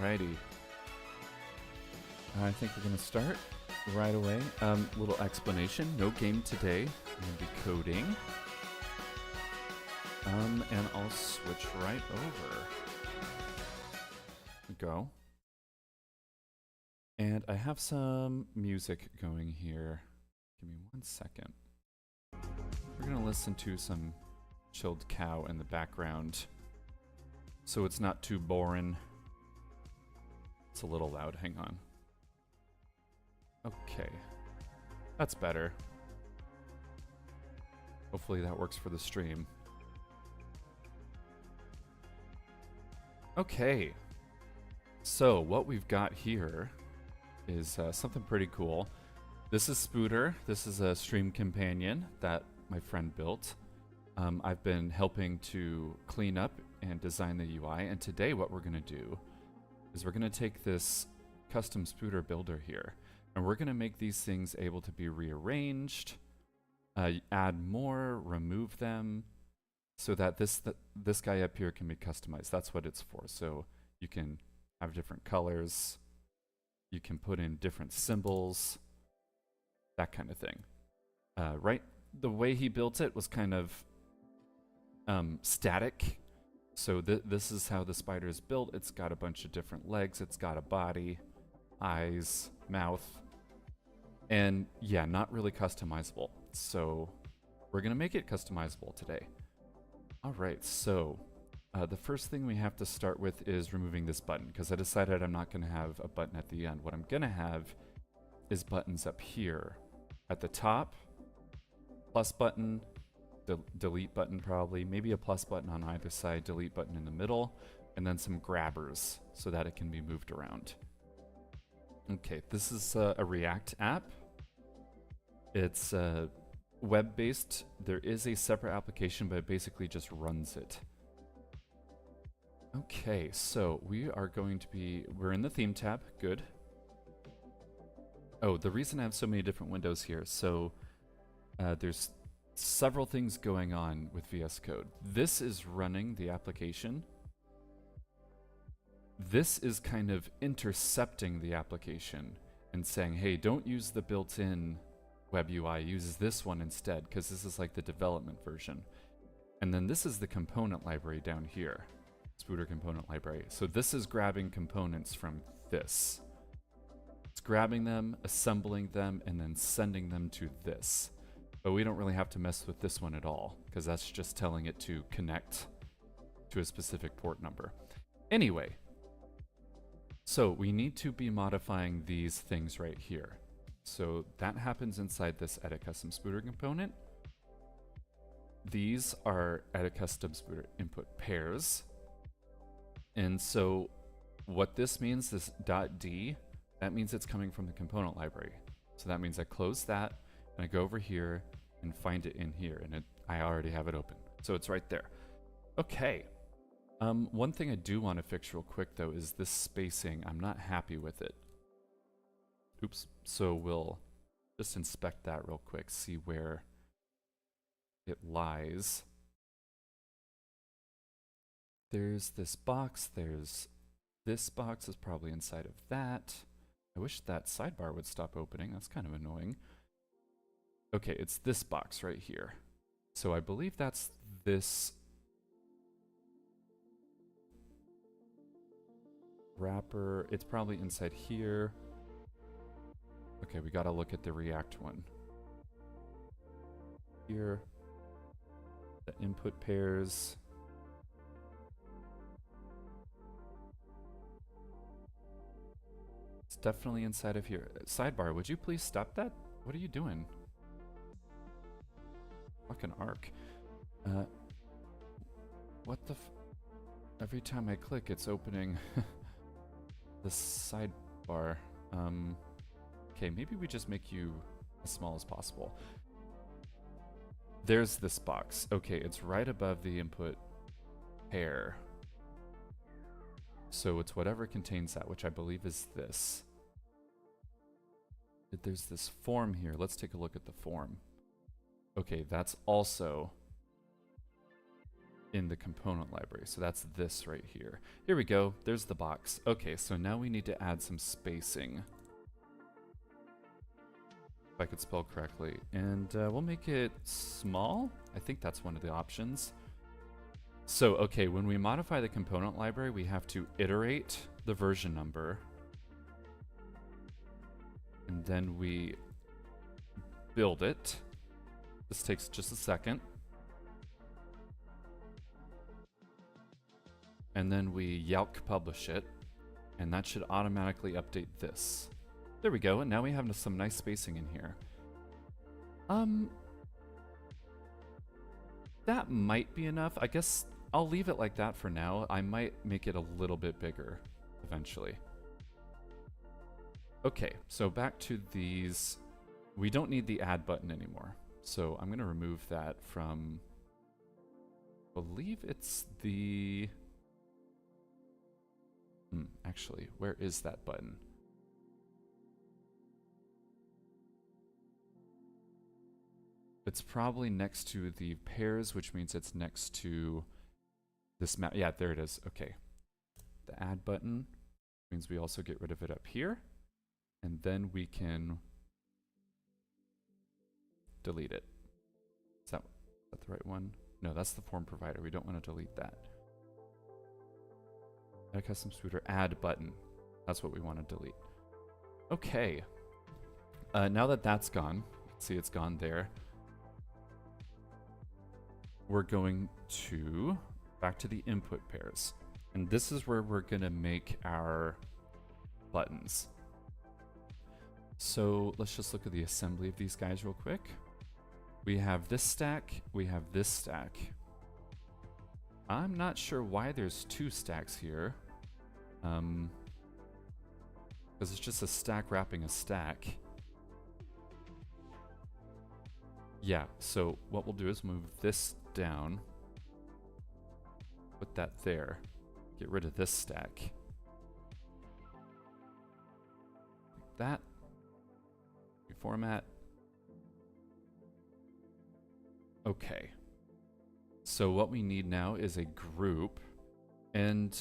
Alrighty. I think we're going to start right away. Little explanation. No game today. I'm going to be coding. And I'll switch right over. Go. And I have some music going here. Give me 1 second. We're going to listen to some chilled cow in the background, so it's not too boring. It's a little loud. Hang on. Okay. That's better. Hopefully that works for the stream. Okay. So what we've got here is something pretty cool. This is Spooder. This is a stream companion that my friend built. I've been helping to clean up and design the UI, and today what we're going to do is we're going to take this custom Spooder builder here, and we're going to make these things able to be rearranged, add more, remove them, so that this guy up here can be customized. That's what it's for. So you can have different colors, you can put in different symbols, that kind of thing. Right? The way he built it was kind of static. So this is how the spider is built. It's got a bunch of different legs. It's got a body, eyes, mouth, and yeah, not really customizable. So we're gonna make it customizable today. All right, so the first thing we have to start with is removing this button, because I decided I'm not gonna have a button at the end. What I'm gonna have is buttons up here. At the top, plus button, delete button probably, maybe a plus button on either side, delete button in the middle, and then some grabbers so that it can be moved around. Okay, this is a React app. It's web-based. There is a separate application, but it basically just runs it. Okay, so we are going to be, we're in the theme tab, good. Oh, the reason I have so many different windows here, so there's several things going on with VS Code. This is running the application. This is kind of intercepting the application and saying, hey, don't use the built-in web UI, use this one instead, because this is like the development version. And then this is the component library down here, Spooder component library. So this is grabbing components from this. It's grabbing them, assembling them, and then sending them to this. But we don't really have to mess with this one at all, because that's just telling it to connect to a specific port number. Anyway, so we need to be modifying these things right here. So that happens inside this edit custom Spooder component. These are edit custom Spooder input pairs. And so what this means is .d, that means it's coming from the component library. So that means I close that, and I go over here and find it in here, and I already have it open. So it's right there. Okay. One thing I do want to fix real quick, though, is this spacing. I'm not happy with it. Oops. So we'll just inspect that real quick, see where it lies. There's this box. There's this box is probably inside of that. I wish that sidebar would stop opening. That's kind of annoying. Okay, it's this box right here. So I believe that's this wrapper. It's probably inside here. Okay, we gotta look at the React one. Here. The input pairs. It's definitely inside of here. Sidebar, would you please stop that? What are you doing? Fucking arc. What the every time I click, it's opening the sidebar. Okay, maybe we just make you as small as possible. There's this box. Okay, it's right above the input pair. So it's whatever contains that, which I believe is this. There's this form here. Let's take a look at the form. Okay, that's also in the component library. So that's this right here. Here we go. There's the box. Okay, so now we need to add some spacing. If I could spell correctly. And we'll make it small. I think that's one of the options. So, okay, when we modify the component library, we have to iterate the version number. And then we build it. This takes just a second. And then we Yelk publish it, and that should automatically update this. There we go, and now we have some nice spacing in here. That might be enough. I guess I'll leave it like that for now. I might make it a little bit bigger eventually. Okay, so back to these. We don't need the add button anymore. So I'm gonna remove that from, I believe it's the, actually, where is that button? It's probably next to the pairs, which means it's next to this map. Yeah, there it is. Okay. The add button means we also get rid of it up here. And then we can delete it. Is that the right one? No, that's the form provider. We don't want to delete that. Add a custom Spooder add button. That's what we want to delete. Okay. Now that that's gone, see it's gone there. We're going to back to the input pairs. And this is where we're going to make our buttons. So let's just look at the assembly of these guys real quick. We have this stack, we have this stack. I'm not sure why there's two stacks here. Because it's just a stack wrapping a stack. Yeah, so what we'll do is move this down. Put that there. Get rid of this stack. Like that. Reformat. Okay. So what we need now is a group, and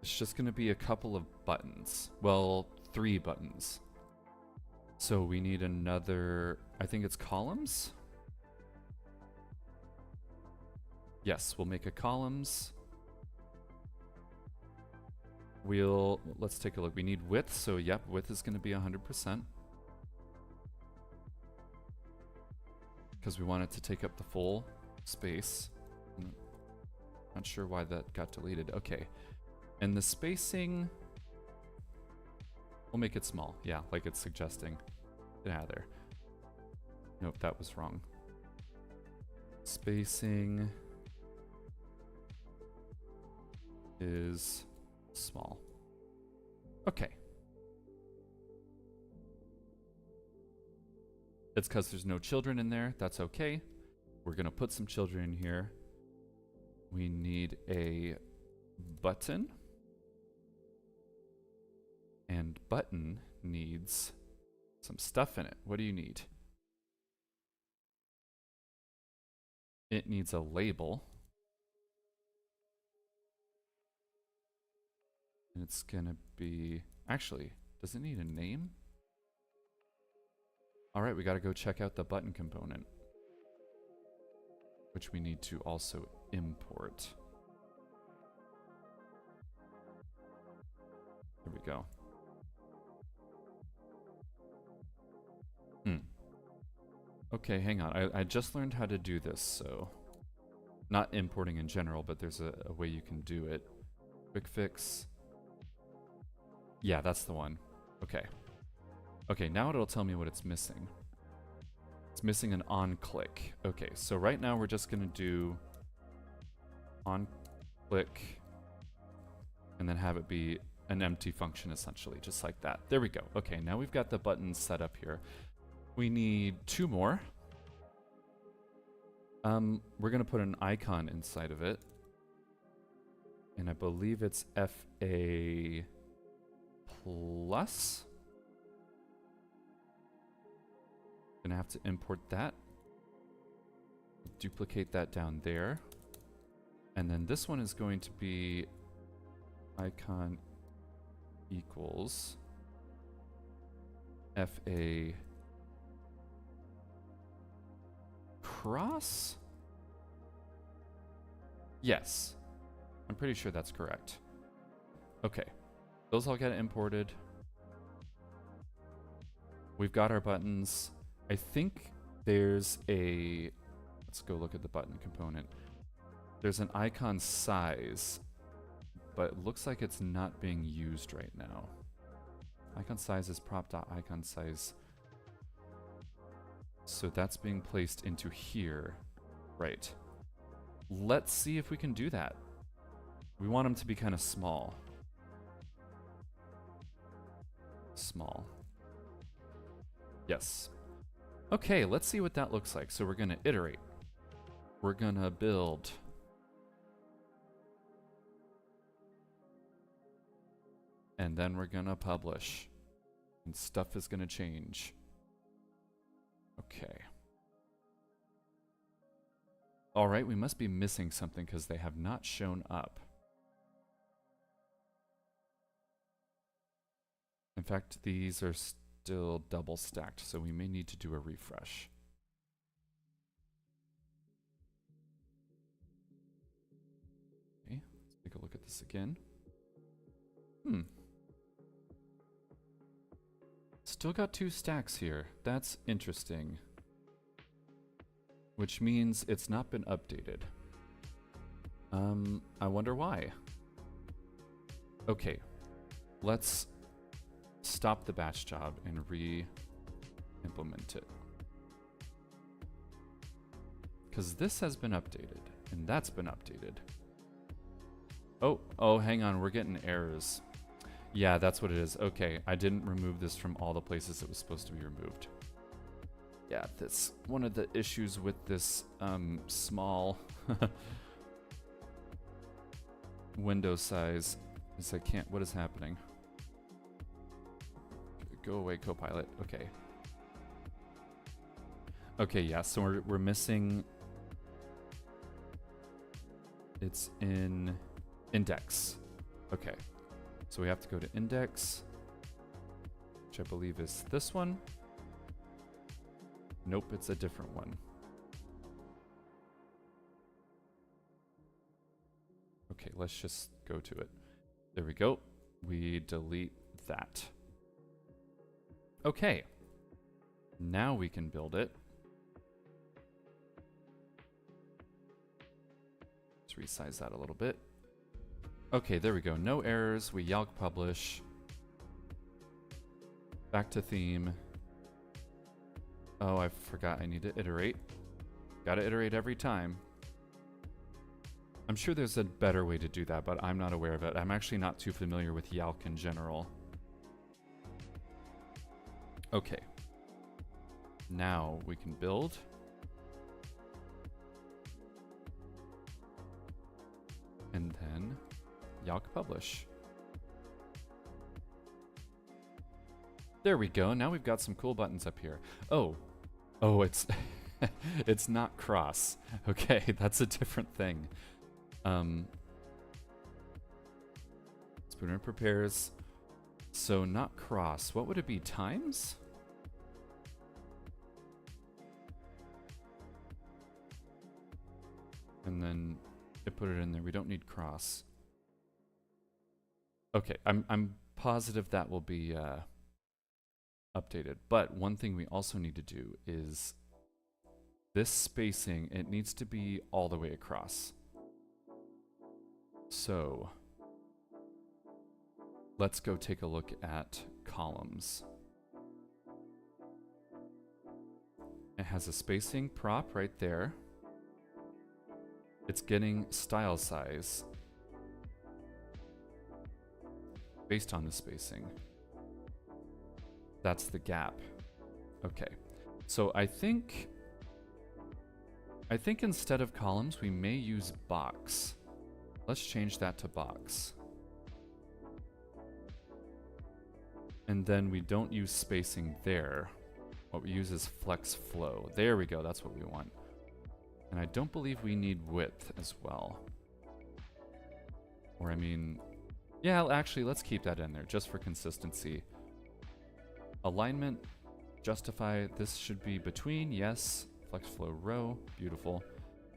it's just going to be a couple of buttons. Well, 3 buttons. So we need another, I think it's columns? Yes, we'll make a columns. Let's take a look. We need width, so yep, width is going to be 100%. Because we want it to take up the full space. Not sure why that got deleted. Okay. And the spacing, we'll make it small. Yeah, like it's suggesting. Get out of there. Nope, that was wrong. Spacing is small. Okay. It's because there's no children in there. That's okay. We're going to put some children in here. We need a button. And button needs some stuff in it. What do you need? It needs a label. And it's going to be... Actually, does it need a name? Alright, we got to go check out the button component, which we need to also import. There we go. Okay, hang on. I just learned how to do this, so... Not importing in general, but there's a way you can do it. Quick fix. Yeah, that's the one. Okay. Okay, now it'll tell me what it's missing. It's missing an on-click. Okay, so right now we're just going to do on-click and then have it be an empty function essentially, just like that. There we go. Okay, now we've got the buttons set up here. We need 2 more. We're going to put an icon inside of it. And I believe it's FA+. Gonna have to import that. duplicate that down there. And then this one is going to be icon equals FA cross? Yes. I'm pretty sure that's correct. Okay. Those all get imported. We've got our buttons. I think there's a... Let's go look at the button component. There's an icon size, but it looks like it's not being used right now. Icon size is prop.icon size. So that's being placed into here. Right. Let's see if we can do that. We want them to be kind of small. Small. Yes. Okay, let's see what that looks like. So we're going to iterate. We're going to build. And then we're going to publish. And stuff is going to change. Okay. All right, we must be missing something because they have not shown up. In fact, these are still double stacked, so we may need to do a refresh. Okay, let's take a look at this again. Still got 2 stacks here. That's interesting. Which means it's not been updated. I wonder why. Okay, let's stop the batch job and re-implement it. Because this has been updated, and that's been updated. Oh, hang on, we're getting errors. Yeah, that's what it is. Okay, I didn't remove this from all the places it was supposed to be removed. Yeah, that's one of the issues with this small window size is I can't, what is happening? Go away, Copilot. Okay. Okay, yeah, so we're missing, it's in index. Okay. So we have to go to index, which I believe is this one. Nope, it's a different one. Okay, let's just go to it. There we go. We delete that. Okay. Now we can build it. Let's resize that a little bit. Okay, there we go. No errors. We Yalk publish. Back to theme. Oh, I forgot I need to iterate. Gotta iterate every time. I'm sure there's a better way to do that, but I'm not aware of it. I'm actually not too familiar with Yalk in general. Okay. Now we can build. And then Yalk publish. There we go. Now we've got some cool buttons up here. Oh, it's it's not cross. Okay, that's a different thing. Spooder prepares. So not cross. What would it be? Times? And then it put it in there. We don't need cross. Okay, I'm positive that will be updated. But one thing we also need to do is this spacing, it needs to be all the way across. So let's go take a look at columns. It has a spacing prop right there. It's getting style size based on the spacing. That's the gap. Okay. So I think instead of columns, we may use box. Let's change that to box. And then we don't use spacing there. What we use is flex flow. There we go. That's what we want. And I don't believe we need width as well. Or I mean, yeah, actually, let's keep that in there just for consistency. Alignment, justify, this should be between, yes. Flex flow row, beautiful.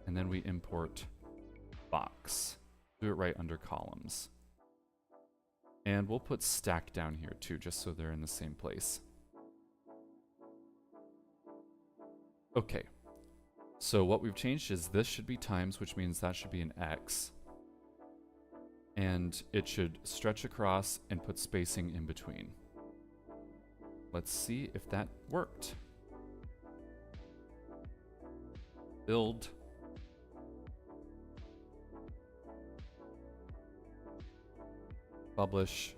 And then we import box. Do it right under columns. And we'll put stack down here too, just so they're in the same place. Okay. So what we've changed is this should be times, which means that should be an X. And it should stretch across and put spacing in between. Let's see if that worked. Build. Publish.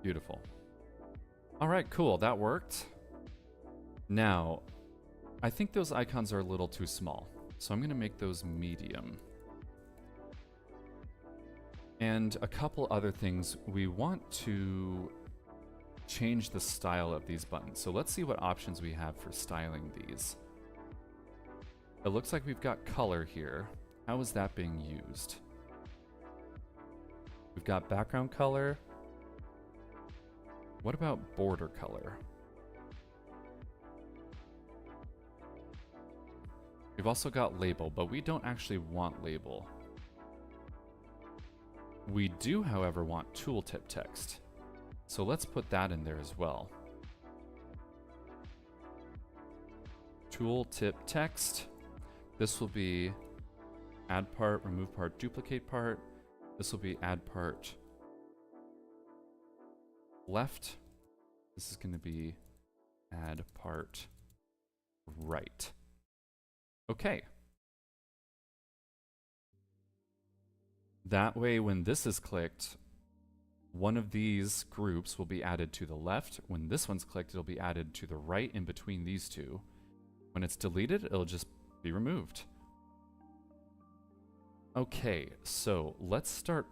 Beautiful. All right, cool. That worked. Now, I think those icons are a little too small, so I'm going to make those medium. And a couple other things. We want to change the style of these buttons. So let's see what options we have for styling these. It looks like we've got color here. How is that being used? We've got background color. What about border color? We've also got label, but we don't actually want label. We do, however, want tooltip text. So let's put that in there as well. Tooltip text. This will be add part, remove part, duplicate part. This will be add part left. This is going to be add part right. Okay. That way, when this is clicked, one of these groups will be added to the left. When this one's clicked, it'll be added to the right in between these two. When it's deleted, it'll just be removed. Okay, so let's start.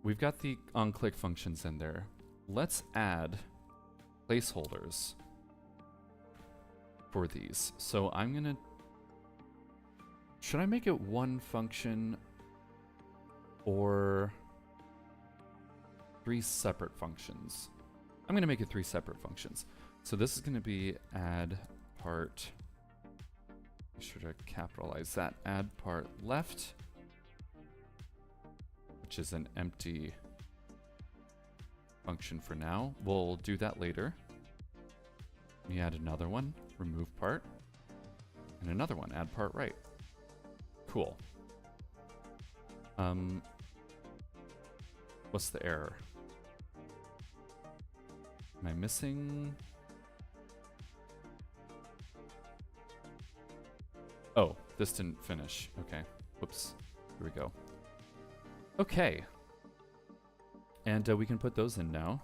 We've got the on-click functions in there. Let's add placeholders for these. So I'm gonna... Should I make it one function or 3 separate functions? I'm gonna make it 3 separate functions. So this is gonna be add part, be sure to capitalize that, add part left, which is an empty function for now. We'll do that later. We add another one, remove part, and another one, add part right. Cool. What's the error? Am I missing? Oh, this didn't finish. Okay. Whoops. Here we go. Okay. And we can put those in now.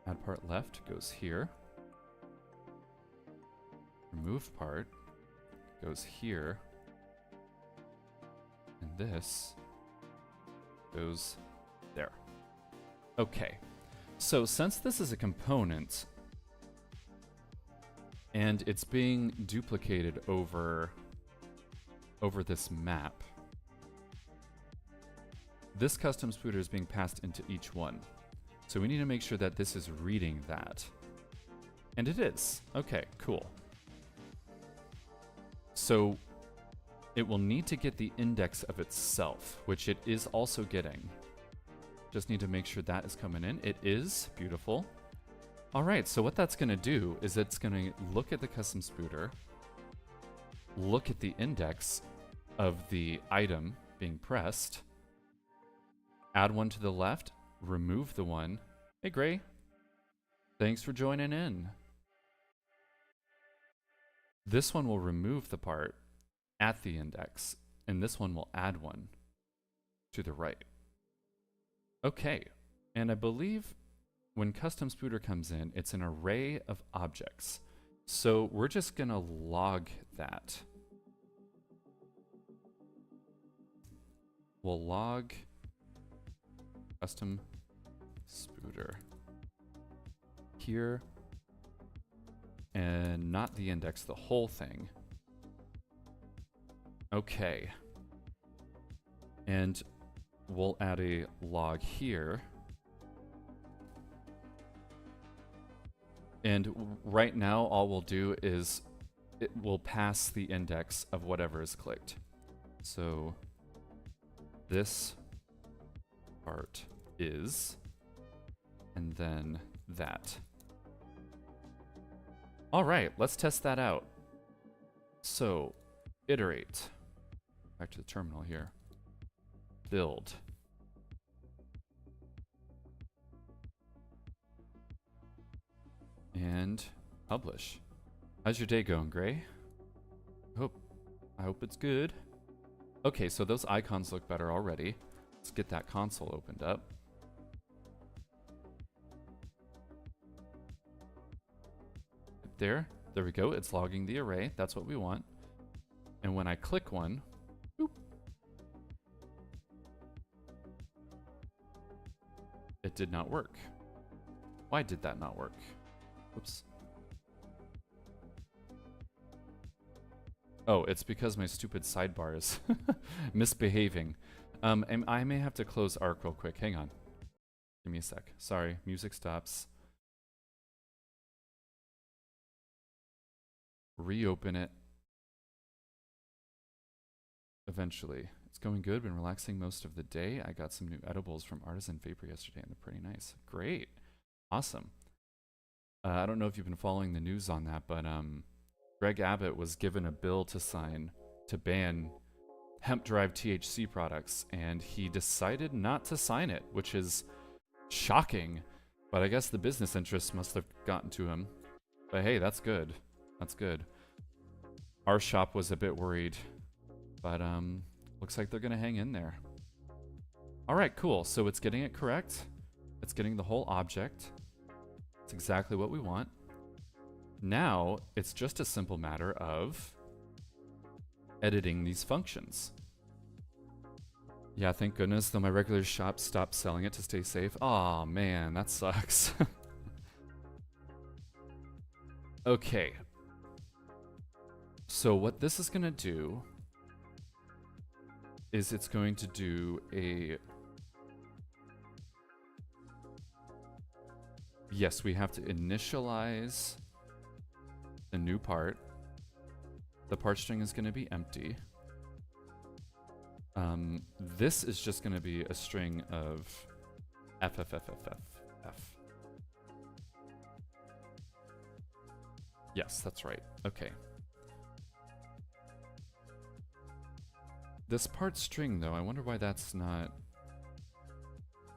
Add part left goes here. Remove part goes here. And this goes there. Okay. So since this is a component and it's being duplicated over this map, this custom spooder is being passed into each one. So we need to make sure that this is reading that. And it is. Okay, cool. So it will need to get the index of itself, which it is also getting. Just need to make sure that is coming in. It is. Beautiful. All right, so what that's going to do is it's going to look at the custom spooder, look at the index of the item being pressed, add one to the left, remove the one. Hey, Gray. Thanks for joining in. This one will remove the part at the index, and this one will add one to the right. Okay, and I believe when custom spooder comes in, it's an array of objects. So we're just gonna log that. We'll log custom spooder here, and not the index, the whole thing. Okay. And we'll add a log here. And right now, all we'll do is it will pass the index of whatever is clicked. So this part is, and then that. All right, let's test that out. So iterate. Back to the terminal here. Build. And publish. How's your day going, Gray? I hope it's good. Okay, so those icons look better already. Let's get that console opened up. There we go. It's logging the array. That's what we want. And when I click one, boop, it did not work. Why did that not work? Oops. Oh, it's because my stupid sidebar is misbehaving. And I may have to close Arc real quick. Hang on. Give me a sec. Sorry, music stops. Reopen it. Eventually. It's going good. Been relaxing most of the day. I got some new edibles from Artisan Vapor yesterday and they're pretty nice. Great. Awesome. I don't know if you've been following the news on that, but Greg Abbott was given a bill to sign to ban hemp-derived THC products, and he decided not to sign it, which is shocking. But I guess the business interests must have gotten to him. But hey, that's good. That's good. Our shop was a bit worried, but looks like they're gonna hang in there. All right, cool. So it's getting it correct. It's getting the whole object. It's exactly what we want. Now, it's just a simple matter of editing these functions. Yeah, thank goodness, though my regular shop stopped selling it to stay safe. Aw, man, that sucks. Okay. So what this is going to do is it's going to do a... Yes, we have to initialize the new part. The part string is going to be empty. This is just going to be a string of FFFFFF. Yes, that's right. Okay. This part string, though, I wonder why that's not...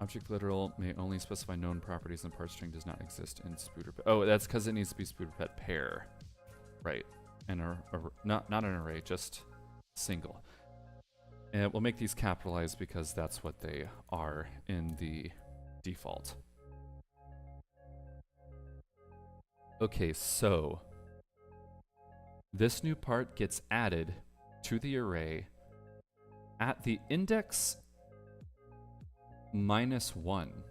Object literal may only specify known properties and part string does not exist in Spooder. Oh, that's because it needs to be SpooderPet pair. Right. And not an array, just single. And we'll make these capitalized because that's what they are in the default. Okay, so this new part gets added to the array at the index -1.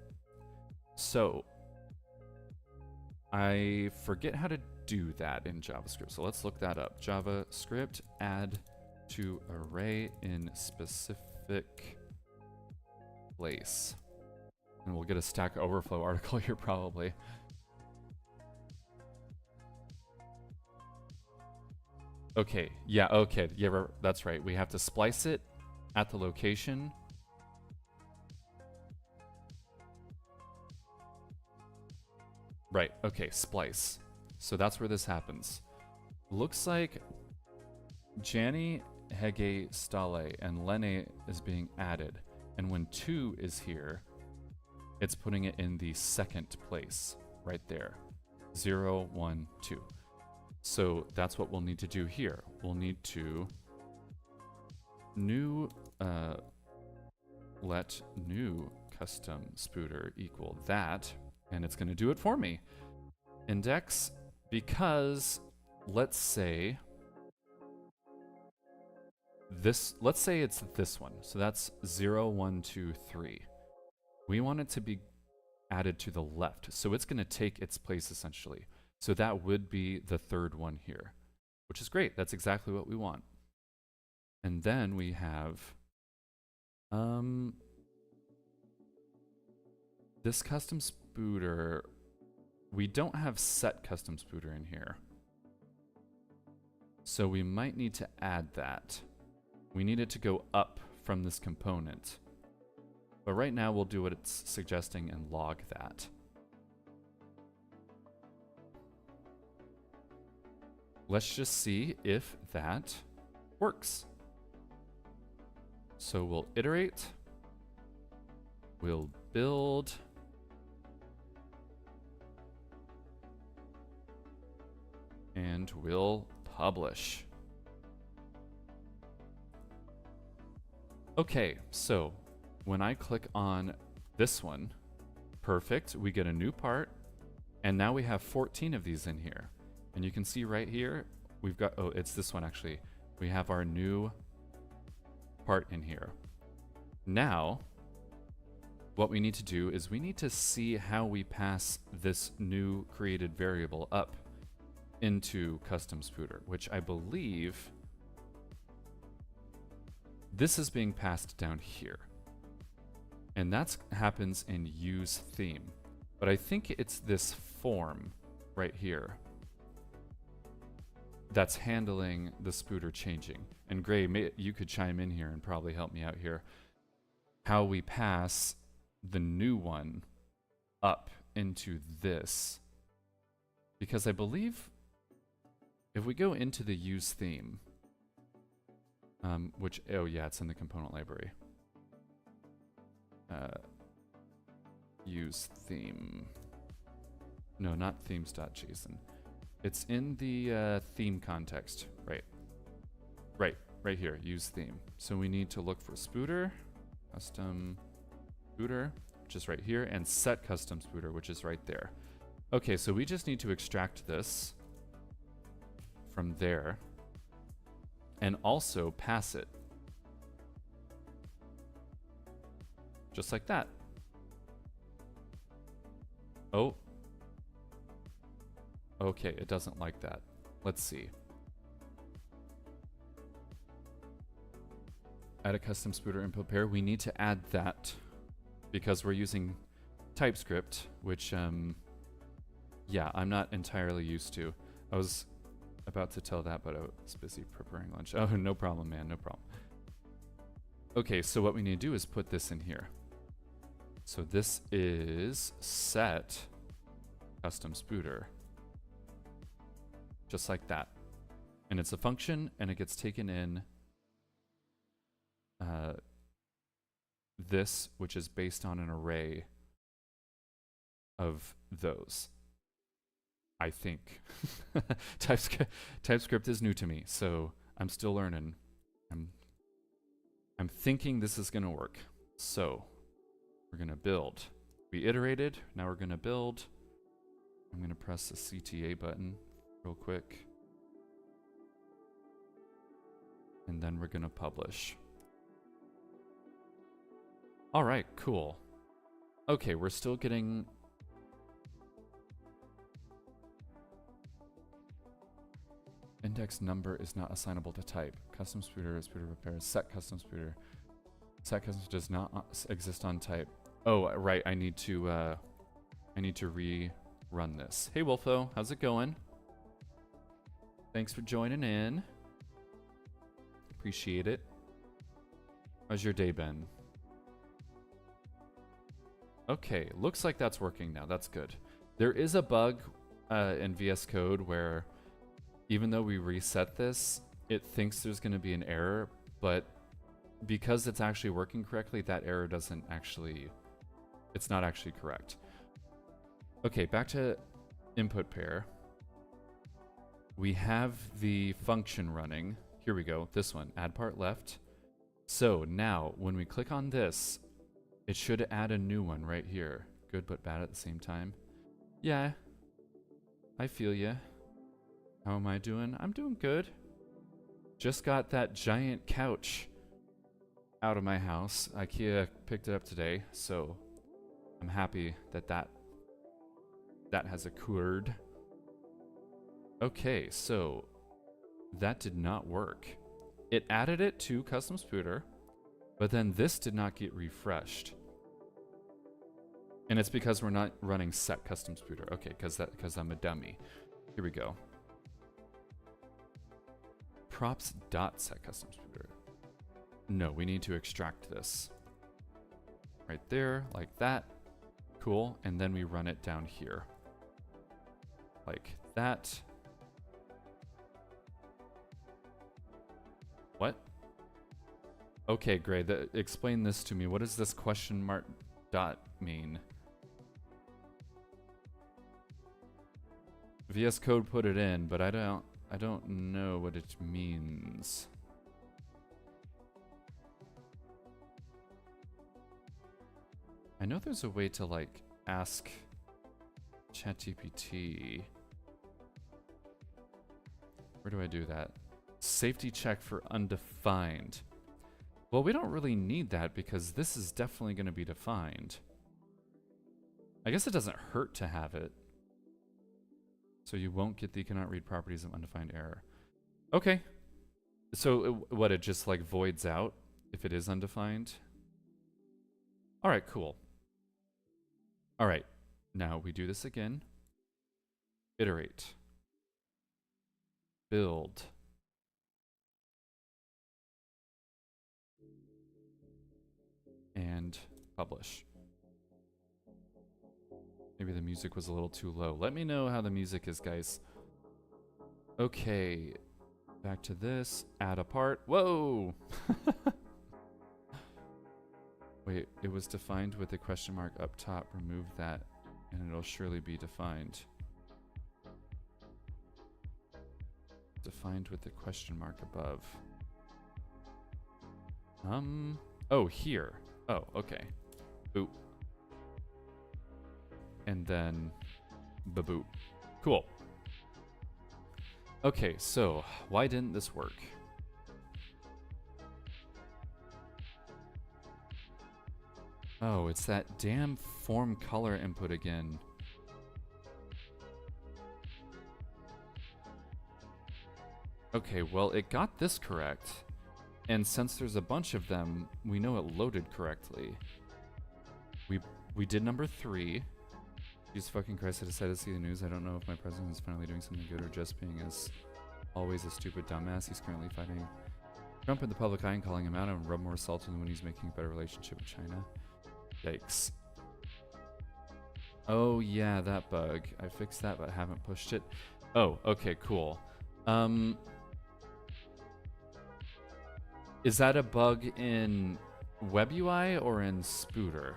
So I forget how to do that in JavaScript. So let's look that up. JavaScript add to array in specific place. And we'll get a Stack Overflow article here probably. Okay, yeah, that's right. We have to splice it at the location. Right, okay, splice. So that's where this happens. Looks like Jani, Hege, Stale, and Lene is being added. And when 2 is here, it's putting it in the second place, right there. 0, 1, 2. So that's what we'll need to do here. We'll need to let new custom Spooder equal that, and it's going to do it for me. Index, because let's say it's this one. So that's 0, 1, 2, 3. We want it to be added to the left. So it's going to take its place essentially. So that would be the third one here, which is great. That's exactly what we want. And then we have this custom spooder. We don't have set custom spooder in here. So we might need to add that. We need it to go up from this component. But right now we'll do what it's suggesting and log that. Let's just see if that works. So we'll iterate. We'll build. And we'll publish. Okay, so when I click on this one, perfect, we get a new part, and now we have 14 of these in here. And you can see right here, we've got, oh, it's this one actually. We have our new part in here. Now, what we need to do is we need to see how we pass this new created variable up into custom spooder, which I believe this is being passed down here. And that happens in use theme. But I think it's this form right here that's handling the spooder changing. And Gray, you could chime in here and probably help me out here. How we pass the new one up into this. Because I believe if we go into the use theme, which, oh yeah, it's in the component library. Use theme. No, not themes.json. It's in the theme context, right? Right here, use theme. So we need to look for spooder, custom spooder, which is right here, and set custom spooder, which is right there. Okay, so we just need to extract this from there and also pass it. Just like that. Oh. Okay, it doesn't like that. Let's see. Add a custom spooder input pair. We need to add that because we're using Typescript, which, yeah, I'm not entirely used to. I was about to tell that, but I was busy preparing lunch. Oh, no problem, man, no problem. Okay, so what we need to do is put this in here. So this is set custom spooder. Just like that. And it's a function, and it gets taken in this, which is based on an array of those. I think. TypeScript is new to me, so I'm still learning. I'm thinking this is gonna work. So we're gonna build. We iterated, now we're gonna build. I'm gonna press the CTA button real quick. And then we're gonna publish. All right, cool. Okay, we're still getting index number is not assignable to type. Custom spooder, spooder repair, set custom spooder. Set custom does not exist on type. Oh, right, I need to rerun this. Hey Wolfo, how's it going? Thanks for joining in. Appreciate it. How's your day been? Okay, looks like that's working now. That's good. There is a bug in VS Code where even though we reset this, it thinks there's going to be an error, but because it's actually working correctly, that error doesn't actually, it's not actually correct. Okay, back to input pair. We have the function running. Here we go, this one, add part left. So now, when we click on this, it should add a new one right here. Good but bad at the same time. Yeah, I feel ya. How am I doing? I'm doing good. Just got that giant couch out of my house. IKEA picked it up today, so I'm happy that that has occurred. Okay, so that did not work. it added it to custom Spooder, but then this did not get refreshed. And it's because we're not running set custom Spooder. Okay, because I'm a dummy. Here we go. Props.set custom Spooder. No, we need to extract this. Right there, like that. Cool. And then we run it down here. Like that. What? Okay, great. Explain this to me. What does this question mark dot mean? VS Code put it in, but I don't know what it means. I know there's a way to like ask ChatGPT. Where do I do that? Safety check for undefined. Well, we don't really need that because this is definitely going to be defined. I guess it doesn't hurt to have it. So you won't get the cannot read properties of undefined error. Okay. So what, it just like voids out if it is undefined? All right, cool. All right. Now we do this again. Iterate. Build. And publish. Maybe the music was a little too low. Let me know how the music is, guys. Okay. Back to this. Add a part. Whoa! Wait, it was defined with a question mark up top. Remove that, and it'll surely be defined. Defined with the question mark above. Oh, here. Oh, okay. Boop. And then ba-boop. Cool. Okay, so why didn't this work? Oh, it's that damn form color input again. Okay, well, it got this correct. And since there's a bunch of them, we know it loaded correctly. We did number 3. Jesus fucking Christ, I decided to see the news. I don't know if my president is finally doing something good or just being as always a stupid dumbass. He's currently fighting Trump in the public eye and calling him out and rub more salt in when he's making a better relationship with China. Yikes. Oh yeah, that bug. I fixed that but haven't pushed it. Oh, okay, cool. Is that a bug in WebUI or in Spooder?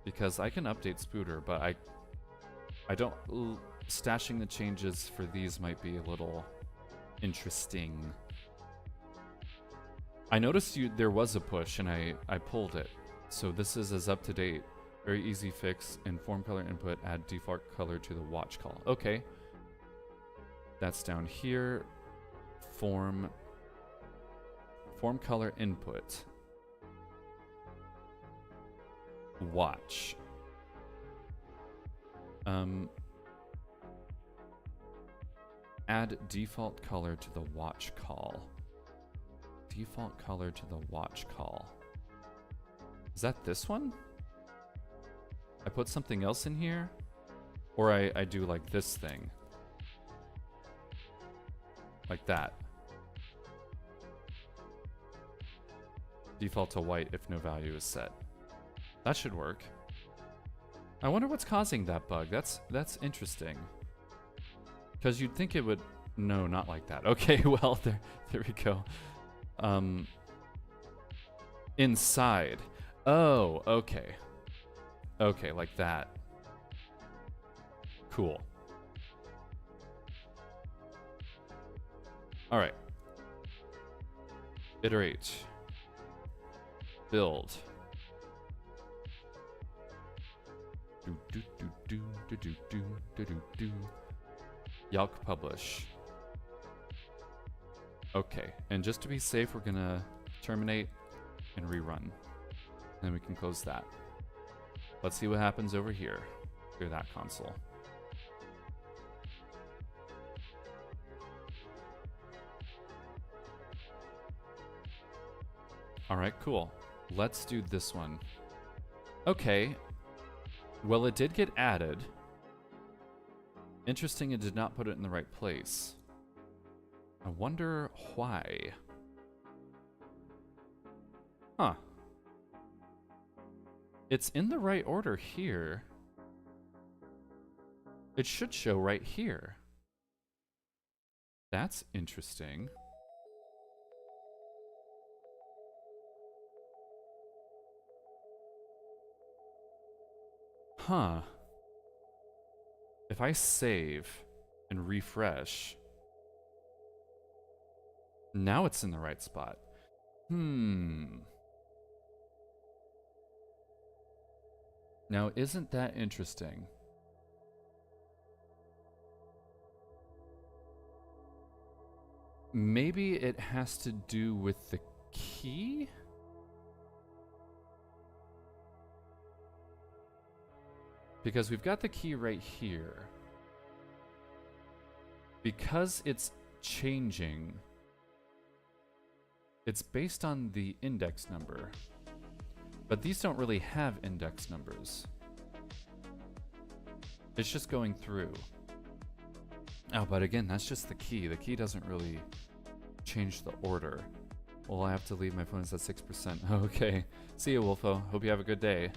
Because I can update Spooder, but I don't... Stashing the changes for these might be a little interesting. I noticed there was a push and I pulled it. So this is as up to date. Very easy fix. In form color input, add default color to the watch call. Okay. That's down here. Form color input. Watch. Add default color to the watch call. Default color to the watch call. Is that this one? I put something else in here? Or I do like this thing. Like that. Default to white if no value is set. That should work. I wonder what's causing that bug. That's interesting. Because you'd think it would... No, not like that. Okay, well, there we go. Inside. Oh, okay. Okay, like that. Cool. All right. Iterate. Build. Do do do do do do do do do do. Yalk publish. Okay, and just to be safe, we're gonna terminate and rerun. Then we can close that. Let's see what happens over here through that console. All right, cool. Let's do this one. Okay. Well, it did get added. Interesting, it did not put it in the right place. I wonder why. Huh. It's in the right order here. It should show right here. That's interesting. Huh. If I save and refresh, now it's in the right spot. Now, isn't that interesting? Maybe it has to do with the key? Because we've got the key right here. Because it's changing, it's based on the index number. But these don't really have index numbers. It's just going through. Oh, but again, that's just the key. The key doesn't really change the order. Well, I have to leave. My phone is at 6%. Okay. See you, Wolfo. Hope you have a good day.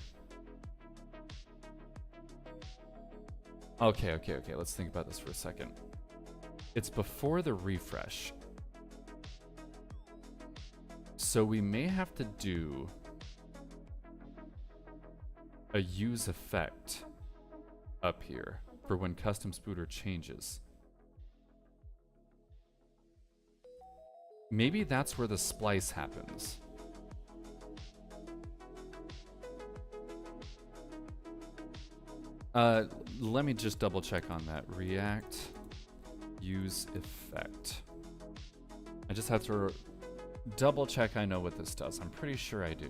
Okay. Let's think about this for a second. It's before the refresh. So we may have to do a use effect up here for when custom Spooder changes. Maybe that's where the splice happens. Let me just double check on that. React use effect. I just have to double check I know what this does. I'm pretty sure I do.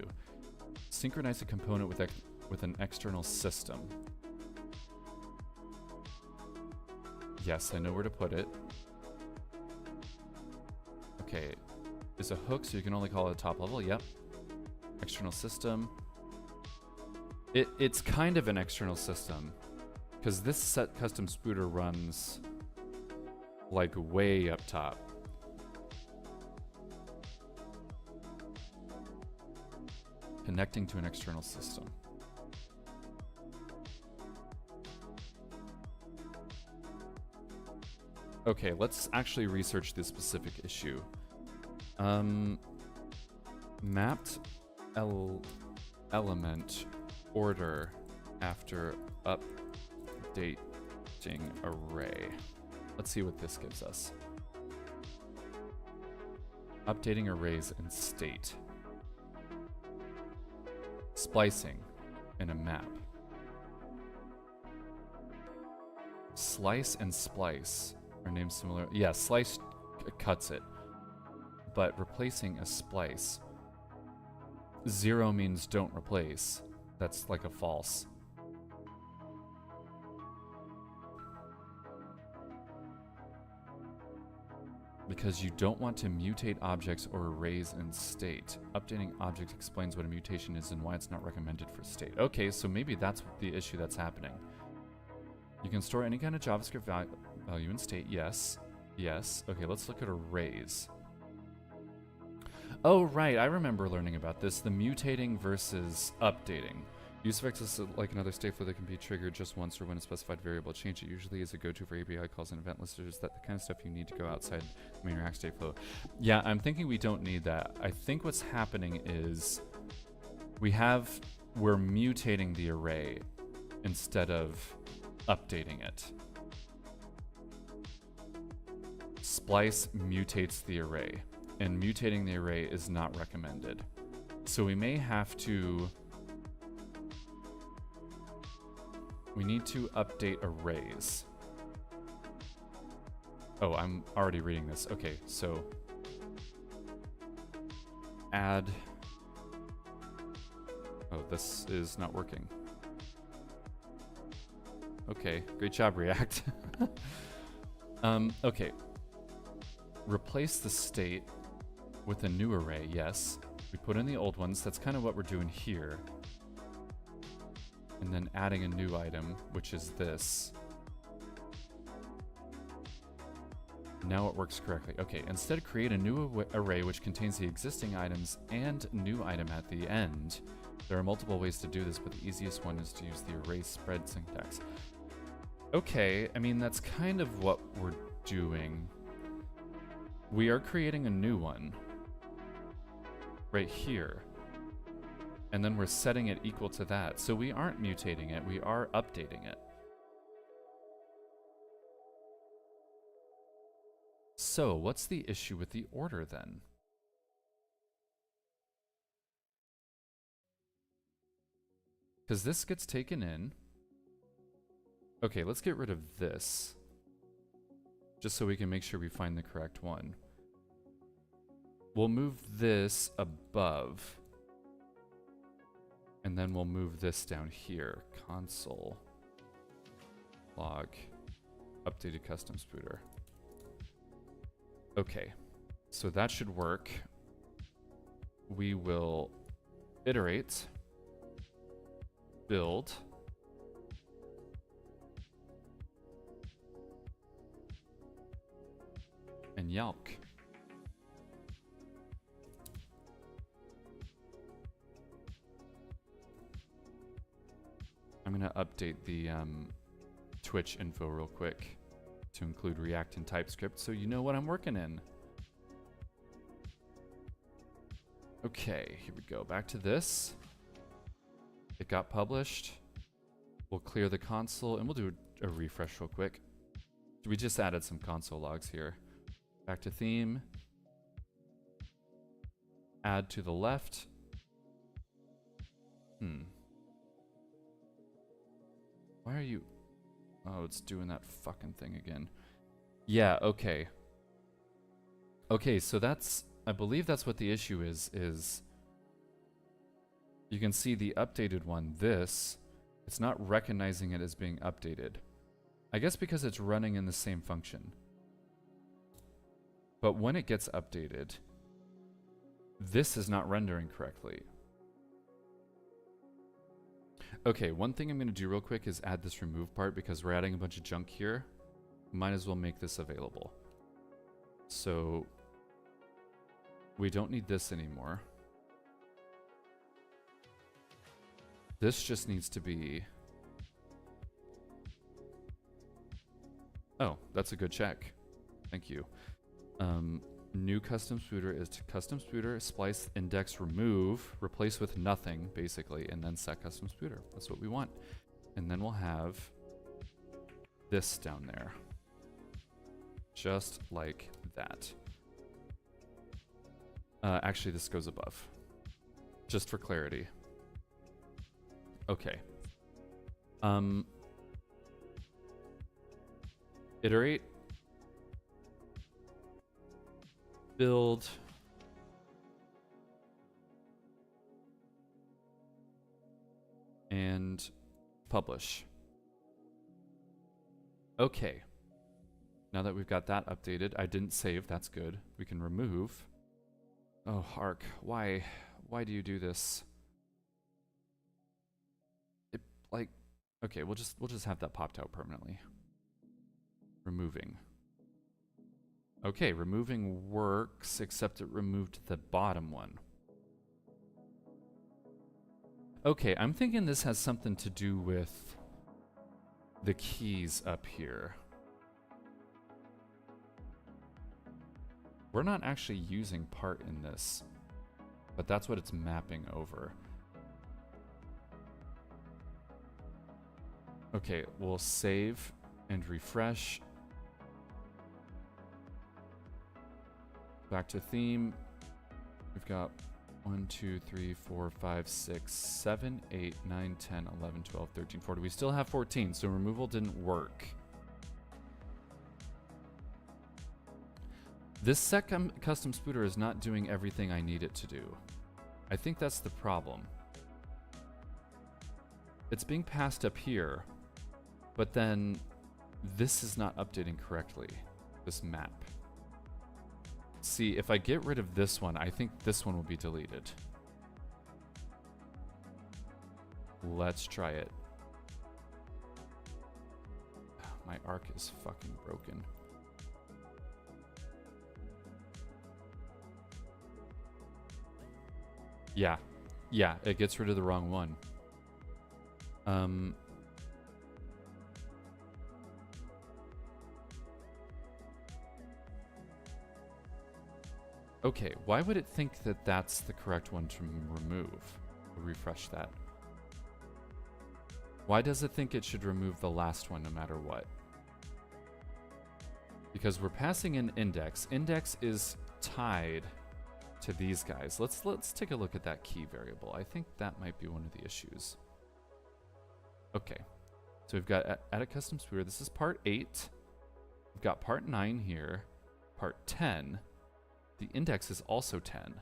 Synchronize a component with an external system. Yes, I know where to put it. Okay, is a hook, so you can only call it a top level. Yep. External system. It's kind of an external system, because this set custom Spooder runs like way up top. Connecting to an external system. Okay, let's actually research this specific issue. Mapped element order after updating array. Let's see what this gives us. Updating arrays in state. Splicing in a map. Slice and splice are named similar. Yeah, slice cuts it. But replacing a splice. 0 means don't replace. That's like a false. Because you don't want to mutate objects or arrays in state. Updating object explains what a mutation is and why it's not recommended for state. Okay, so maybe that's the issue that's happening. You can store any kind of JavaScript value in state. Yes. Yes. Okay, let's look at arrays. Oh, right. I remember learning about this. The mutating versus updating. Use effects is like another stateflow that can be triggered just once or when a specified variable change. It usually is a go-to for API calls and event listers. That the kind of stuff you need to go outside the main React stateflow. Yeah, I'm thinking we don't need that. I think what's happening is we're mutating the array instead of updating it. Splice mutates the array, and mutating the array is not recommended. So we may have to... We need to update arrays. Oh, I'm already reading this. Okay, so add... Oh, this is not working. Okay, great job, React. Okay. Replace the state with a new array, yes. We put in the old ones. That's kind of what we're doing here. And then adding a new item, which is this. Now it works correctly. Okay, instead create a new array which contains the existing items and new item at the end. There are multiple ways to do this, but the easiest one is to use the array spread syntax. Okay, I mean, that's kind of what we're doing. We are creating a new one right here. And then we're setting it equal to that. So we aren't mutating it, we are updating it. So what's the issue with the order then? Because this gets taken in. Okay, let's get rid of this. Just so we can make sure we find the correct one. We'll move this above. And then we'll move this down here. Console. Log. Updated custom Spooder. Okay, so that should work. We will iterate. Build. And Yelk. I'm gonna update the Twitch info real quick to include React and TypeScript so you know what I'm working in. Okay, here we go. Back to this. It got published. We'll clear the console and we'll do a refresh real quick. We just added some console logs here. Back to theme. Add to the left. Why are you... Oh, it's doing that fucking thing again. Yeah, okay. Okay, so that's... I believe that's what the issue is you can see the updated one, this, it's not recognizing it as being updated. I guess because it's running in the same function. But when it gets updated, this is not rendering correctly. Okay, one thing I'm going to do real quick is add this remove part because we're adding a bunch of junk here. Might as well make this available. So we don't need this anymore. This just needs to be... Oh, that's a good check. Thank you. New custom Spooder is to custom Spooder, splice, index, remove, replace with nothing, basically, and then set custom Spooder. That's what we want. And then we'll have this down there. Just like that. Actually, this goes above. Just for clarity. Okay. Iterate. Build. And publish. Okay. Now that we've got that updated, I didn't save, that's good. We can remove. Oh, Arc, why do you do this? It, like, okay, we'll just have that popped out permanently. Removing. Okay, removing works, except it removed the bottom one. Okay, I'm thinking this has something to do with the keys up here. We're not actually using part in this, but that's what it's mapping over. Okay, we'll save and refresh. Back to theme. We've got 1, 2, 3, 4, 5, 6, 7, 8, 9, 10, 11, 12, 13, 14. We still have 14, so removal didn't work. This set custom Spooder is not doing everything I need it to do. I think that's the problem. It's being passed up here, but then this is not updating correctly, this map. See, if I get rid of this one, I think this one will be deleted. Let's try it. My arc is fucking broken. Yeah. Yeah, it gets rid of the wrong one. Okay, why would it think that that's the correct one to remove? I'll refresh that. Why does it think it should remove the last one no matter what? Because we're passing an index. Index is tied to these guys. Let's take a look at that key variable. I think that might be one of the issues. Okay, so we've got add a custom spooder. This is part 8. We've got part 9 here, part 10. The index is also 10.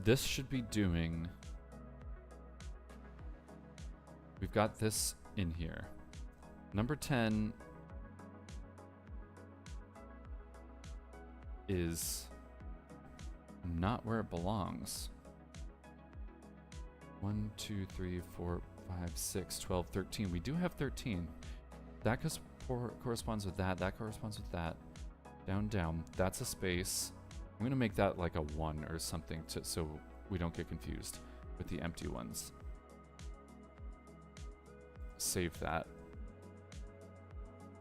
This should be doing... We've got this in here. Number 10 is not where it belongs. 1, 2, 3, 4, 5, 6, 12, 13. We do have 13. That corresponds with that. That corresponds with that. Down, down. That's a space. I'm going to make that like a 1 or something so we don't get confused with the empty ones. Save that.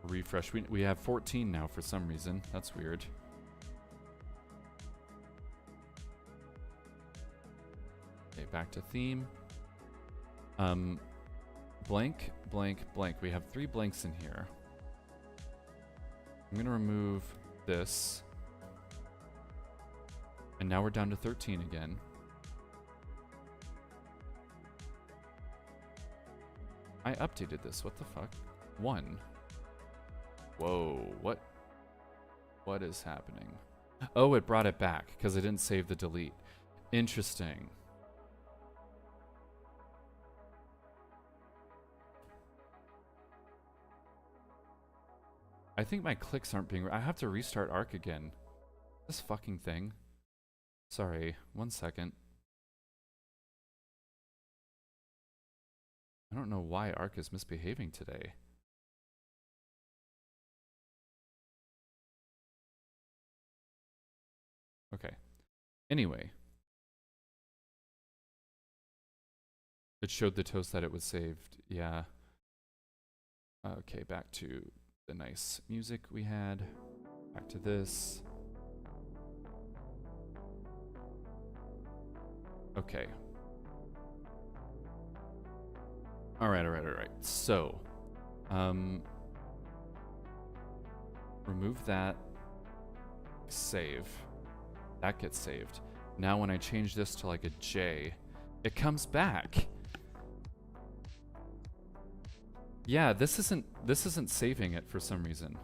Refresh. We have 14 now for some reason. That's weird. Okay, back to theme. Blank, blank, blank. We have 3 blanks in here. I'm going to remove this. And now we're down to 13 again. I updated this. What the fuck? 1. Whoa. What is happening? Oh, it brought it back because I didn't save the delete. Interesting. I think my clicks aren't being... I have to restart Arc again. This fucking thing. Sorry, 1 second. I don't know why Arc is misbehaving today. Okay. Anyway. It showed the toast that it was saved. Yeah. Okay, back to the nice music we had. Back to this. Okay. Alright. So, remove that. Save. That gets saved. Now when I change this to like a J, it comes back. Yeah, this isn't saving it for some reason.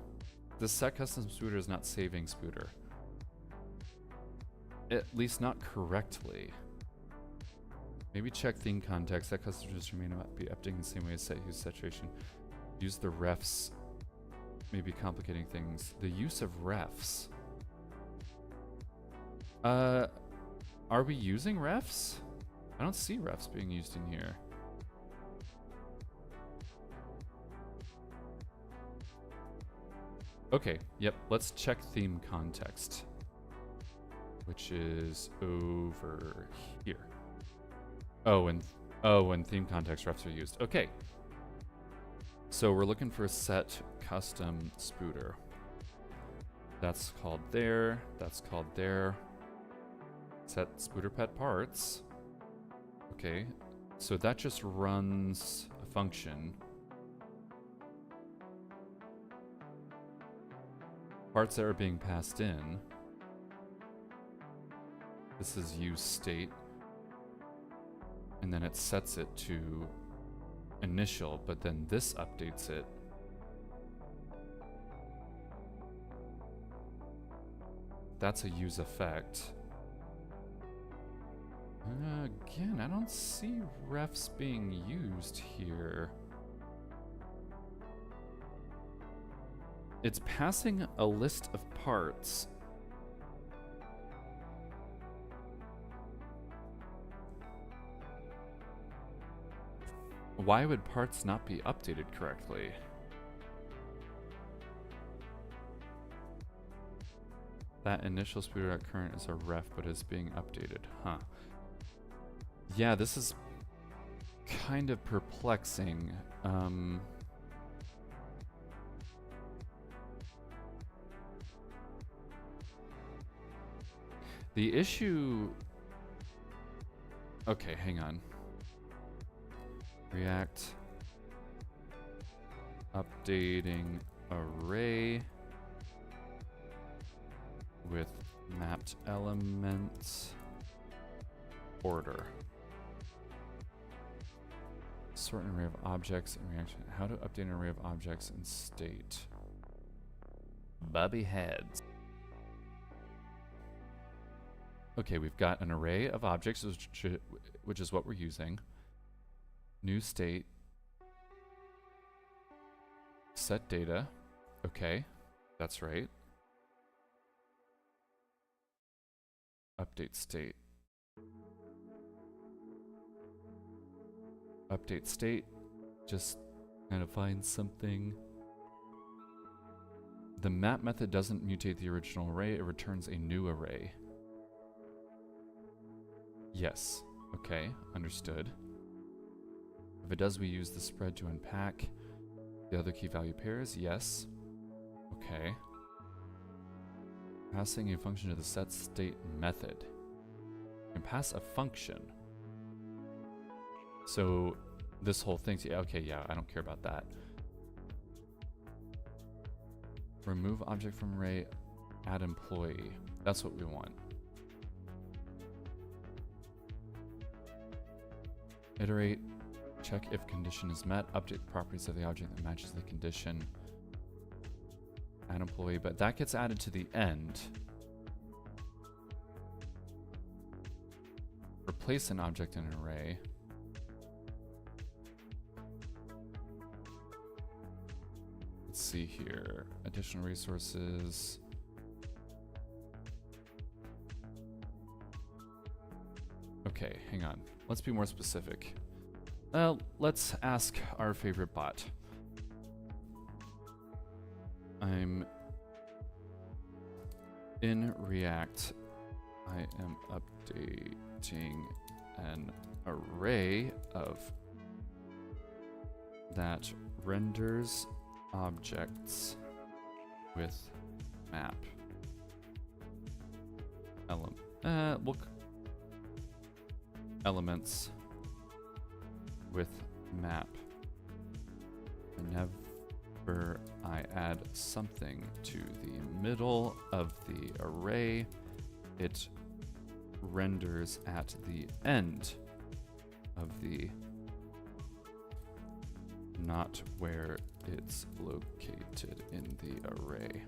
The set custom spooder is not saving spooder. At least not correctly. Maybe check theme context. That custom just may not be updating the same way as set use saturation. Use the refs. Maybe complicating things. The use of refs. Are we using refs? I don't see refs being used in here. Okay, yep, let's check theme context, which is over here. Oh, and theme context refs are used. Okay. So we're looking for a set custom spooder. That's called there. That's called there. Set spooder pet parts. Okay. So that just runs a function. Parts that are being passed in. This is use state. And then it sets it to initial, but then this updates it. That's a use effect. Again, I don't see refs being used here. It's passing a list of parts. Why would parts not be updated correctly? That initial Spooder.current is a ref, but is being updated. Huh. Yeah, this is kind of perplexing. The issue... Okay, hang on. React updating array with mapped elements order. Sort an array of objects in reaction. How to update an array of objects in state. Bubby heads. Okay, we've got an array of objects, which is what we're using. New state. Set data. Okay, that's right. Update state. Update state. Just kind of find something. The map method doesn't mutate the original array, it returns a new array. Yes. Okay, understood. If it does, we use the spread to unpack the other key value pairs. Yes. Okay. Passing a function to the set state method. You can pass a function. So this whole thing's, yeah, okay, yeah, I don't care about that. Remove object from array, add employee. That's what we want. Iterate, check if condition is met, update the properties of the object that matches the condition. Add employee, but that gets added to the end. Replace an object in an array. Let's see here. Additional resources. Okay, hang on. Let's be more specific. Let's ask our favorite bot. I'm in React. I am updating an array of that renders objects with map elements with map. Whenever I add something to the middle of the array, it renders at the end of the, not where it's located in the array.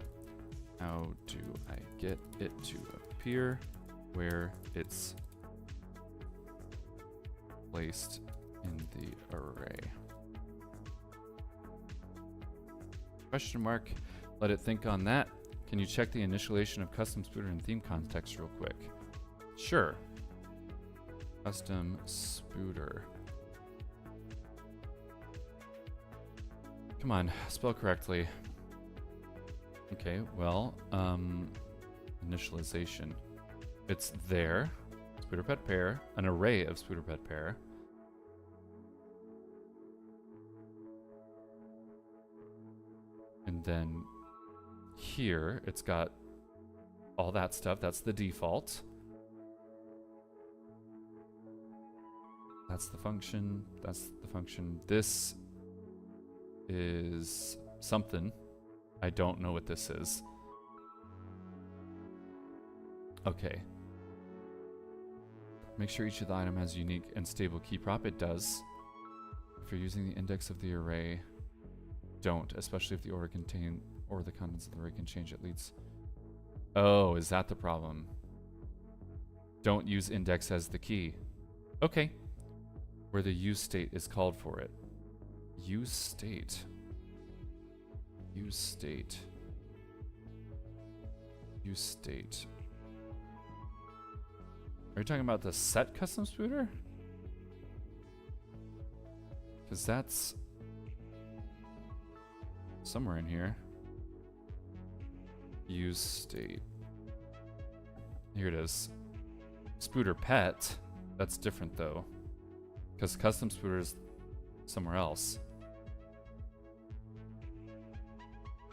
How do I get it to appear where it's placed in the array? Question mark. Let it think on that. Can you check the initialization of custom Spooder and theme context real quick? Sure. Custom Spooder. Come on, spell correctly. Okay, well, initialization. It's there. Spooder pet pair, an array of Spooder pet pair. And then here, it's got all that stuff. That's the default. That's the function. That's the function. This is something. I don't know what this is. Okay. Make sure each of the item has unique and stable key prop. It does. If you're using the index of the array, don't, especially if the order or the contents of the array can change. It leads. Oh, is that the problem? Don't use index as the key. Okay. Where the use state is called for it. Use state. Use state. Use state. Are you talking about the set custom spooder? Because that's somewhere in here. Use state. Here it is. Spooder pet. That's different though. Because custom spooder is somewhere else.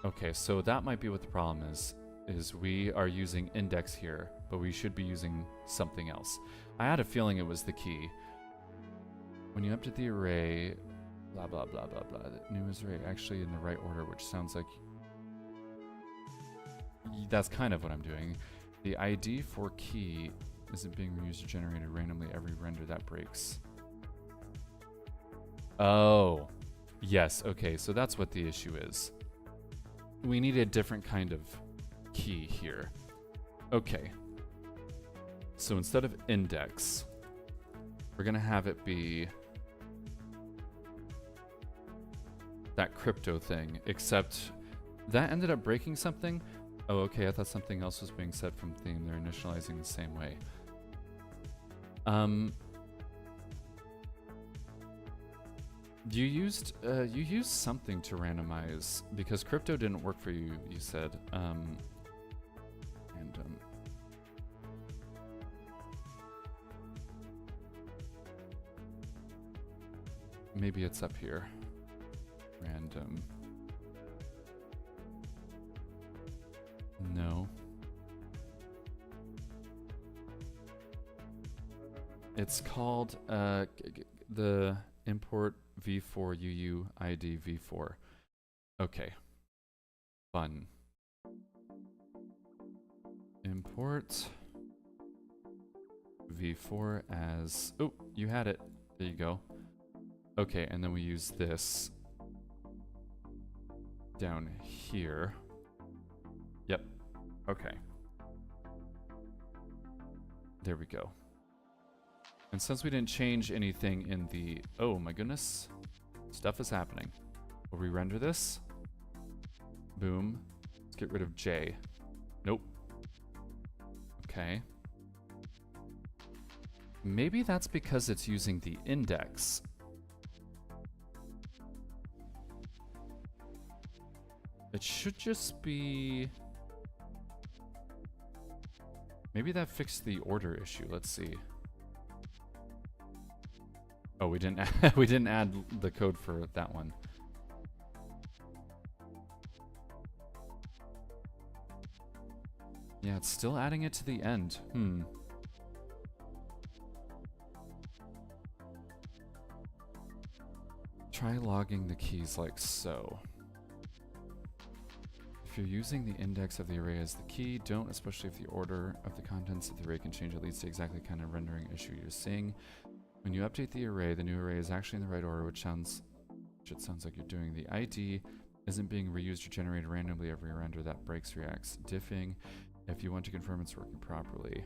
Okay, so that might be what the problem is we are using index here, but we should be using something else. I had a feeling it was the key. When you update the array, blah, blah, blah, blah, blah. The new array actually in the right order, which sounds like that's kind of what I'm doing. The ID for key isn't being reused or generated randomly every render that breaks. Oh, yes. Okay, so that's what the issue is. We need a different kind of key here. Okay. So instead of index, we're going to have it be that crypto thing, except that ended up breaking something. Oh, okay. I thought something else was being set from theme. They're initializing the same way. You used something to randomize because crypto didn't work for you. You said random. Maybe it's up here. Random. No. It's called the import v4 UUID v4. Okay. Fun. Import v4 as... Oh, you had it. There you go. Okay, and then we use this down here. Yep. Okay. There we go. And since we didn't change anything in the... Oh my goodness. Stuff is happening. We'll re-render this. Boom. Let's get rid of J. Nope. Okay. Maybe that's because it's using the index. It should just be... Maybe that fixed the order issue. Let's see. Oh, we didn't we didn't add the code for that one. Yeah, it's still adding it to the end. Try logging the keys like so. If you're using the index of the array as the key, don't, especially if the order of the contents of the array can change. It leads to exactly the kind of rendering issue you're seeing. When you update the array, the new array is actually in the right order, which it sounds like you're doing. The ID isn't being reused or generated randomly every render that breaks reacts. Diffing if you want to confirm it's working properly.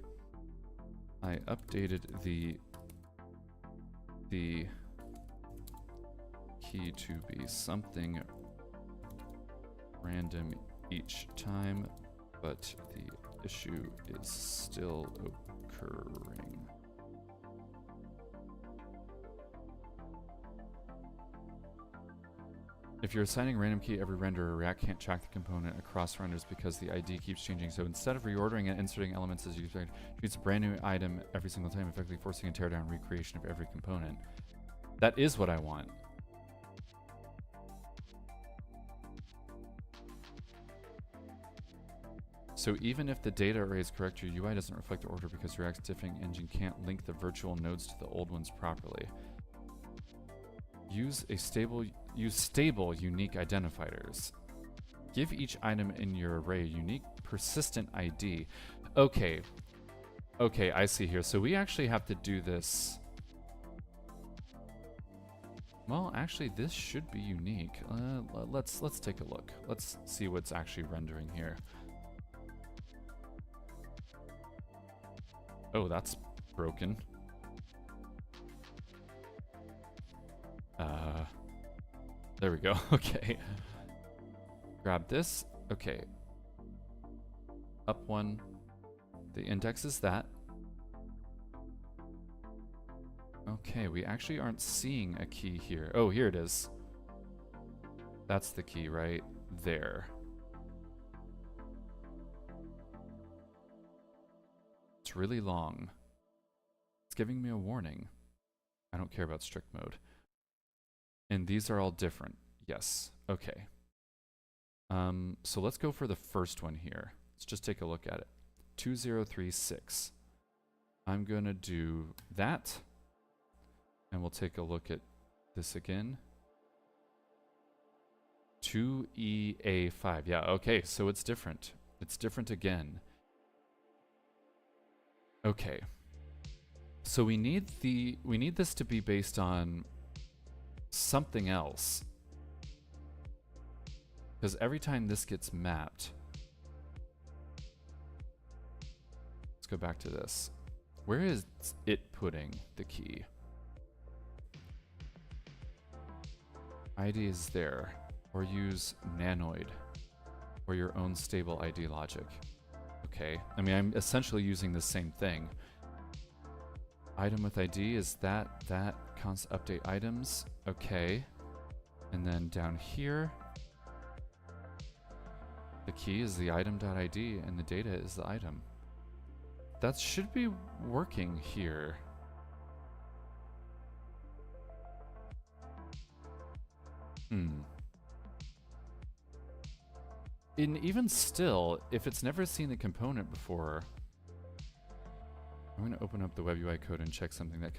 I updated the key to be something random each time, but the issue is still occurring. If you're assigning random key every render, React can't track the component across renders because the ID keeps changing. So instead of reordering and inserting elements as you expect, it's a brand new item every single time, effectively forcing a teardown recreation of every component. That is what I want. So even if the data array is correct, your UI doesn't reflect the order because React's diffing engine can't link the virtual nodes to the old ones properly. Use stable unique identifiers. Give each item in your array a unique persistent ID. Okay. Okay, I see here. So we actually have to do this. Well, actually, this should be unique. Let's take a look. Let's see what's actually rendering here. Oh, that's broken. There we go. Okay. Grab this. Okay. Up one. The index is that. Okay, we actually aren't seeing a key here. Oh, here it is. That's the key right there. It's really long. It's giving me a warning. I don't care about strict mode. And these are all different. Yes. Okay. So let's go for the first one here. Let's just take a look at it. 2036. I'm going to do that. And we'll take a look at this again. 2EA5. Yeah, okay, so it's different. It's different again. Okay. So we need this to be based on something else. Because every time this gets mapped. Let's go back to this. Where is it putting the key? ID is there. Or use nanoid. Or your own stable ID logic. Okay. I mean, I'm essentially using the same thing. Item with ID is that const update items. Okay. And then down here, the key is the item.id and the data is the item. That should be working here. And even still, if it's never seen the component before, I'm going to open up the web UI code and check something. That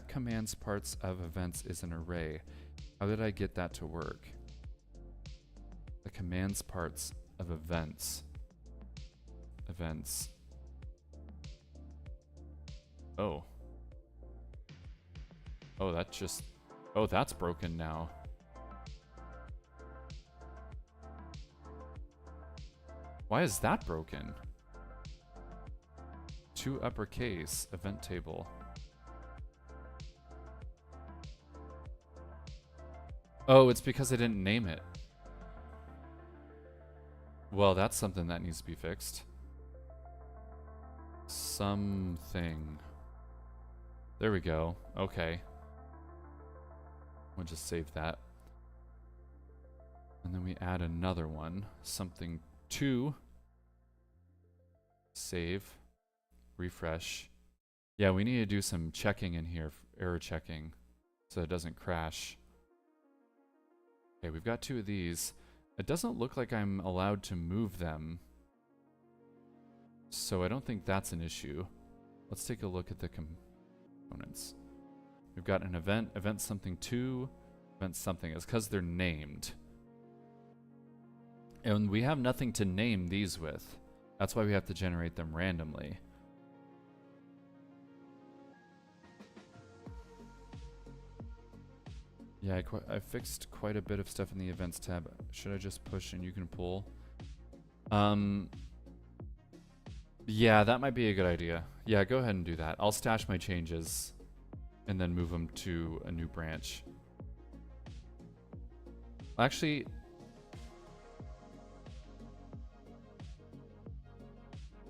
commands parts of events is an array. How did I get that to work? The commands parts of events. Events. Oh. Oh, that's broken now. Why is that broken? To uppercase event table. Oh, it's because I didn't name it. Well, that's something that needs to be fixed. Something. There we go. Okay. We'll just save that. And then we add another one. Something 2. Save. Refresh. Yeah, we need to do some checking in here. Error checking. So it doesn't crash. Okay, we've got 2 of these. It doesn't look like I'm allowed to move them. So I don't think that's an issue. Let's take a look at the components. We've got an event, event something 2, event something. It's because they're named. And we have nothing to name these with. That's why we have to generate them randomly. Yeah, I fixed quite a bit of stuff in the events tab. Should I just push and you can pull? Yeah, that might be a good idea. Yeah, go ahead and do that. I'll stash my changes and then move them to a new branch. Actually,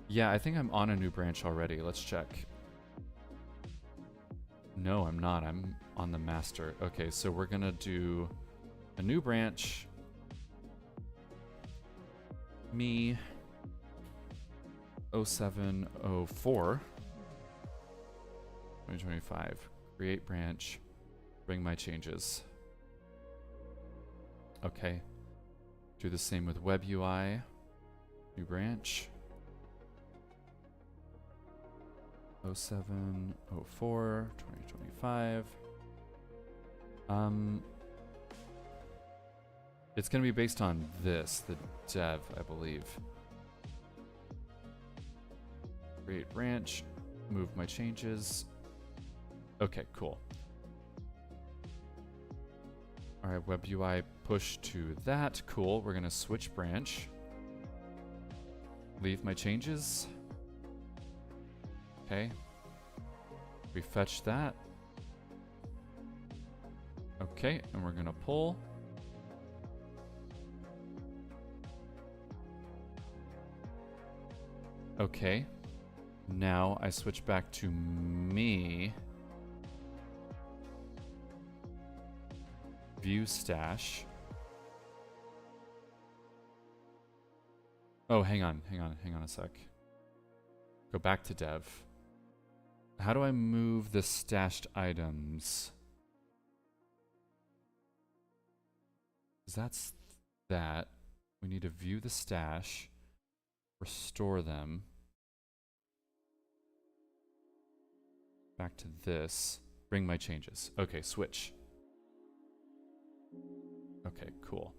yeah, I think I'm on a new branch already. Let's check. No, I'm not. I'm on the master. Okay, so we're gonna do a new branch. Me 0704 2025. Create branch. Bring my changes. Okay. Do the same with web UI. New branch. 0704 2025. It's going to be based on this, the dev, I believe. Create branch, move my changes. Okay, cool. All right, web UI push to that. Cool. We're going to switch branch. Leave my changes. Okay. We fetch that. Okay, and we're gonna pull. Okay, now I switch back to me. View stash. Oh, hang on a sec. Go back to dev. How do I move the stashed items? Because that's that. We need to view the stash, restore them. Back to this. Bring my changes. Okay, switch. Okay, cool.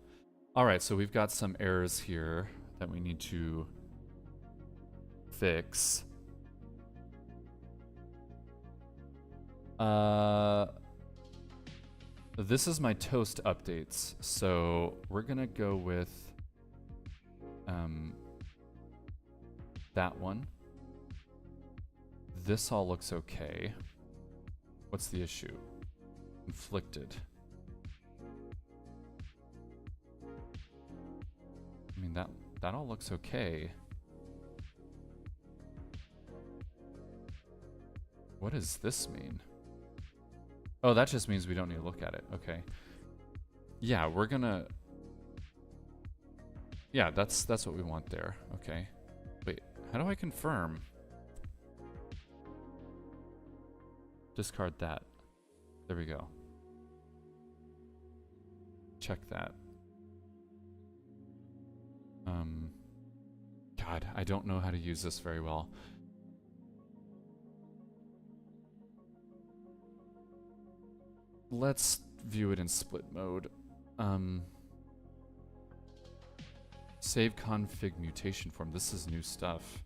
Alright, so we've got some errors here that we need to fix. This is my toast updates, so we're gonna go with that one. This all looks okay. What's the issue? Inflicted. I mean, that all looks okay. What does this mean? Oh, that just means we don't need to look at it. Okay. Yeah, we're gonna... Yeah, that's what we want there. Okay. Wait, how do I confirm? Discard that. There we go. Check that. God, I don't know how to use this very well. Let's view it in split mode. Save config mutation form. This is new stuff.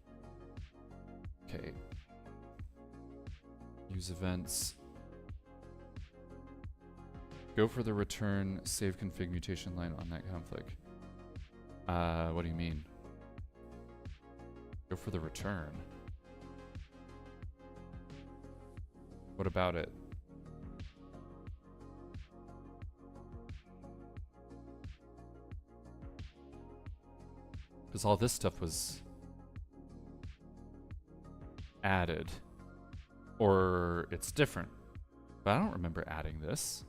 Okay. Use events. Go for the return save config mutation line on that config. What do you mean? Go for the return. What about it? Because all this stuff was added. Or it's different. But I don't remember adding this.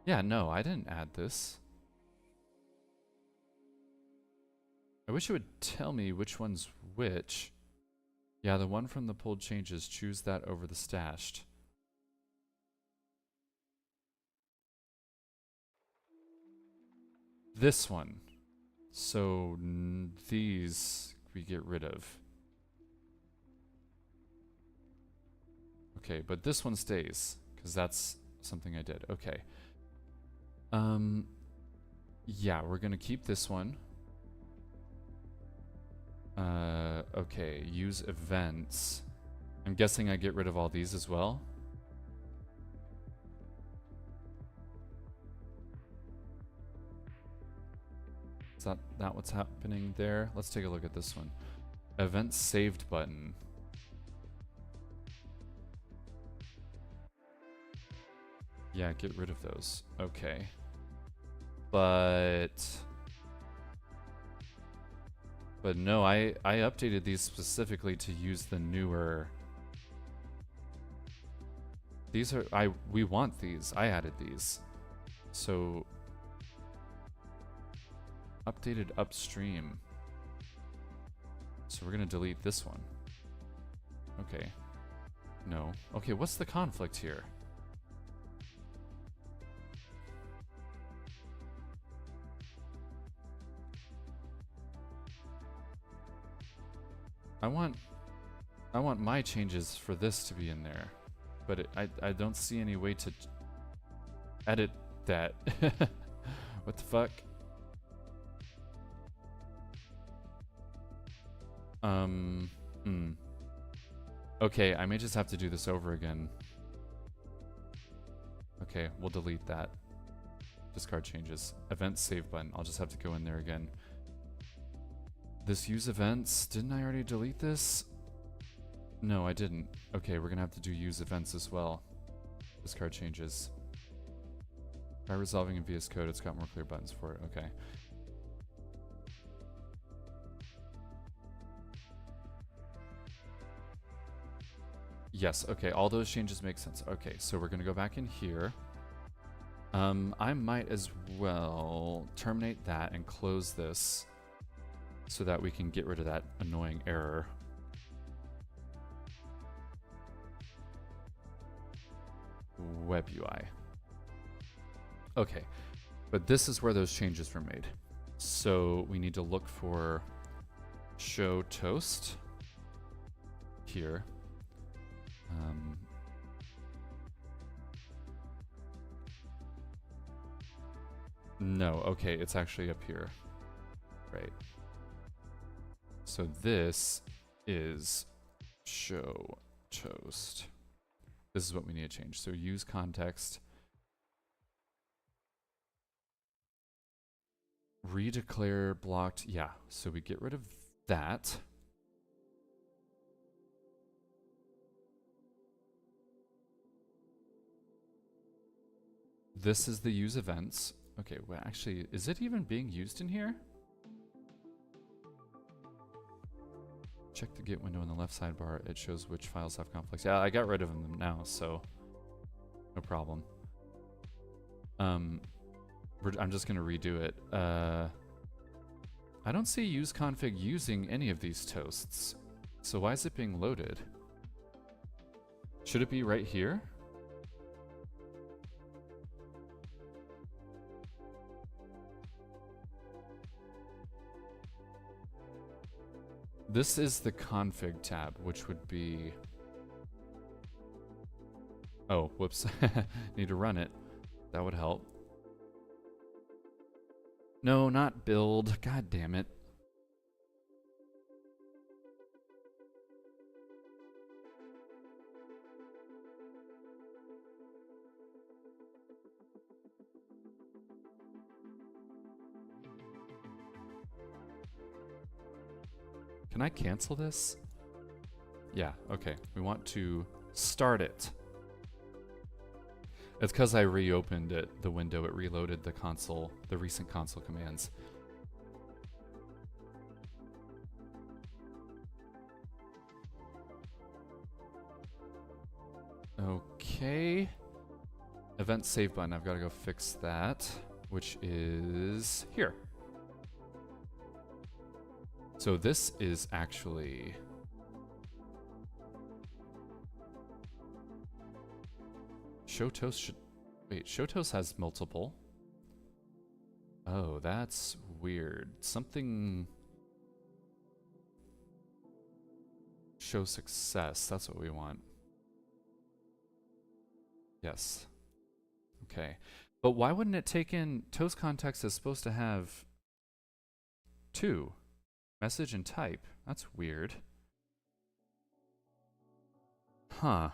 Yeah, no, I didn't add this. I wish it would tell me which one's which. Yeah, the one from the pulled changes, choose that over the stashed. This one. So these we get rid of. Okay, but this one stays, because that's something I did. Okay. Yeah, we're gonna keep this one. Okay, use events. I'm guessing I get rid of all these as well. Is that what's happening there? Let's take a look at this one. Event saved button. Yeah, get rid of those. Okay. But no, I updated these specifically to use the newer. These are we want these. I added these. So updated upstream. So we're gonna delete this one. Okay. No. Okay, what's the conflict here? I want my changes for this to be in there, but I don't see any way to edit that. What the fuck? Okay, I may just have to do this over again. Okay, we'll delete that. Discard changes. Event save button. I'll just have to go in there again. This use events. Didn't I already delete this? No, I didn't. Okay, we're gonna have to do use events as well. Discard changes. Try resolving in VS Code. It's got more clear buttons for it. Okay. Yes, okay, all those changes make sense. Okay, so we're gonna go back in here. I might as well terminate that and close this so that we can get rid of that annoying error. Web UI. Okay, but this is where those changes were made. So we need to look for show toast here. No, okay, it's actually up here. Right. So this is show toast. This is what we need to change. So use context. Redeclare blocked. Yeah, so we get rid of that. This is the use events. Okay, well, actually, is it even being used in here? Check the Git window in the left sidebar. It shows which files have conflicts. Yeah, I got rid of them now, so no problem. I'm just gonna redo it. I don't see use config using any of these toasts. So why is it being loaded? Should it be right here? This is the config tab, which would be... Oh, whoops. Need to run it. That would help. No, not build. God damn it. Can I cancel this? Yeah, okay. We want to start it. It's because I reopened it, the window. It reloaded the console, the recent console commands. Okay. Event save button. I've got to go fix that, which is here. So this is actually... Show toast should... Wait, show toast has multiple. Oh, that's weird. Something... Show success, that's what we want. Yes. Okay. But why wouldn't it take in... Toast context is supposed to have 2. Message and type. That's weird. Huh.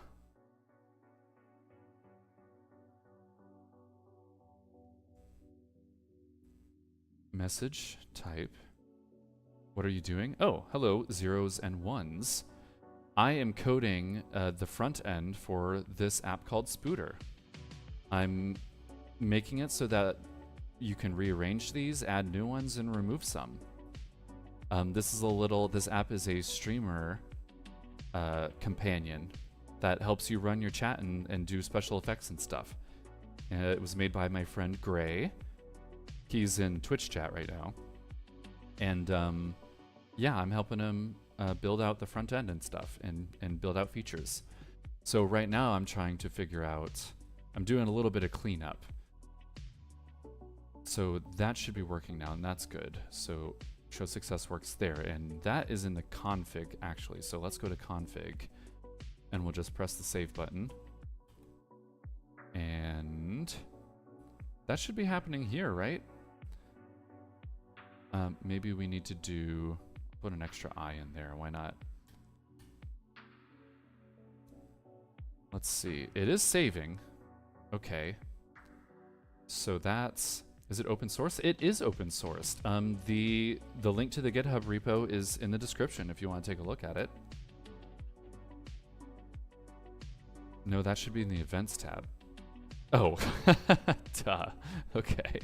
Message, type. What are you doing? Oh, hello, 0s and 1s. I am coding the front end for this app called Spooder. I'm making it so that you can rearrange these, add new ones, and remove some. This app is a streamer companion that helps you run your chat and do special effects and stuff. It was made by my friend Gray. He's in Twitch chat right now. And yeah, I'm helping him build out the front end and stuff and build out features. So right now I'm trying to figure out, I'm doing a little bit of cleanup. So that should be working now, and that's good. So show success works there, and that is in the config actually. So let's go to config, and we'll just press the save button. And that should be happening here, right? Maybe we need to put an extra I in there. Why not? Let's see. It is saving. Okay. So that's... Is it open source? It is open sourced. The link to the GitHub repo is in the description if you want to take a look at it. No, that should be in the events tab. Oh, duh. Okay.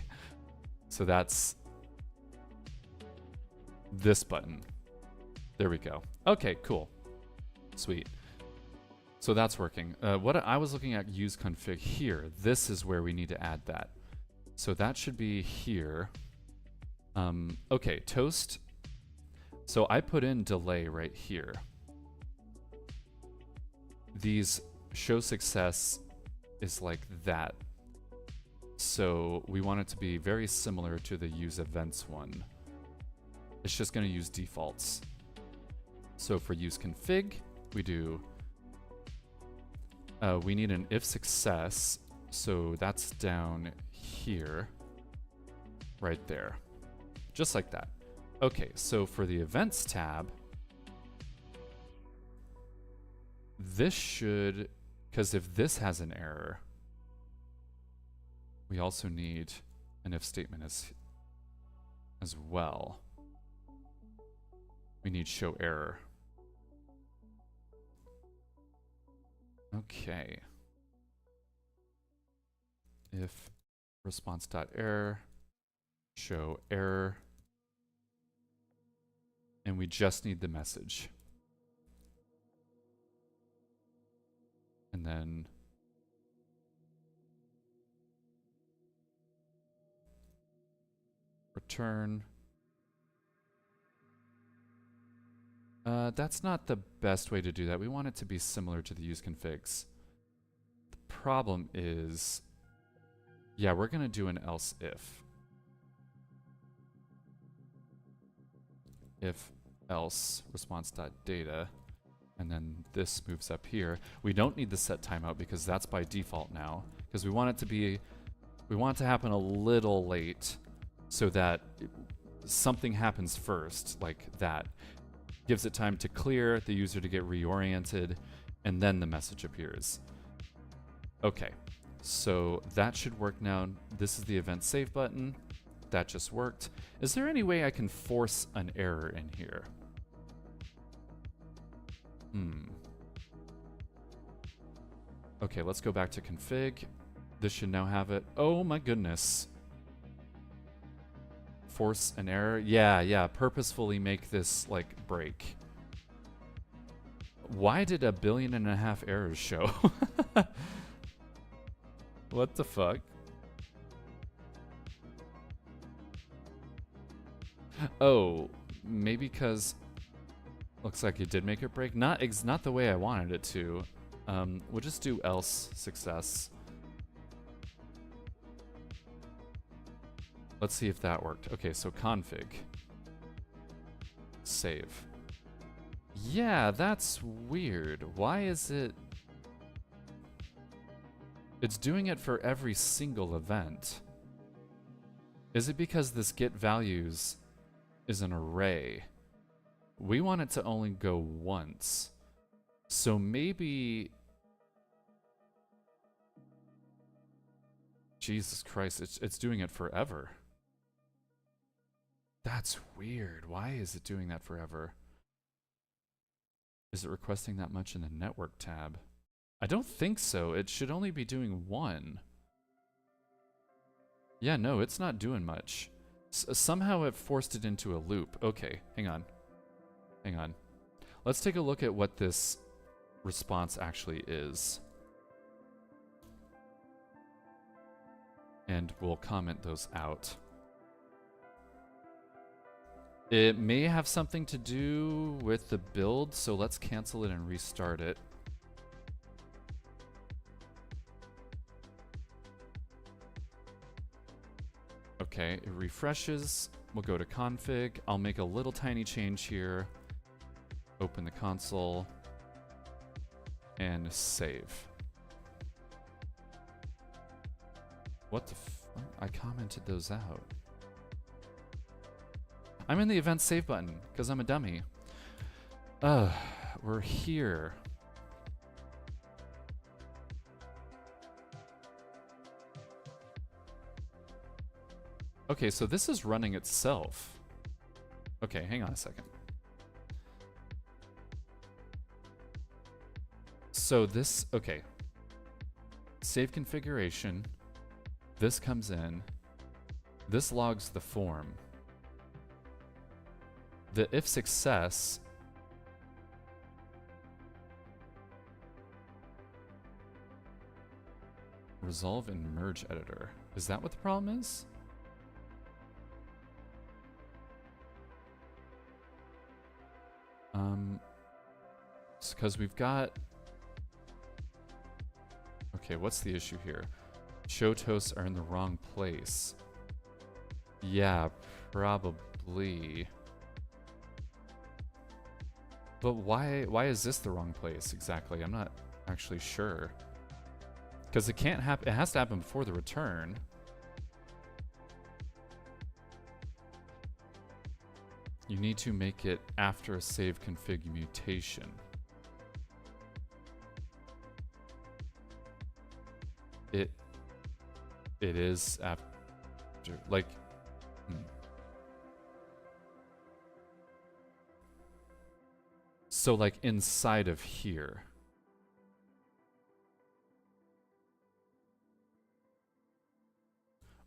So that's this button. There we go. Okay, cool. Sweet. So that's working. What I was looking at use config here. This is where we need to add that. So that should be here. Okay, toast. So I put in delay right here. These show success is like that. So we want it to be very similar to the use events one. It's just going to use defaults. So for use config, we do, we need an if success. So that's down here, right there, just like that. Okay, so for the events tab, this should, because if this has an error, we also need an if statement as well. We need show error. Okay. If response.error, show error, and we just need the message. And then return. That's not the best way to do that. We want it to be similar to the use configs. The problem is, yeah, we're going to do an else if. If else response.data, and then this moves up here. We don't need the set timeout because that's by default now, because we want it to be, we want it to happen a little late so that something happens first, like that. Gives it time to clear, the user to get reoriented, and then the message appears. Okay, so that should work now. This is the event save button. That just worked. Is there any way I can force an error in here? Okay, let's go back to config. This should now have it. Oh my goodness. Force an error? Yeah, purposefully make this, like, break. Why did 1.5 billion errors show? What the fuck? Oh, maybe because looks like it did make it break. Not the way I wanted it to. We'll just do else success. Let's see if that worked. Okay, so config. Save. Yeah, that's weird. Why is it... It's doing it for every single event. Is it because this get values is an array? We want it to only go once. So maybe... Jesus Christ, it's doing it forever. That's weird. Why is it doing that forever? Is it requesting that much in the network tab? I don't think so. It should only be doing one. Yeah, no, it's not doing much. Somehow it forced it into a loop. Okay, hang on. Hang on. Let's take a look at what this response actually is. And we'll comment those out. It may have something to do with the build, so let's cancel it and restart it. Okay, it refreshes. We'll go to config. I'll make a little tiny change here. Open the console. And save. What the f... I commented those out. I'm in the event save button, because I'm a dummy. We're here. Okay, so this is running itself. Okay, hang on a second. So this, okay. save configuration. This comes in. This logs the form. The if success resolve in merge editor. Is that what the problem is? It's because we've got... Okay, what's the issue here? Show toasts are in the wrong place. Yeah, probably. But why is this the wrong place exactly? I'm not actually sure. Because it can't happen, it has to happen before the return. You need to make it after a save config mutation. It is after, like, So like inside of here.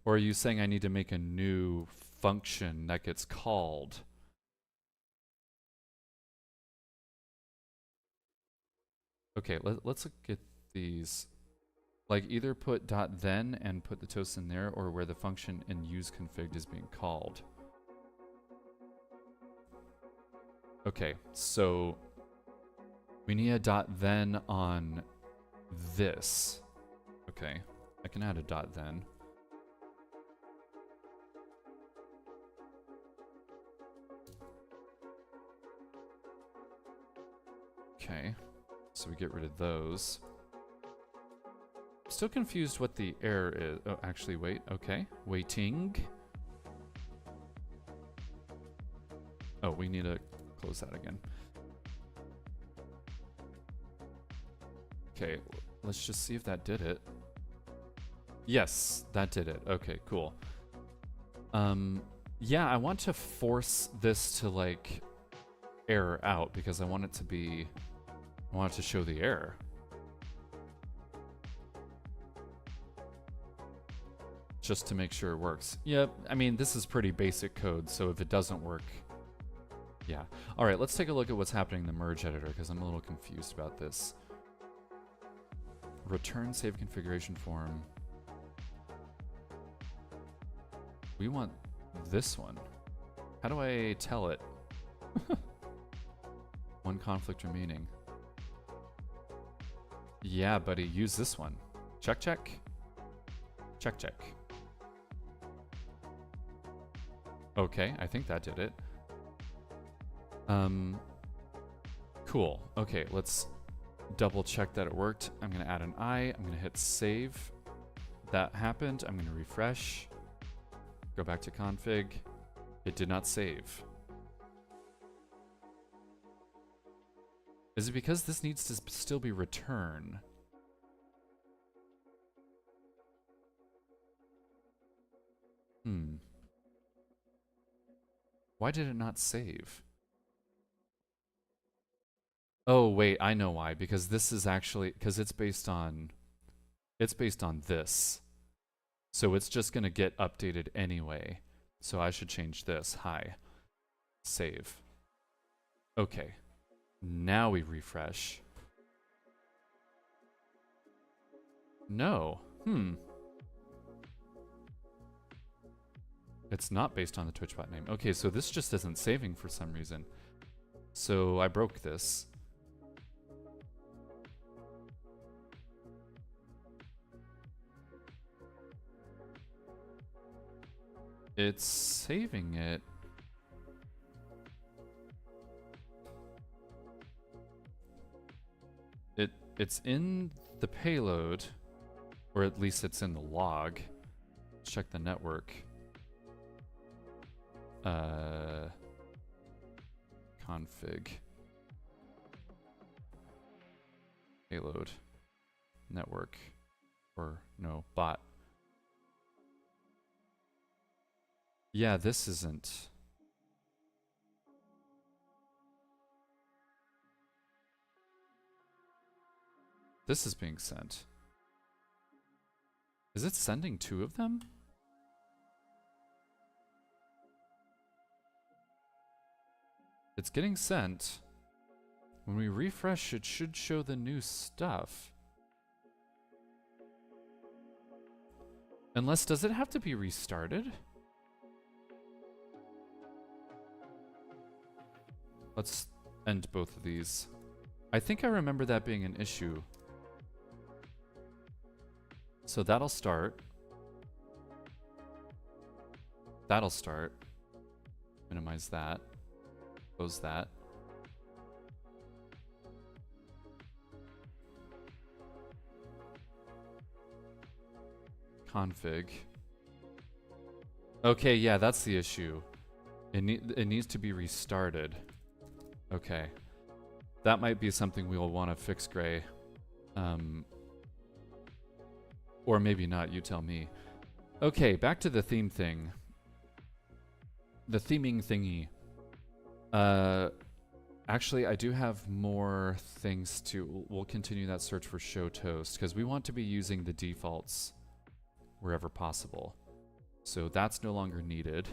Or are you saying I need to make a new function that gets called? Okay, let's look at these. Like either put .then and put the toast in there, or where the function in useConfig is being called. Okay, so we need a .then on this. Okay, I can add a .then. Okay, so we get rid of those. Still confused what the error is. Oh, actually, wait. Okay, waiting. Oh, we need to close that again. Okay, let's just see if that did it. Yes, that did it. Okay, cool. Yeah, I want to force this to like error out because I want it to be, I want it to show the error. Just to make sure it works. Yep, I mean, this is pretty basic code, so if it doesn't work, yeah. All right, let's take a look at what's happening in the merge editor because I'm a little confused about this. Return save configuration form. We want this one. How do I tell it? One conflict remaining. Yeah, buddy, use this one. Check, check. Check, check. Okay, I think that did it. Cool. Okay, let's double check that it worked. I'm gonna add an I. I'm gonna hit save. That happened. I'm gonna refresh. Go back to config. It did not save. Is it because this needs to still be return? Why did it not save? Oh, wait, I know why. Because this is actually, because it's based on this. So it's just going to get updated anyway. So I should change this. Hi. Save. Okay. Now we refresh. No. It's not based on the TwitchBot name. Okay, so this just isn't saving for some reason. So I broke this. It's saving it. It's in the payload, or at least it's in the log. Check the network. Config. Payload. Network. Or no, bot. Yeah, this isn't. This is being sent. Is it sending 2 of them? It's getting sent. When we refresh, it should show the new stuff. Unless, does it have to be restarted? Let's end both of these. I think I remember that being an issue. So that'll start. That'll start. Minimize that. Close that. Config. Okay, yeah, that's the issue. It needs to be restarted. Okay. That might be something we'll want to fix, Gray. Or maybe not, you tell me. Okay, back to the theme thing. The theming thingy. Actually, I do have more things to... We'll continue that search for show toast, because we want to be using the defaults wherever possible. So that's no longer needed.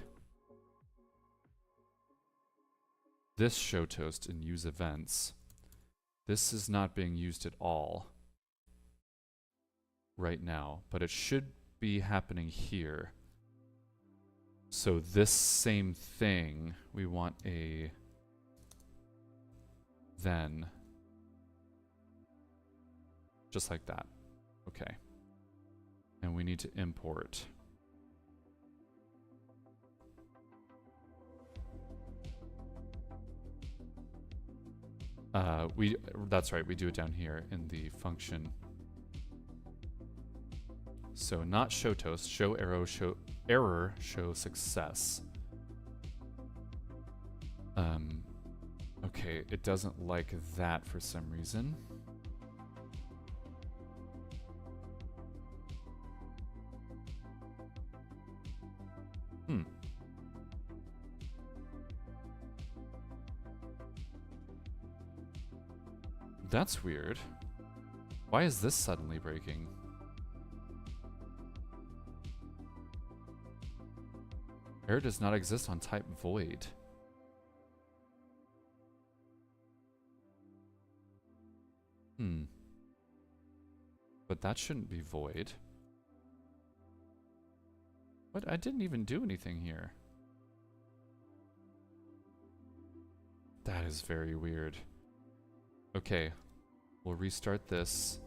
This show toast and use events. This is not being used at all right now, but it should be happening here. So this same thing, we want a then. Just like that. Okay. And we need to import. That's right, we do it down here in the function. So not show toast, show arrow, show error, show success. Okay, it doesn't like that for some reason. That's weird. Why is this suddenly breaking? Error does not exist on type void. But that shouldn't be void. What? I didn't even do anything here. That is very weird. Okay, we'll restart this.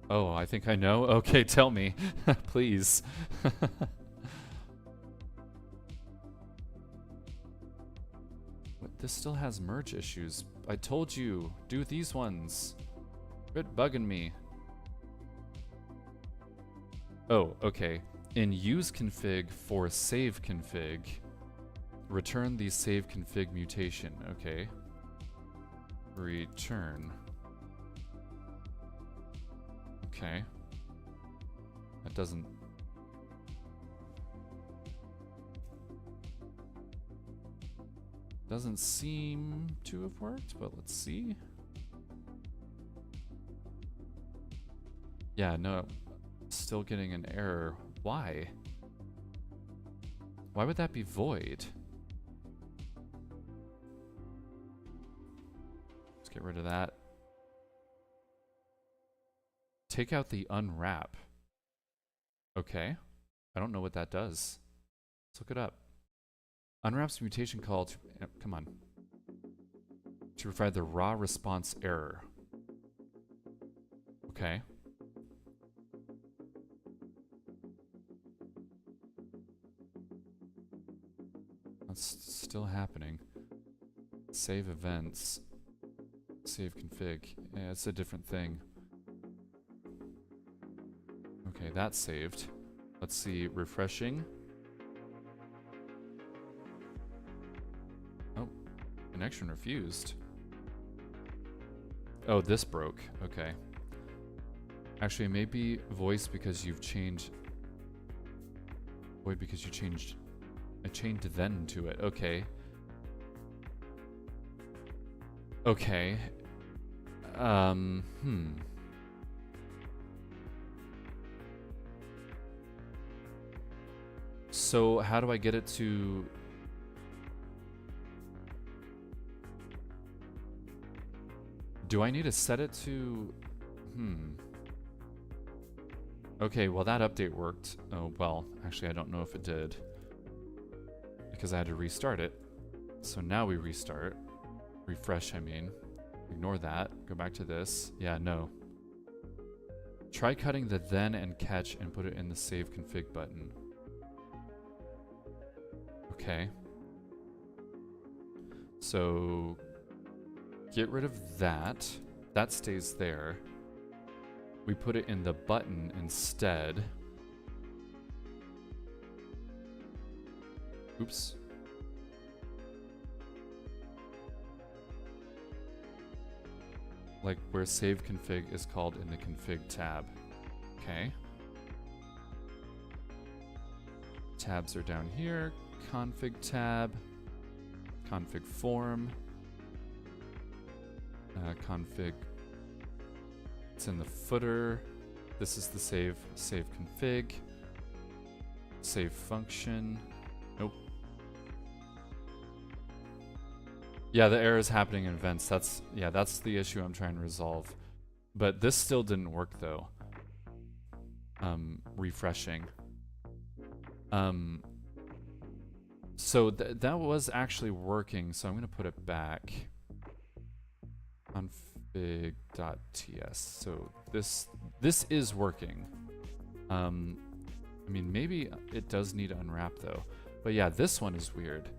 Oh, I think I know. Okay, tell me, please. What, this still has merge issues. I told you, do these ones. Quit bugging me. Oh, okay. In use config for save config, return the save config mutation. Okay. Return. Okay. That doesn't... Doesn't seem to have worked, but let's see. Yeah, no, still getting an error. Why? Why would that be void? Let's get rid of that. Take out the unwrap. Okay. I don't know what that does. Let's look it up. Unwraps mutation call to... come on. To provide the raw response error. Okay. That's still happening. Save events. Save config. Yeah, it's a different thing. Okay, that's saved. Let's see, refreshing. Oh, connection refused. Oh, this broke. Okay. Actually, maybe voice because you've changed... Void because you changed... I changed then to it. Okay. Okay. So how do I get it to... Do I need to set it to... Okay, well that update worked. Oh, well, actually I don't know if it did. Because I had to restart it. So now we restart. Refresh, I mean. Ignore that. Go back to this. Yeah, no. Try cutting the then and catch and put it in the save config button. Okay. So get rid of that. That stays there. We put it in the button instead. Oops. Like where save config is called in the config tab. Okay. Tabs are down here. Config tab. Config form. Config. It's in the footer. This is the save config. Save function. Nope. Yeah, the error is happening in events. That's the issue I'm trying to resolve. But this still didn't work though. Refreshing. So that was actually working, so I'm gonna put it back. Config.ts. So this is working. I mean, maybe it does need to unwrap though. But yeah, this one is weird.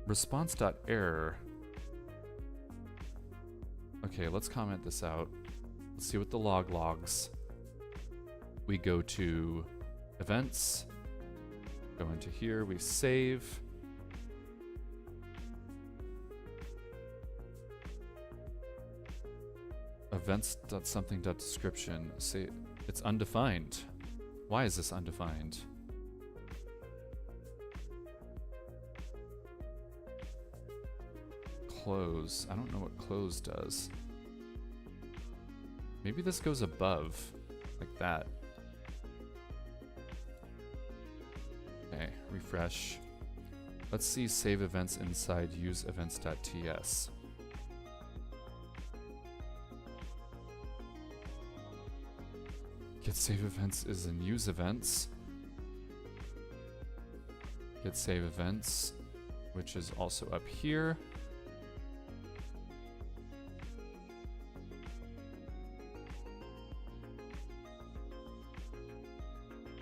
Response.error. Okay, let's comment this out. Let's see what the log logs. We go to events. Go into here, we save. Events.something.description. Say it's undefined. Why is this undefined? Close. I don't know what close does. Maybe this goes above, like that. Okay, refresh. Let's see save events inside use events.ts. Get save events is in use events. Get save events, which is also up here.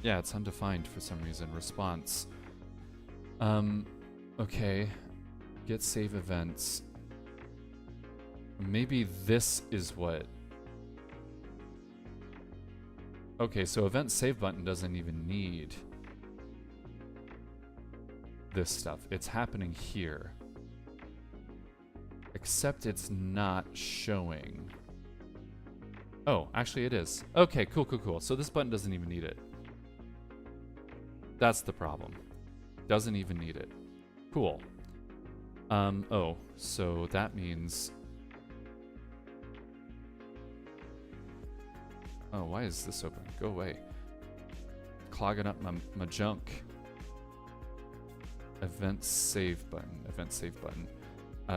Yeah, it's undefined for some reason. Response. Okay. Get save events. Maybe this is what... Okay, so event save button doesn't even need this stuff. It's happening here. Except it's not showing. Oh, actually it is. Okay, cool. So this button doesn't even need it. That's the problem. Doesn't even need it. Cool. Oh, so that means... Oh, why is this open? Go away. Clogging up my junk. Event save button. Event save button.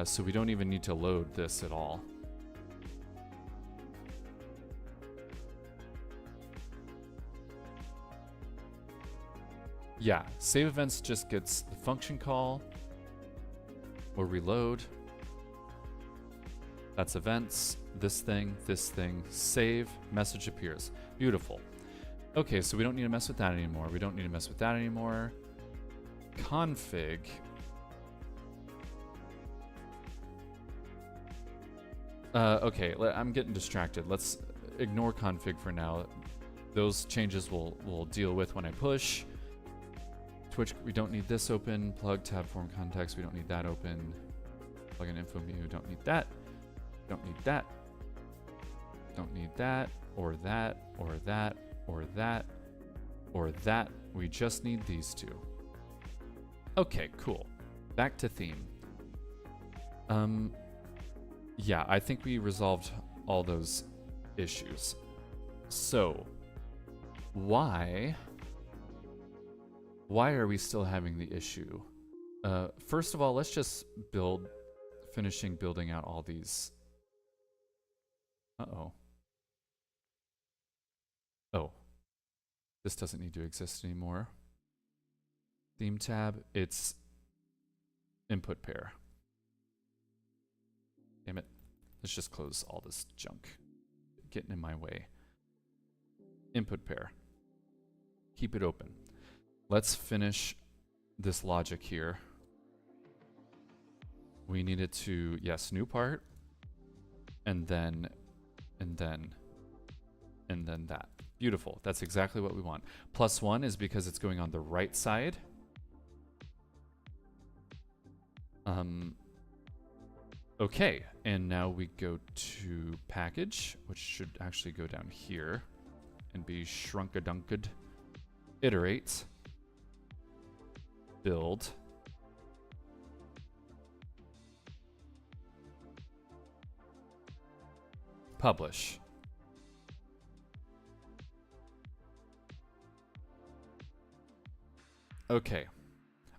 So we don't even need to load this at all. Yeah, save events just gets the function call or reload. That's events, this thing, save, message appears. Beautiful. Okay, so we don't need to mess with that anymore. Config. Okay, I'm getting distracted. Let's ignore config for now. Those changes we'll deal with when I push. Twitch, we don't need this open. Plug, tab, form, context, we don't need that open. Plugin info menu, don't need that. Don't need that. Don't need that, or that, or that, or that, or that. We just need these two. Okay, cool. Back to theme. yeah, I think we resolved all those issues. So, why are we still having the issue? First of all, let's just finishing building out all these. Uh-oh. Oh. This doesn't need to exist anymore. Theme tab, it's input pair. Damn it. Let's just close all this junk. Getting in my way. Input pair. Keep it open. Let's finish this logic here. We needed to, yes, new part. And then that. Beautiful. That's exactly what we want. +1 is because it's going on the right side. Okay, and now we go to package, which should actually go down here and be shrunk-a-dunked. Iterate. Build. Publish. Okay.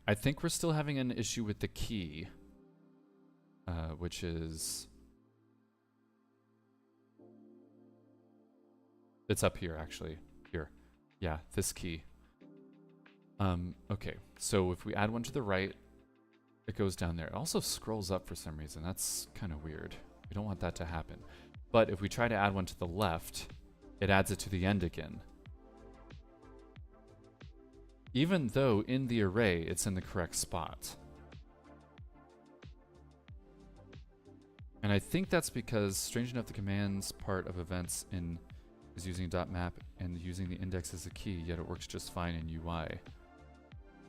I think we're still having an issue with the key, which is... It's up here, actually. Here. Yeah, this key. Okay, so if we add one to the right, it goes down there. It also scrolls up for some reason. That's kind of weird. We don't want that to happen. But if we try to add one to the left, it adds it to the end again. Even though in the array, it's in the correct spot. And I think that's because, strange enough, the commands part of events is using .map and using the index as a key, yet it works just fine in UI.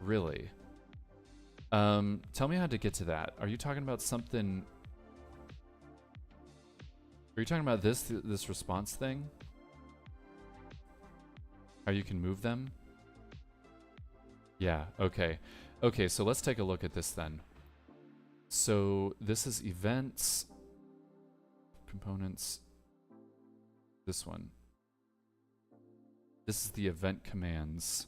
Really? Tell me how to get to that. Are you talking about something... Are you talking about this response thing? How you can move them? Yeah, okay. Okay, so let's take a look at this then. So this is events, components, this one. This is the event commands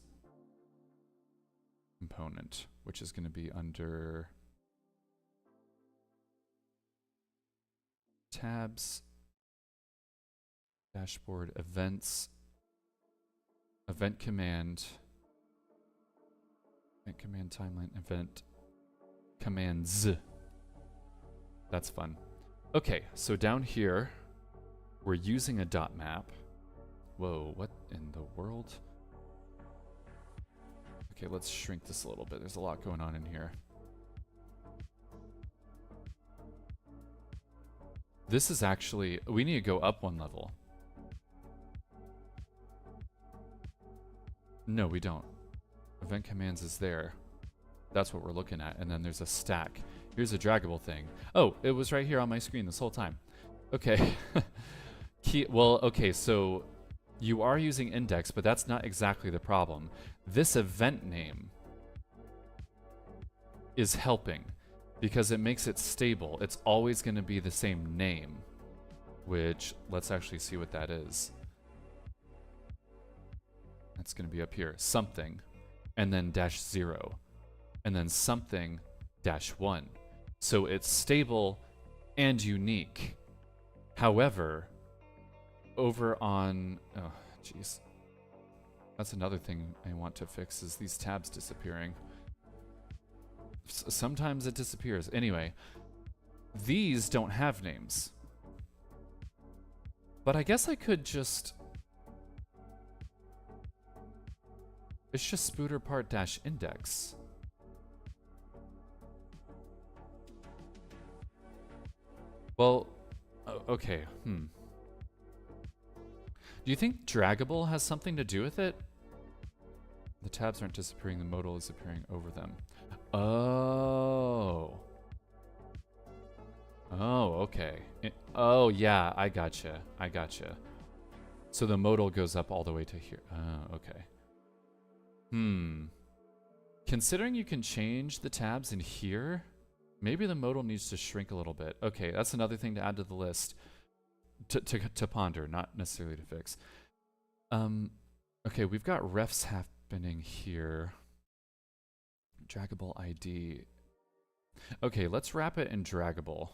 component, which is going to be under tabs, dashboard, events, event command, timeline, event commands. That's fun. Okay, so down here, we're using a .map. Whoa, what in the world? Okay, let's shrink this a little bit. There's a lot going on in here. This is actually... We need to go up one level. No, we don't. Event commands is there. That's what we're looking at. And then there's a stack. Here's a draggable thing. Oh, it was right here on my screen this whole time. Okay. Well, okay, so you are using index, but that's not exactly the problem. This event name is helping because it makes it stable. It's always going to be the same name, which let's actually see what that is. That's going to be up here. Something, and then -0, and then something -1. So it's stable and unique. However, over on... Oh, jeez. That's another thing I want to fix is these tabs disappearing. Sometimes it disappears. Anyway, these don't have names. But I guess I could just... It's just Spooder part -index. Well, okay, Do you think draggable has something to do with it? The tabs aren't disappearing, the modal is appearing over them. Oh. Oh, okay. Oh, yeah, I gotcha. I gotcha. So the modal goes up all the way to here. Oh, okay. Considering you can change the tabs in here, Maybe the modal needs to shrink a little bit. Okay, that's another thing to add to the list. To ponder, not necessarily to fix. Okay, we've got refs happening here. Draggable ID. Okay, let's wrap it in draggable.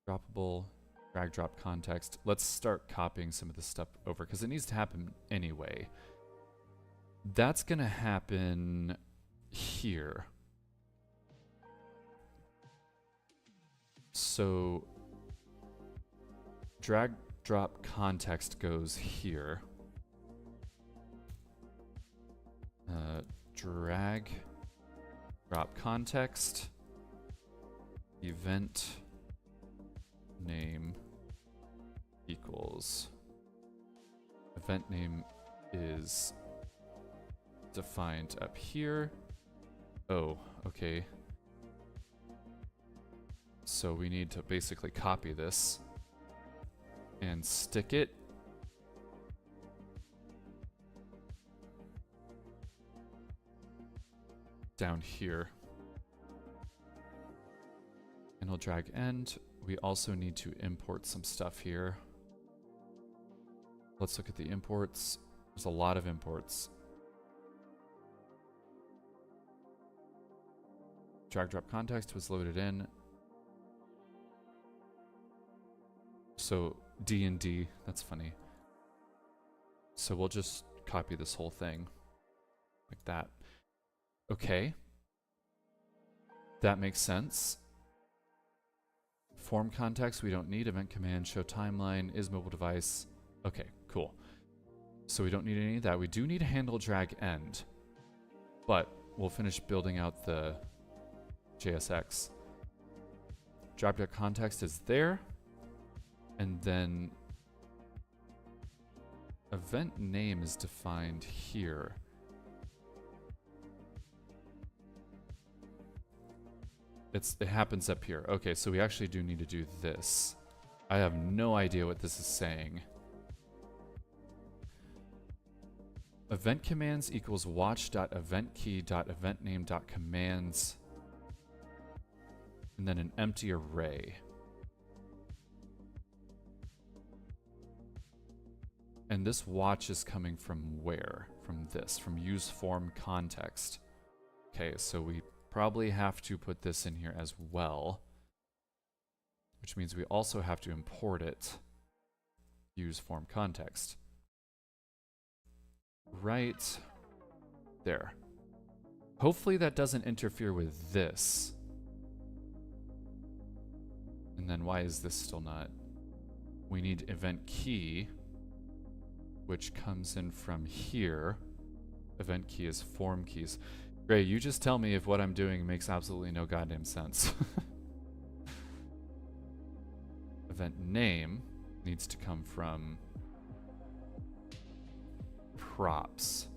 Droppable, drag drop context. Let's start copying some of this stuff over because it needs to happen anyway. That's gonna happen here. So drag drop context goes here. Drag drop context event name equals event name is defined up here. Oh, okay. So we need to basically copy this and stick it down here. And we'll drag end. We also need to import some stuff here. Let's look at the imports. There's a lot of imports. Drag drop context was loaded in. So D and D, that's funny. So we'll just copy this whole thing like that. Okay. That makes sense. Form context we don't need. Event command, show timeline, is mobile device. Okay, cool. So we don't need any of that. We do need a handle drag end, but we'll finish building out the JSX. Drop context is there. And then event name is defined here. It happens up here. Okay, so we actually do need to do this. I have no idea what this is saying. Event commands equals watch.eventkey.eventname.commands and then an empty array. And this watch is coming from where? From this, from use form context. Okay, so we probably have to put this in here as well, which means we also have to import it. Use form context. Right there. Hopefully that doesn't interfere with this. And then why is this still not? We need event key, which comes in from here. Event key is form keys. Gray, you just tell me if what I'm doing makes absolutely no goddamn sense. Event name needs to come from props.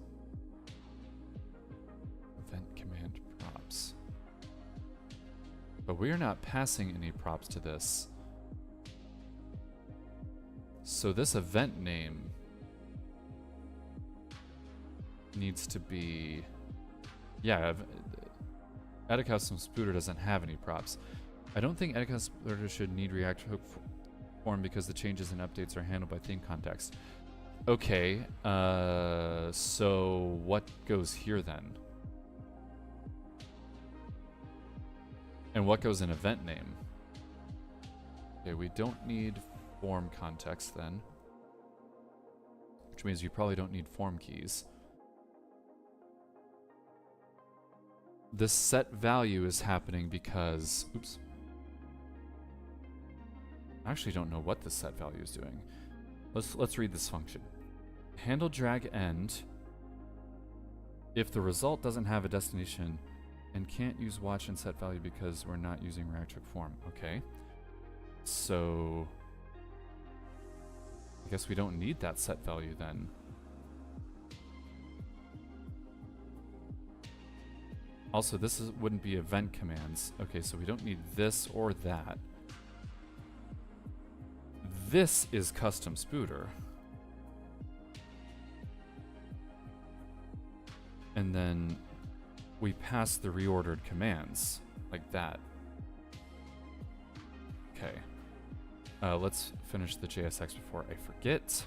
Event command props. But we are not passing any props to this. So this event name needs to be... Yeah, Edit Custom Spooder doesn't have any props. I don't think Edit Custom Spooder should need React hook form because the changes and updates are handled by theme context. Okay, so what goes here then? And what goes in event name? Okay, we don't need form context then, which means you probably don't need form keys. This set value is happening because, oops. I actually don't know what this set value is doing. Let's read this function. Handle drag end if the result doesn't have a destination and can't use watch and set value because we're not using React hook form. Okay. So I guess we don't need that set value then. Also, wouldn't be event commands. Okay, so we don't need this or that. This is custom Spooder. And then we pass the reordered commands. like that. Okay. Let's finish the JSX before I forget.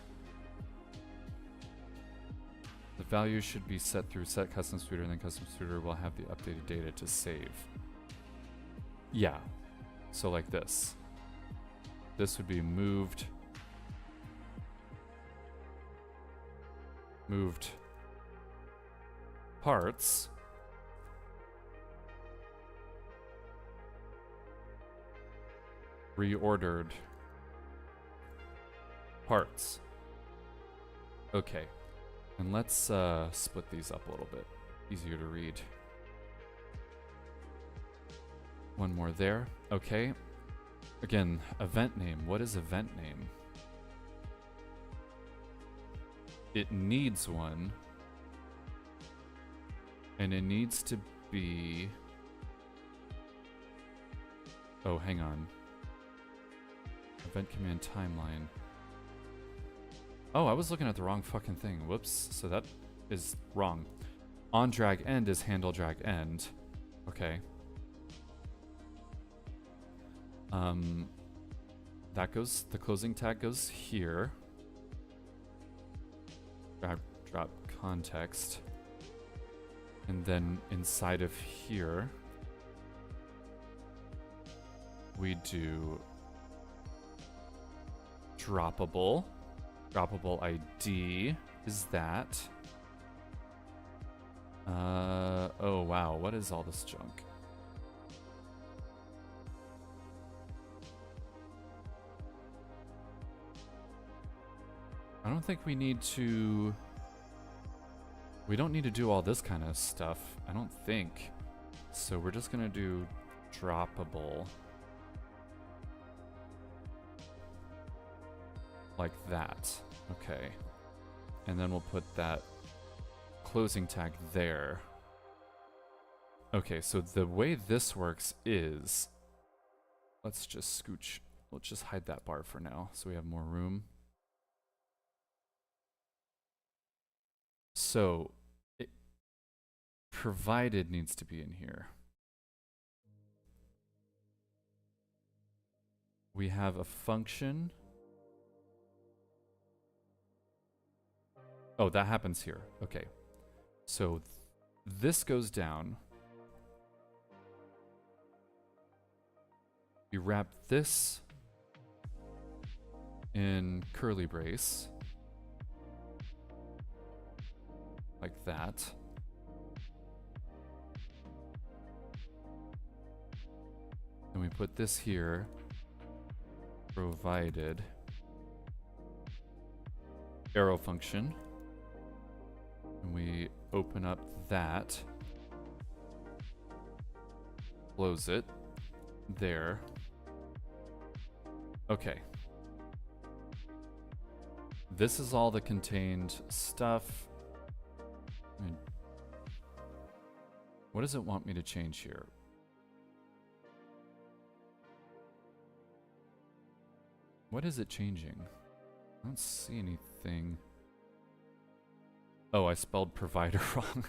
The value should be set through set custom Spooder, and then custom Spooder will have the updated data to save. Yeah. So like this. This would be moved. Moved parts. Reordered parts. Okay. And let's split these up a little bit. Easier to read. One more there. Okay. Again, event name. What is event name? It needs one. And it needs to be... Oh, hang on. Event command timeline. Oh, I was looking at the wrong fucking thing. Whoops. So that is wrong. On drag end is handle drag end. Okay. That goes, the closing tag goes here. Drop context. And then inside of here, we do droppable. Droppable ID is that. Oh wow, what is all this junk? I don't think we need to... We don't need to do all this kind of stuff, I don't think. So we're just gonna do droppable. Like that. Okay. And then we'll put that closing tag there. Okay, so the way this works is... Let's just scooch. Let's just hide that bar for now so we have more room. So, provided needs to be in here. We have a function. Oh, that happens here. Okay. So, this goes down. We wrap this in curly brace. Like that. And we put this here, provided arrow function. And we open up that, close it, there. Okay. This is all the contained stuff. What does it want me to change here? What is it changing? I don't see anything. Oh, I spelled provider wrong.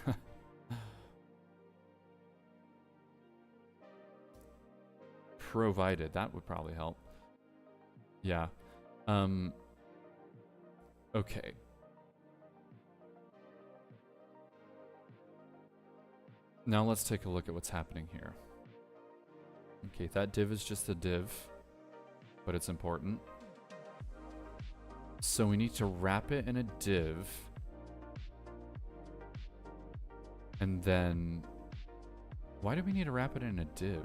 Provided, that would probably help. Yeah. Okay. Now let's take a look at what's happening here. Okay, that div is just a div, but it's important. So we need to wrap it in a div. And then... Why do we need to wrap it in a div?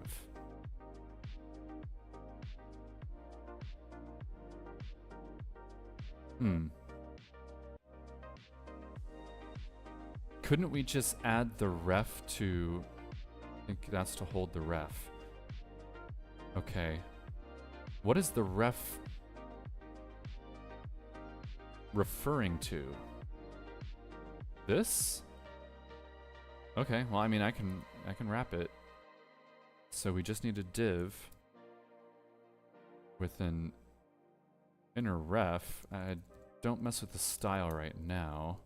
Couldn't we just add the ref to... I think that's to hold the ref. Okay. What is the ref referring to? This? Okay, well I mean I can wrap it. So we just need a div with an inner ref. I don't mess with the style right now.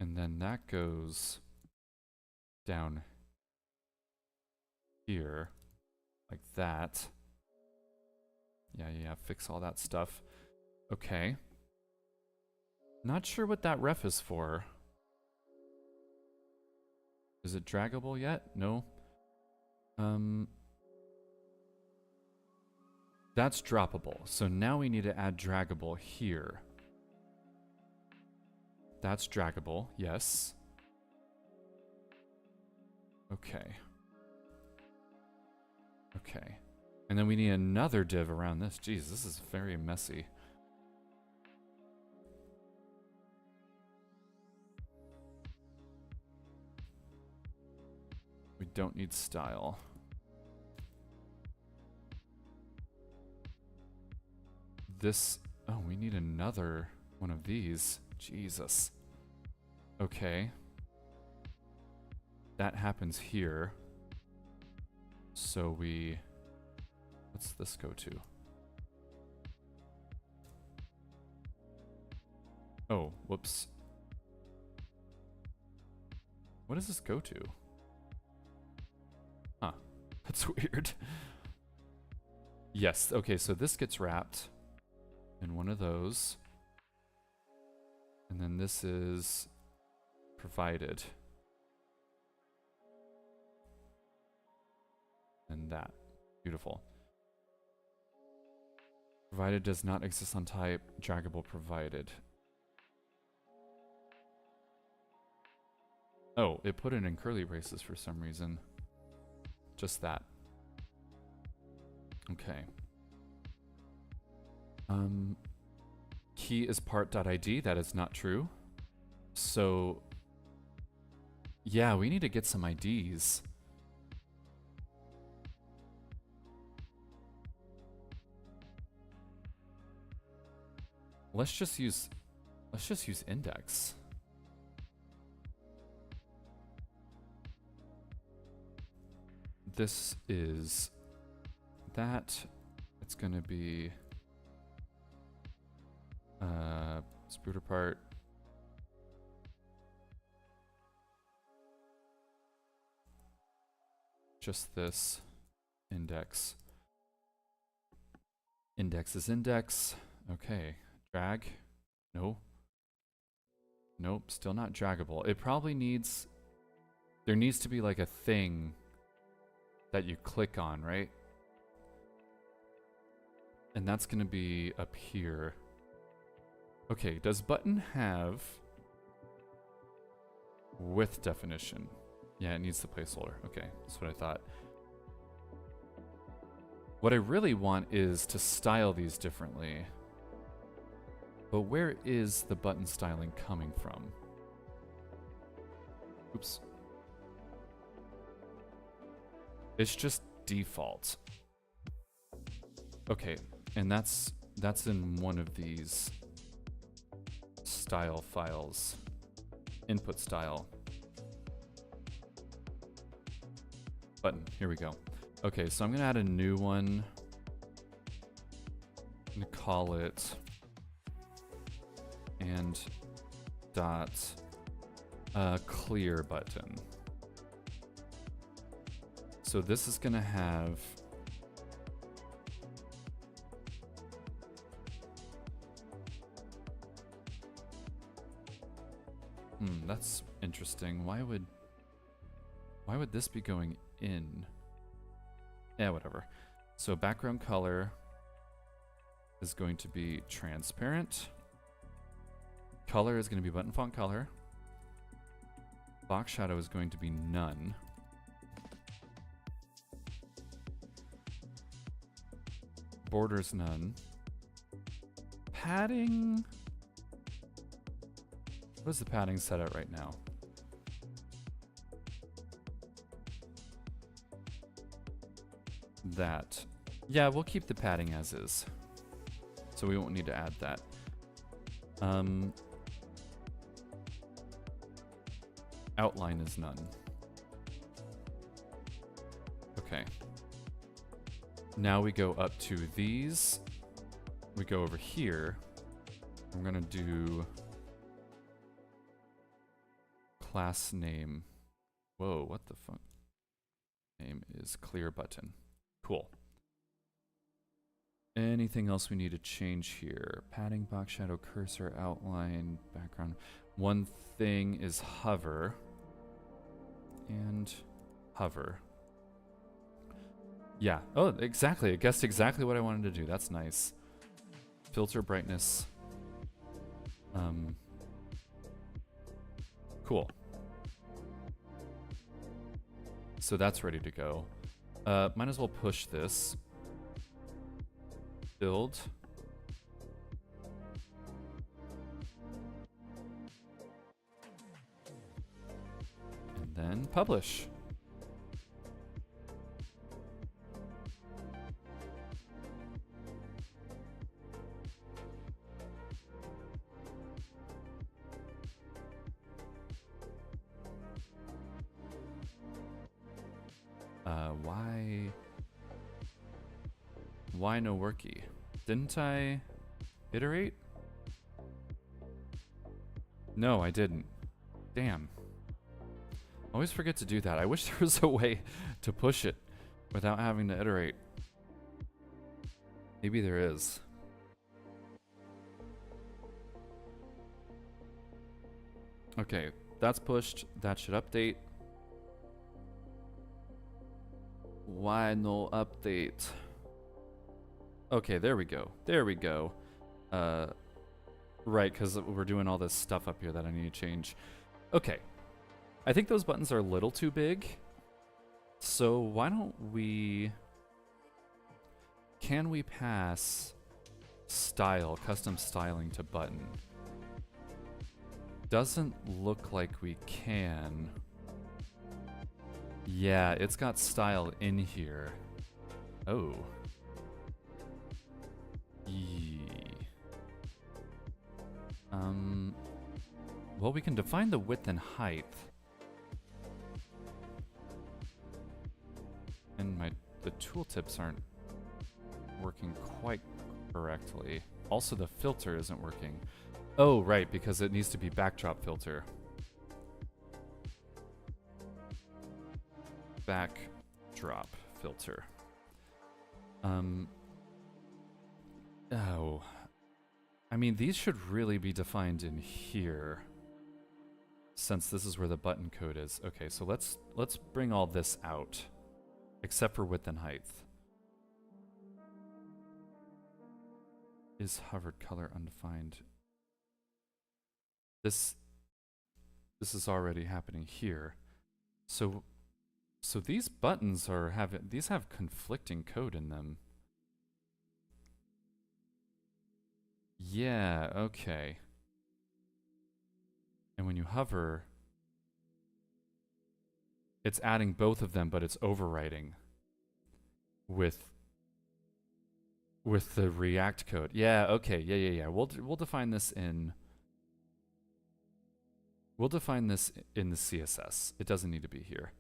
And then that goes down here, like that. Yeah, fix all that stuff. Okay. Not sure what that ref is for. Is it draggable yet? No. That's droppable. So now we need to add draggable here. That's draggable, yes. Okay. Okay. And then we need another div around this. Jeez, this is very messy. We don't need style. This, oh, we need another one of these. Jesus. Okay. That happens here. So we, what's this go to? Oh, whoops. What does this go to? Huh. That's weird. Yes, okay, so this gets wrapped in one of those. And then this is provided. And that. Beautiful. Provided does not exist on type. Draggable provided. Oh, it put it in curly braces for some reason. Just that. Okay. Key is part.id. That is not true. So, yeah, we need to get some IDs. Let's just use index. This is that. It's gonna be Spooder part. Just this index. Index is index. Okay. Drag. No. Nope. Still not draggable. It probably needs. There needs to be like a thing that you click on, right? And that's gonna be up here. Okay, does button have width definition? Yeah, it needs the placeholder. Okay, that's what I thought. What I really want is to style these differently. But where is the button styling coming from? Oops. It's just default. Okay, and that's in one of these style files. Input style. Button, here we go. Okay, so I'm gonna add a new one. I'm gonna call it and dot clear button. So this is gonna have that's interesting. Why would this be going in? Yeah, whatever. So background color is going to be transparent. Color is going to be button font color. Box shadow is going to be none. Borders none. Padding. What is the padding set at right now? That. Yeah, we'll keep the padding as is. So we won't need to add that. Outline is none. Okay. Now we go up to these. We go over here. I'm gonna do class name. Whoa, what the fuck? Name is clear button. Cool. Anything else we need to change here? Padding, box shadow, cursor, outline, background. One thing is hover. And hover. Yeah. Oh, exactly. It guessed exactly what I wanted to do. That's nice. Filter brightness. Cool. So that's ready to go. Might as well push this. Build. And then publish. Why no worky? Didn't I iterate? No, I didn't. Damn. Always forget to do that. I wish there was a way to push it without having to iterate. Maybe there is. Okay, that's pushed. That should update. Why no update? Okay, there we go. There we go. Right, because we're doing all this stuff up here that I need to change. Okay. I think those buttons are a little too big. So why don't we... Can we pass style, custom styling to button? Doesn't look like we can. Yeah, it's got style in here. Oh. Well, we can define the width and height. And the tooltips aren't working quite correctly. Also, the filter isn't working. Oh, right, because it needs to be backdrop filter. Backdrop filter. Oh. I mean, these should really be defined in here, since this is where the button code is. Okay, so let's bring all this out, except for width and height. Is hovered color undefined? This is already happening here. So these buttons have conflicting code in them. Yeah, okay. And when you hover, it's adding both of them, but it's overwriting with the React code. Yeah, okay. Yeah. We'll define this in the CSS. It doesn't need to be here.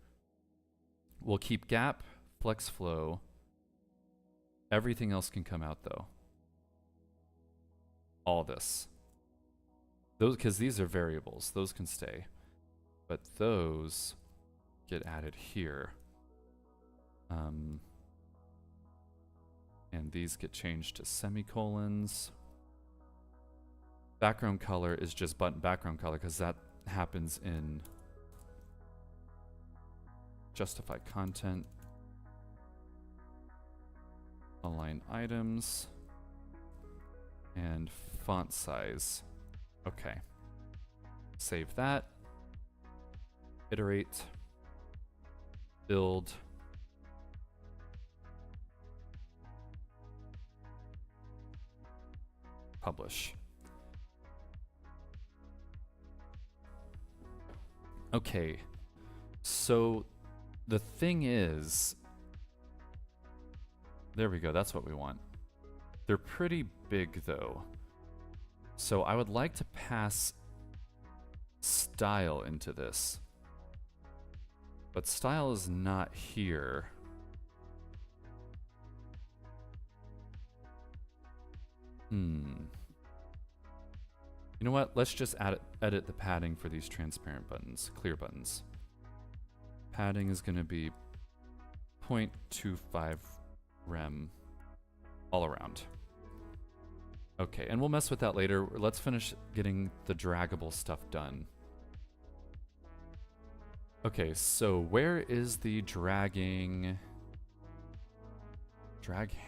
We'll keep gap, flex flow. Everything else can come out though. All this. Those, because these are variables, those can stay. But those get added here. And these get changed to semicolons. Background color is just button background color because that happens in justify content. Align items. And font size. Okay. Save that. Iterate. Build. Publish. Okay. So the thing is, there we go. That's what we want. They're pretty big though. So I would like to pass style into this. But style is not here. You You know what? Let's just edit the padding for these transparent buttons, clear buttons. Padding is going to be 0.25 rem all around. Okay, and we'll mess with that later. Let's finish getting the draggable stuff done. Okay, so where is the drag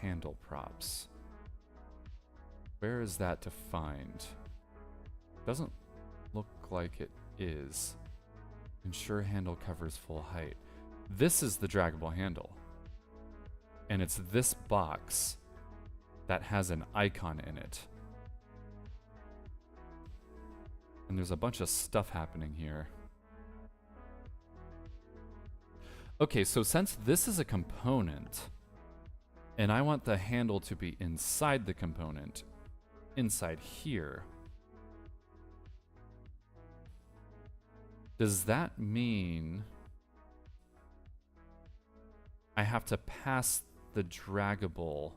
handle props? Where is that defined? Doesn't look like it is. Ensure handle covers full height. This is the draggable handle. And it's this box that has an icon in it. And there's a bunch of stuff happening here. Okay, so since this is a component, and I want the handle to be inside the component, inside here, does that mean I have to pass the draggable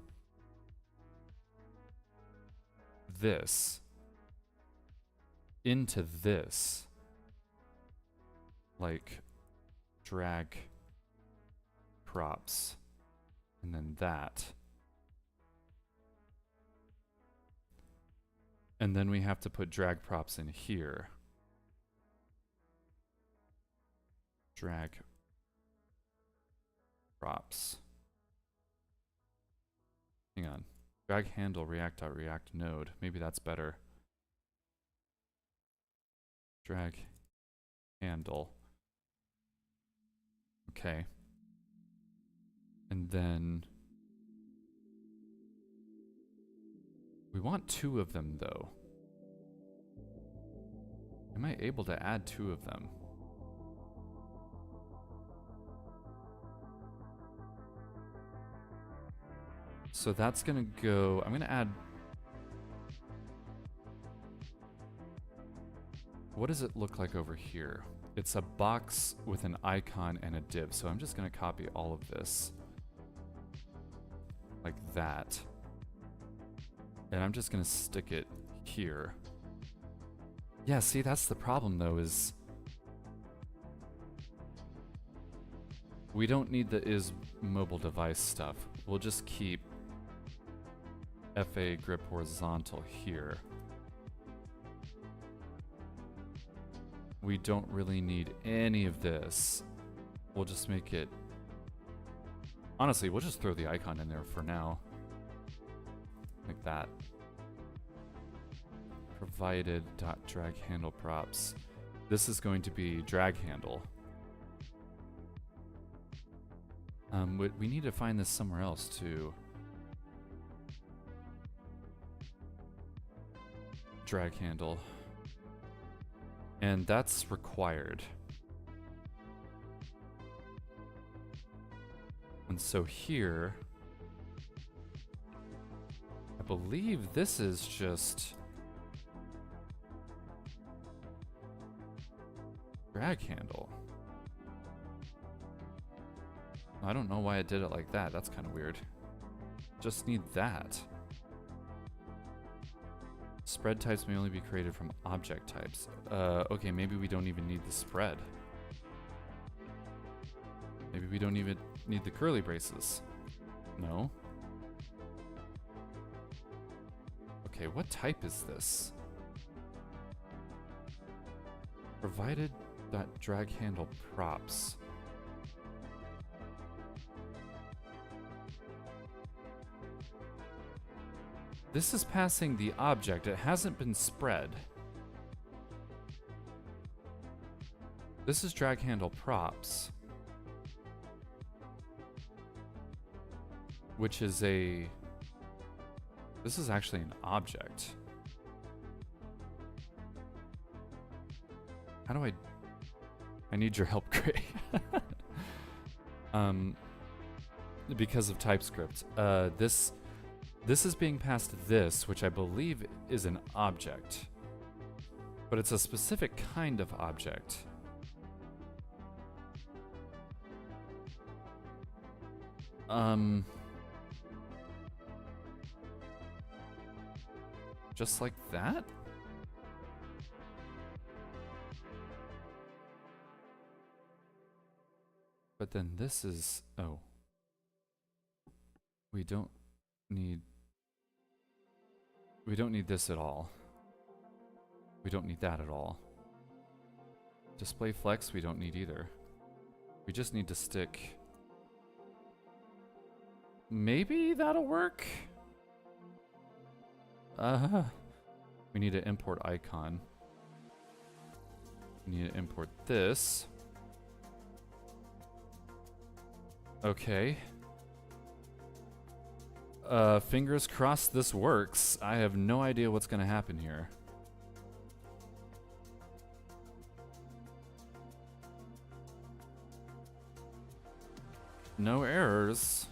this into this, like drag props, and then that, and then we have to put drag props in here, drag props. Hang on. Drag handle react.react node. Maybe that's better. Drag handle. Okay. And then we want 2 of them though. Am I able to add 2 of them? So that's gonna go, I'm gonna add, what does it look like over here? It's a box with an icon and a div, so I'm just gonna copy all of this like that. And I'm just gonna stick it here. Yeah, see, that's the problem though, is we don't need the is mobile device stuff. We'll just keep FA grip horizontal here. We don't really need any of this. We'll just make it, honestly, we'll just throw the icon in there for now. Like that. Provided dot drag handle props. This is going to be drag handle. We need to find this somewhere else too. Drag handle. And that's required. And so here, I believe this is just drag handle. I don't know why I did it like that. That's kind of weird. Just need that. Spread types may only be created from object types. Okay, maybe we don't even need the spread. Maybe we don't even need the curly braces. No. Okay, what type is this? Provided that drag handle props. This is passing the object. It hasn't been spread. This is drag handle props, which is a, this is actually an object. How do I need your help, Gray. Because of TypeScript. This is being passed this, which I believe is an object. But it's a specific kind of object. Just like that? But then this is, oh. We don't need this at all. We don't need that at all. Display flex we don't need either. We just need to stick. Maybe that'll work? We need to import icon. We need to import this. Okay. Fingers crossed this works. I have no idea what's gonna happen here. No errors.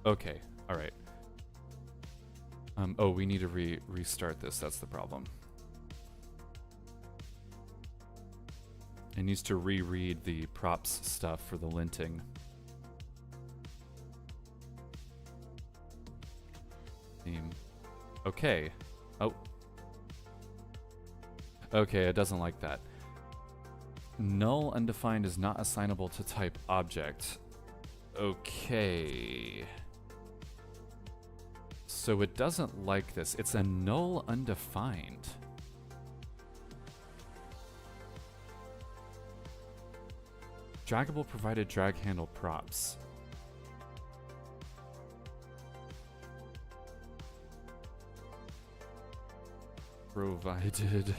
Okay, alright. Oh, we need to restart this, that's the problem. It needs to reread the props stuff for the linting. Theme. Okay. Oh. Okay, it doesn't like that. Null undefined is not assignable to type object. Okay. So it doesn't like this. It's a null undefined. Draggable provided drag handle props. Provided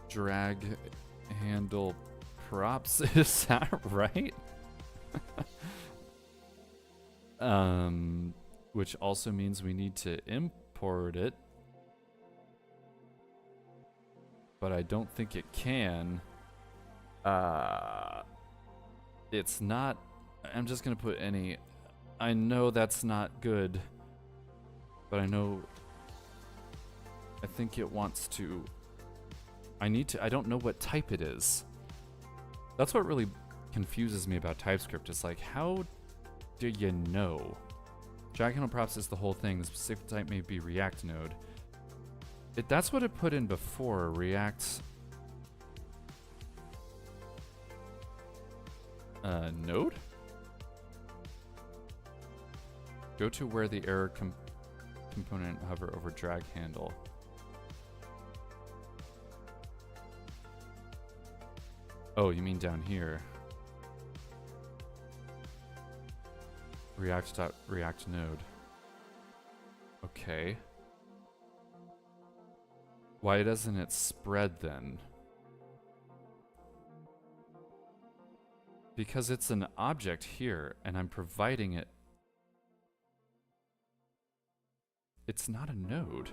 drag handle props. Is that right? Which also means we need to import it. But I don't think it can. It's not. I'm just gonna put any. I know that's not good. But I know. I think it wants to. I need to. I don't know what type it is. That's what really confuses me about TypeScript. It's like, how do you know? Drag handle props is the whole thing. The specific type may be React node. That's what it put in before. React node? Go to where the error component hover over drag handle. Oh, you mean down here. React node. Okay. Why doesn't it spread then? Because it's an object here, and I'm providing it. It's not a node.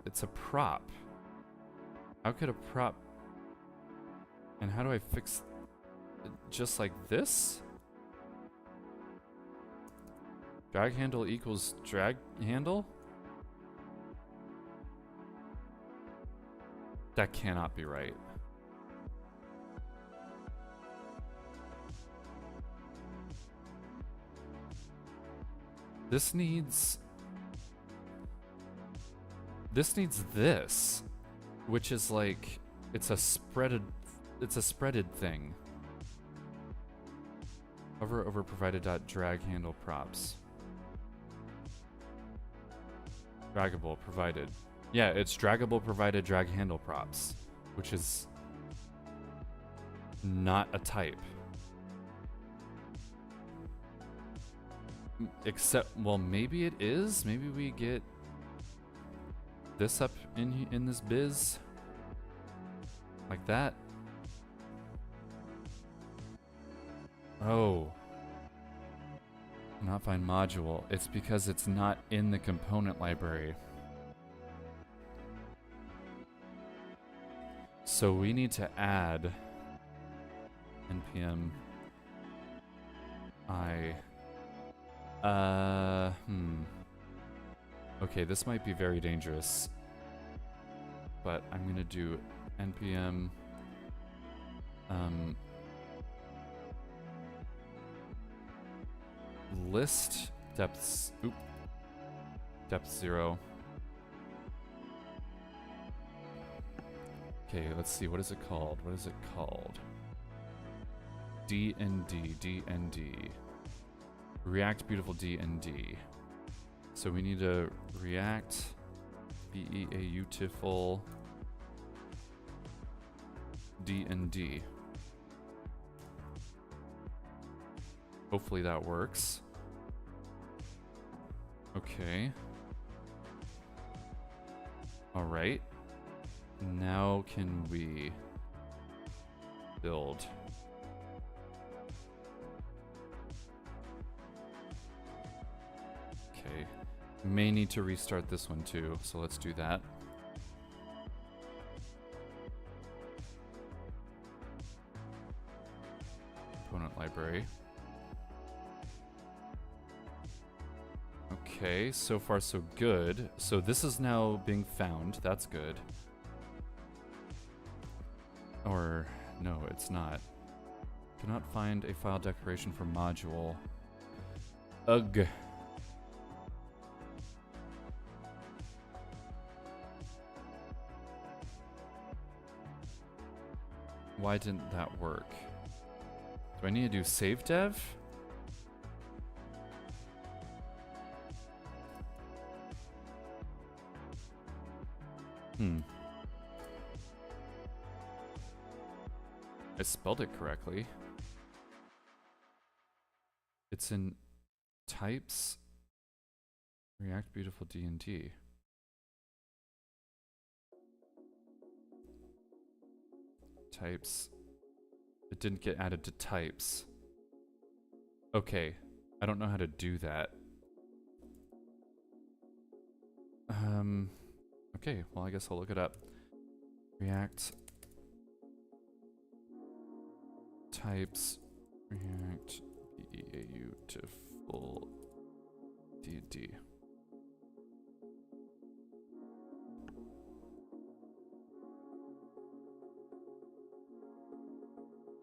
It's a prop. How could a prop... And how do I fix... Just like this? Drag handle equals drag handle? That cannot be right. This needs this, which is like, it's a spreaded thing. Hover over provided.drag handle props. Draggable provided. Yeah, it's draggable provided drag handle props, which is not a type. Except, well, maybe it is. Maybe we get this up in this biz like that. Oh. Not find module. It's because it's not in the component library. So we need to add npm I. Okay, this might be very dangerous. But I'm gonna do npm list depths. Depth 0. Okay, let's see. What is it called? What is it called? DND, DND. React Beautiful DND. So we need to React Beautiful DND. Hopefully that works. Okay. Alright. Now can we build? Okay. May need to restart this one too, so let's do that. Component library. Okay, so far so good. So this is now being found. That's good. Or, no, it's not. Cannot find a file declaration for module. Ugh. Why didn't that work? Do I need to do save dev? I spelled it correctly. It's in types React Beautiful D&D. Types. It didn't get added to types. Okay, I don't know how to do that. Okay, well I guess I'll look it up. React types React Beautiful DD.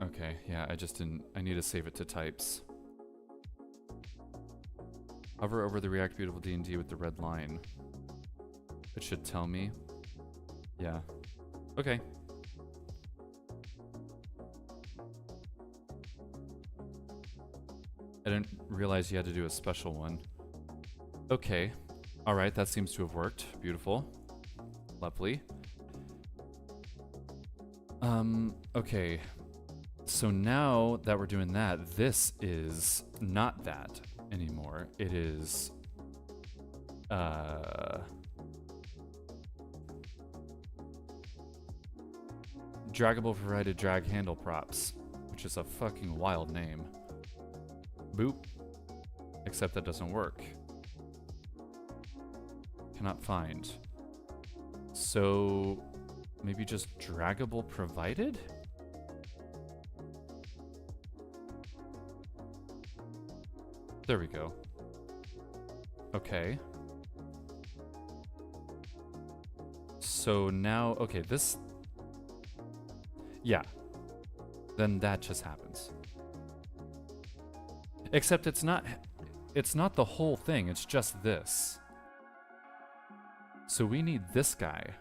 Okay, yeah, I just didn't. I need to save it to types. Hover over the React Beautiful D&D with the red line. It should tell me. Yeah. Okay. I didn't realize you had to do a special one. Okay. Alright, that seems to have worked. Beautiful. Lovely. Okay. So now that we're doing that, this is not that anymore. It is... Draggable provided drag handle props, which is a fucking wild name. Boop. Except that doesn't work. Cannot find. So maybe just draggable provided? There we go. Okay. So now, okay, this... Yeah. Then that just happens. Except it's not the whole thing, it's just this. So we need this guy.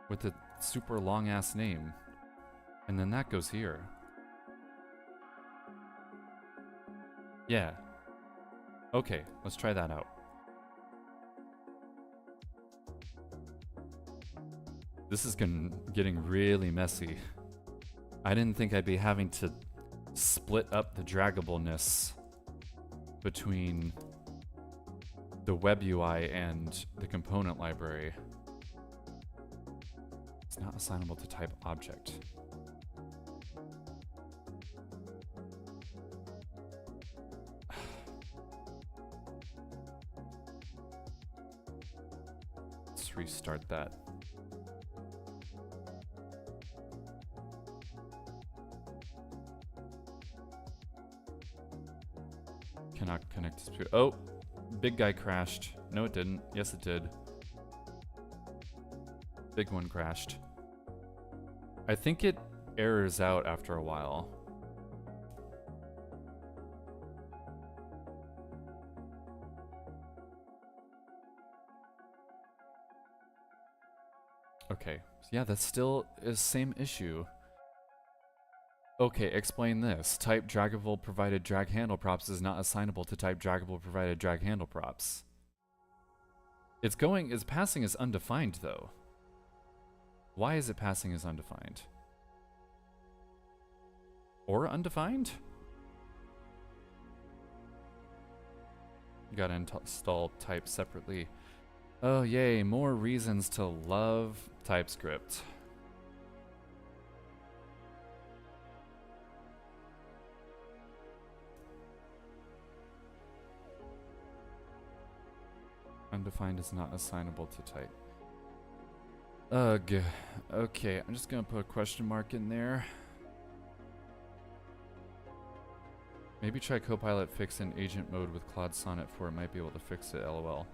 With the super long ass name. And then that goes here. Yeah. Okay, let's try that out. This is getting really messy. I didn't think I'd be having to split up the draggableness between the web UI and the component library. It's not assignable to type object. Let's restart that. Cannot connect to... Oh! Big guy crashed. No, it didn't. Yes, it did. Big one crashed. I think it errors out after a while. Okay. Yeah, that's still the same issue. Okay, explain this. Type draggable provided drag handle props is not assignable to type draggable provided drag handle props. It's passing as undefined though. Why is it passing as undefined? Or undefined? You gotta install type separately. Oh yay, more reasons to love TypeScript. Undefined is not assignable to type. Ugh. Okay, I'm just gonna put a question mark in there. Maybe try Copilot fix in agent mode with Claude Sonnet 4. It might be able to fix it, lol.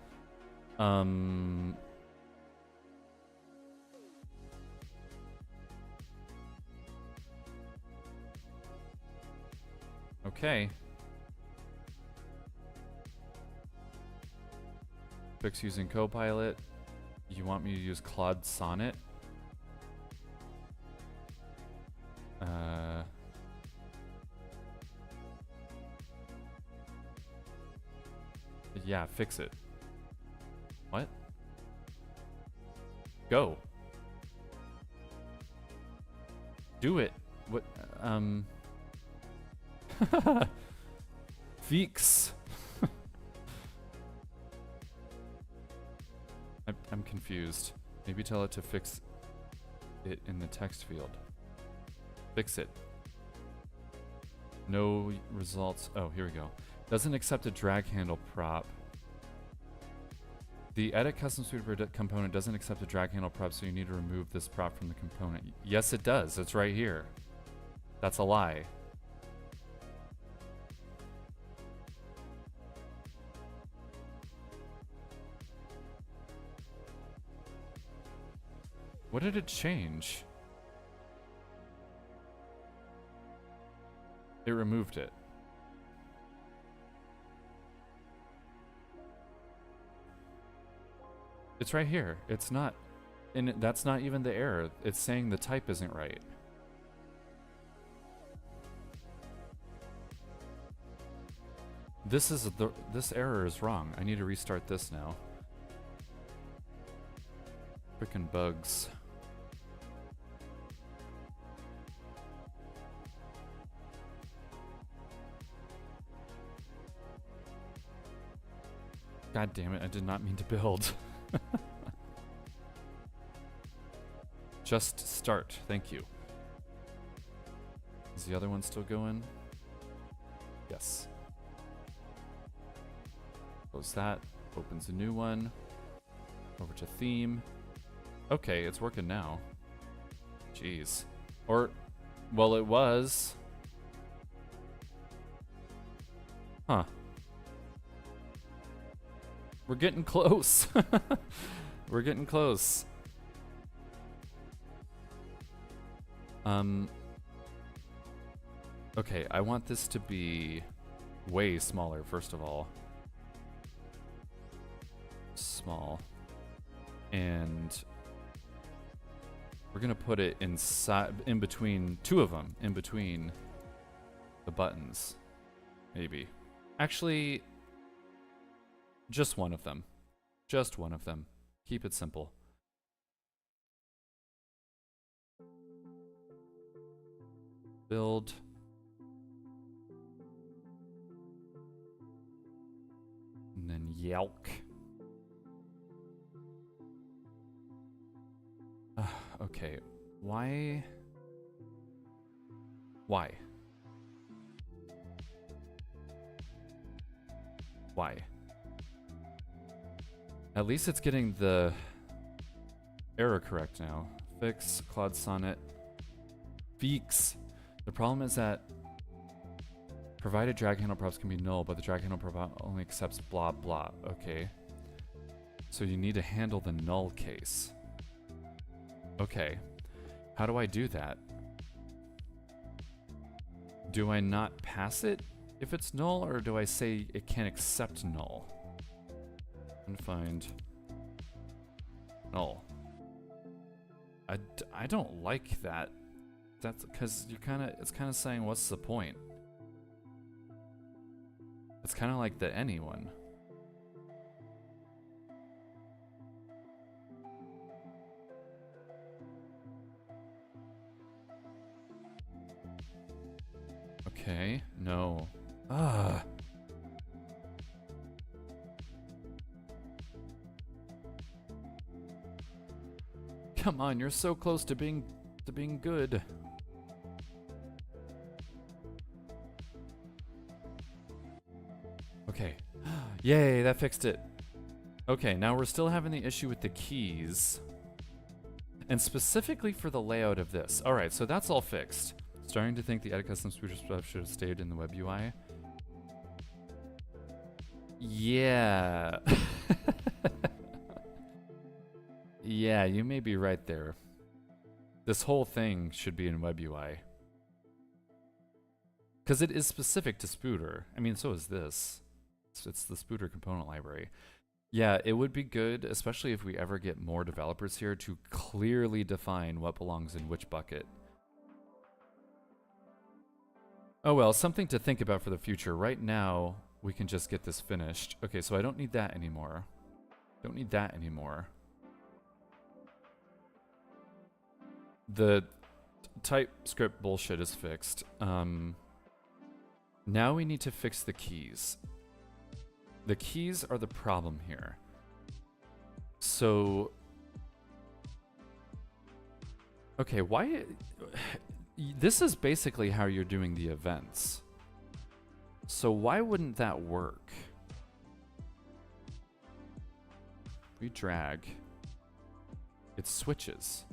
Okay. Fix using Copilot. You want me to use Claude Sonnet? Yeah, fix it. What? Go. Do it. What? Fix. I'm confused. Maybe tell it to fix it in the text field. Fix it. No results. Oh, here we go. Doesn't accept a drag handle prop. The edit custom Spooder component doesn't accept a drag handle prop, so you need to remove this prop from the component. Yes, it does. It's right here. That's a lie. What did it change? It removed it. It's right here. It's not, and that's not even the error. It's saying the type isn't right. This error is wrong. I need to restart this now. Frickin' bugs. God damn it, I did not mean to build. Just start, thank you. Is the other one still going? Yes. Close that, opens a new one. Over to theme. Okay, it's working now. Jeez. Or, well, it was. Huh. We're getting close. We're getting close. Okay, I want this to be way smaller, first of all. Small. And we're gonna put it inside, in between two of them, in between the buttons. Maybe. Actually, just one of them. Just one of them. Keep it simple. Build. And then yelk. Okay. Why? Why? Why? At least it's getting the error correct now. Fix Claude Sonnet. Fix. The problem is that provided drag handle props can be null, but the drag handle prop only accepts blah blah. Okay. So you need to handle the null case. Okay. How do I do that? Do I not pass it if it's null, or do I say it can't accept null? Undefined null. I don't like that. That's because it's kind of saying, what's the point? It's kind of like the anyone. Okay, no. Ah. Come on, you're so close to being good. Okay. Yay, that fixed it. Okay, now we're still having the issue with the keys. And specifically for the layout of this. Alright, so that's all fixed. Starting to think the edit custom Spooder stuff should have stayed in the web UI. Yeah. Yeah, you may be right there. This whole thing should be in web UI. Because it is specific to Spooder. I mean, so is this. It's the Spooder component library. Yeah, it would be good, especially if we ever get more developers here, to clearly define what belongs in which bucket. Oh well, something to think about for the future. Right now, we can just get this finished. Okay, so I don't need that anymore. Don't need that anymore. The TypeScript bullshit is fixed. Now we need to fix the keys. The keys are the problem here. So... Okay, why... This is basically how you're doing the events. So why wouldn't that work? We drag. It switches.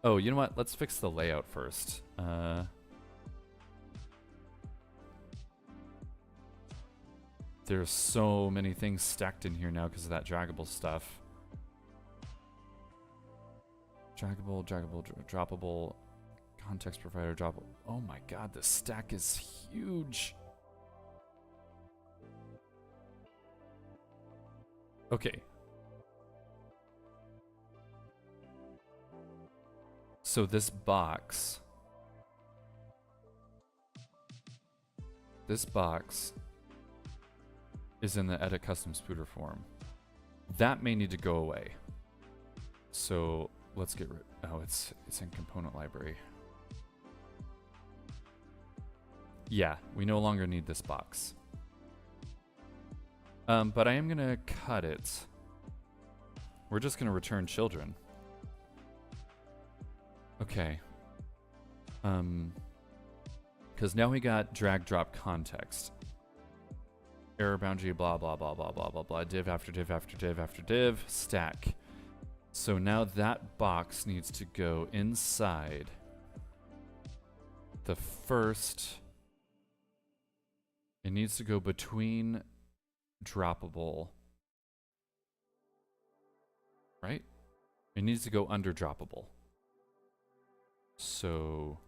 Oh, you know what? Let's fix the layout first. There's so many things stacked in here now because of that draggable stuff. Draggable, droppable, context provider, droppable. Oh my god, the stack is huge. Okay. So this box is in the edit custom Spooder form. That may need to go away. So let's get rid. Oh, it's in component library. Yeah, we no longer need this box. But I am gonna cut it. We're just gonna return children. Okay. Because now we got drag drop context. Error boundary, blah, blah, blah, blah, blah, blah, blah. Div after div after div after div. Stack. So now that box needs to go inside the first. It needs to go between droppable. Right? It needs to go under droppable. So,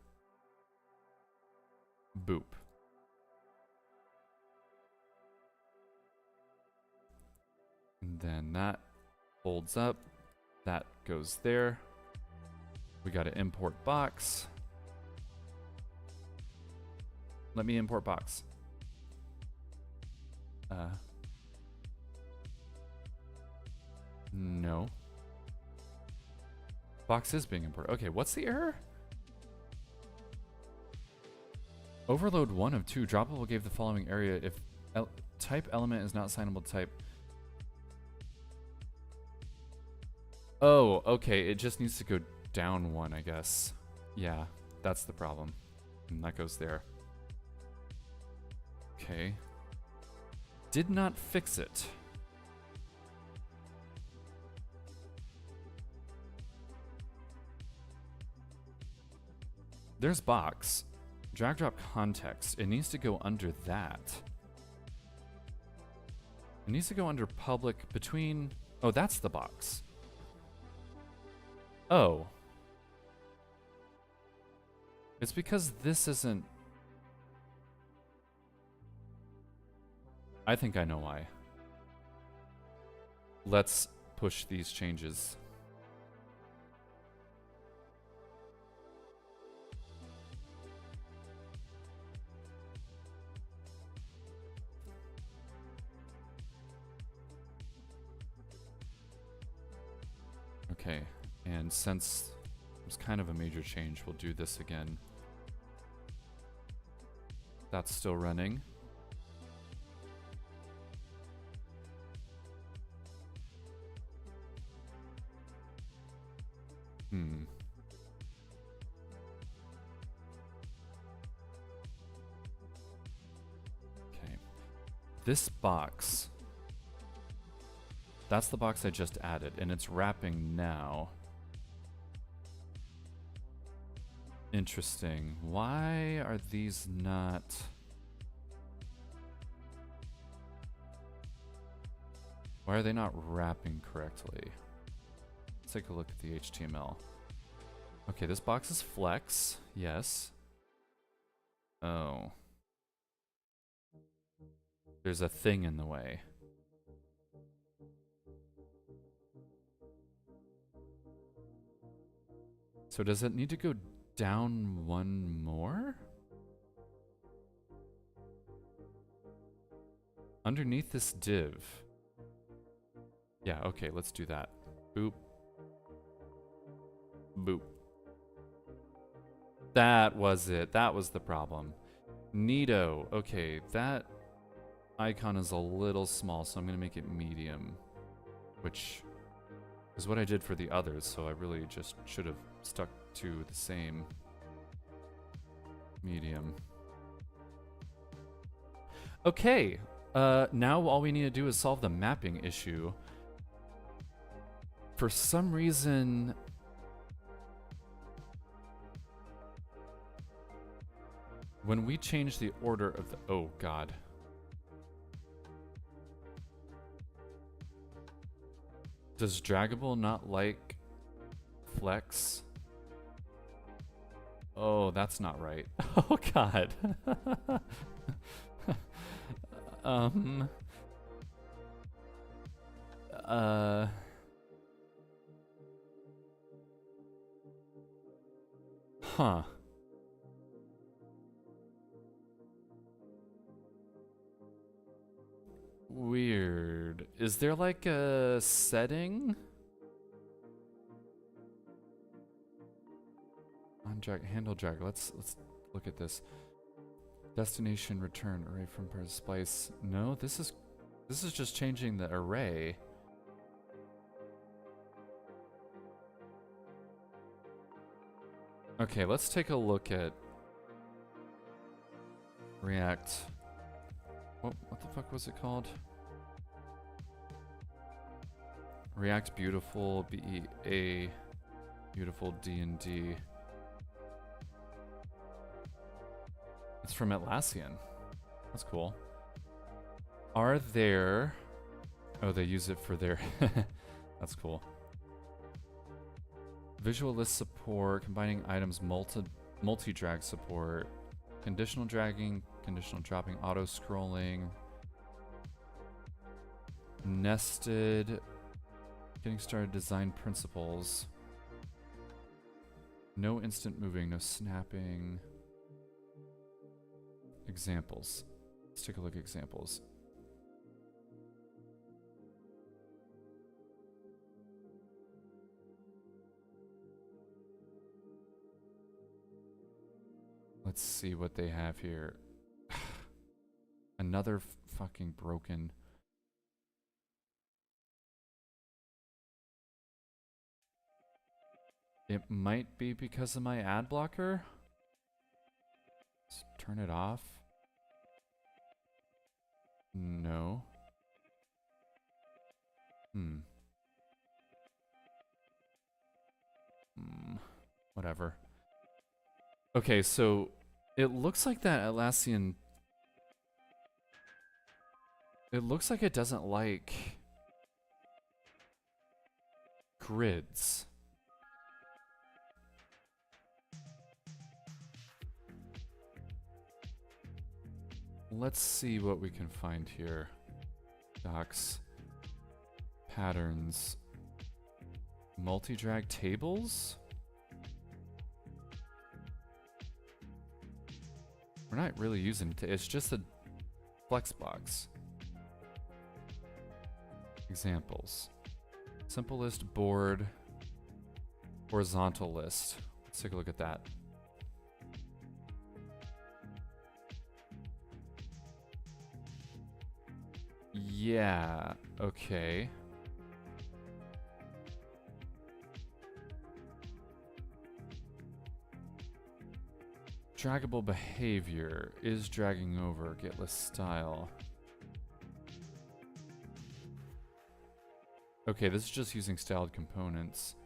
boop. And then that folds up. That goes there. We got to import box. Let me import box. No. Box is being imported. Okay, what's the error? Overload 1 of 2. Droppable gave the following area if type element is not assignable to type. Oh, okay. It just needs to go down 1, I guess. Yeah, that's the problem. And that goes there. Okay. Did not fix it. There's box. Drag drop context. It needs to go under that. It needs to go under public between... Oh, that's the box. Oh. It's because this isn't... I think I know why. Let's push these changes. Okay, and since it was kind of a major change, we'll do this again. That's still running. Okay. This box. That's the box I just added, and it's wrapping now. Interesting. Why are these not... Why are they not wrapping correctly? Let's take a look at the HTML. Okay, this box is flex. Yes. Oh. There's a thing in the way. So does it need to go down one more? Underneath this div. Yeah, okay, let's do that. Boop. Boop. That was it. That was the problem. Neato. Okay, that icon is a little small, so I'm going to make it medium. Which is what I did for the others, so I really just should have stuck to the same medium. Okay, now all we need to do is solve the mapping issue. For some reason... When we change the order of the... Oh, God. Does Draggable not like flex? Oh, that's not right. Oh, God. Huh. Weird. Is there like a setting? On drag, handle drag. Let's look at this. Destination return array from per splice. No, this is just changing the array. Okay, let's take a look at React. What the fuck was it called? React Beautiful, BEA, Beautiful D&D. It's from Atlassian. That's cool. Are there... Oh, they use it for their... That's cool. Visual list support, combining items, multi-drag support, conditional dragging, conditional dropping, auto-scrolling, nested, getting started design principles, no instant moving, no snapping, examples. Let's take a look at examples. Let's see what they have here. Another fucking broken. It might be because of my ad blocker. Let's turn it off. No. Whatever. Okay, so it looks like that Atlassian... It looks like it doesn't like grids. Let's see what we can find here. docs, patterns, multi-drag tables? We're not really using it. It's just a flexbox. Examples. Simple list, board, horizontal list. Let's take a look at that. Yeah, okay. Draggable behavior is dragging over, get list style. Okay, this is just using styled components.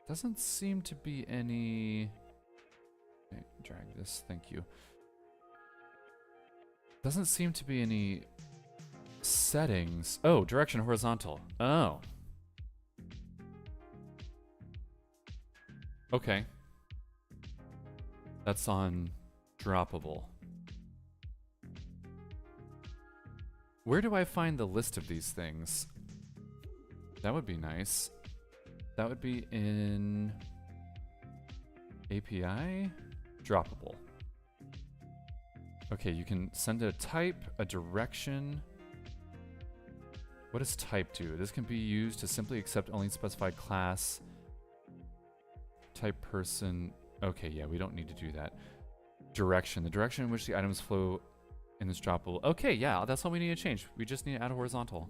Doesn't seem to be any... Okay, drag this, thank you. Doesn't seem to be any settings. Oh, direction horizontal. Oh. Okay. That's on droppable. Where do I find the list of these things? That would be nice. That would be in API? Droppable. Okay, you can send a type, a direction. What does type do? This can be used to simply accept only specified class. Type person. Okay, yeah, we don't need to do that. Direction. The direction in which the items flow in this droppable. Okay, yeah, that's all we need to change. We just need to add a horizontal.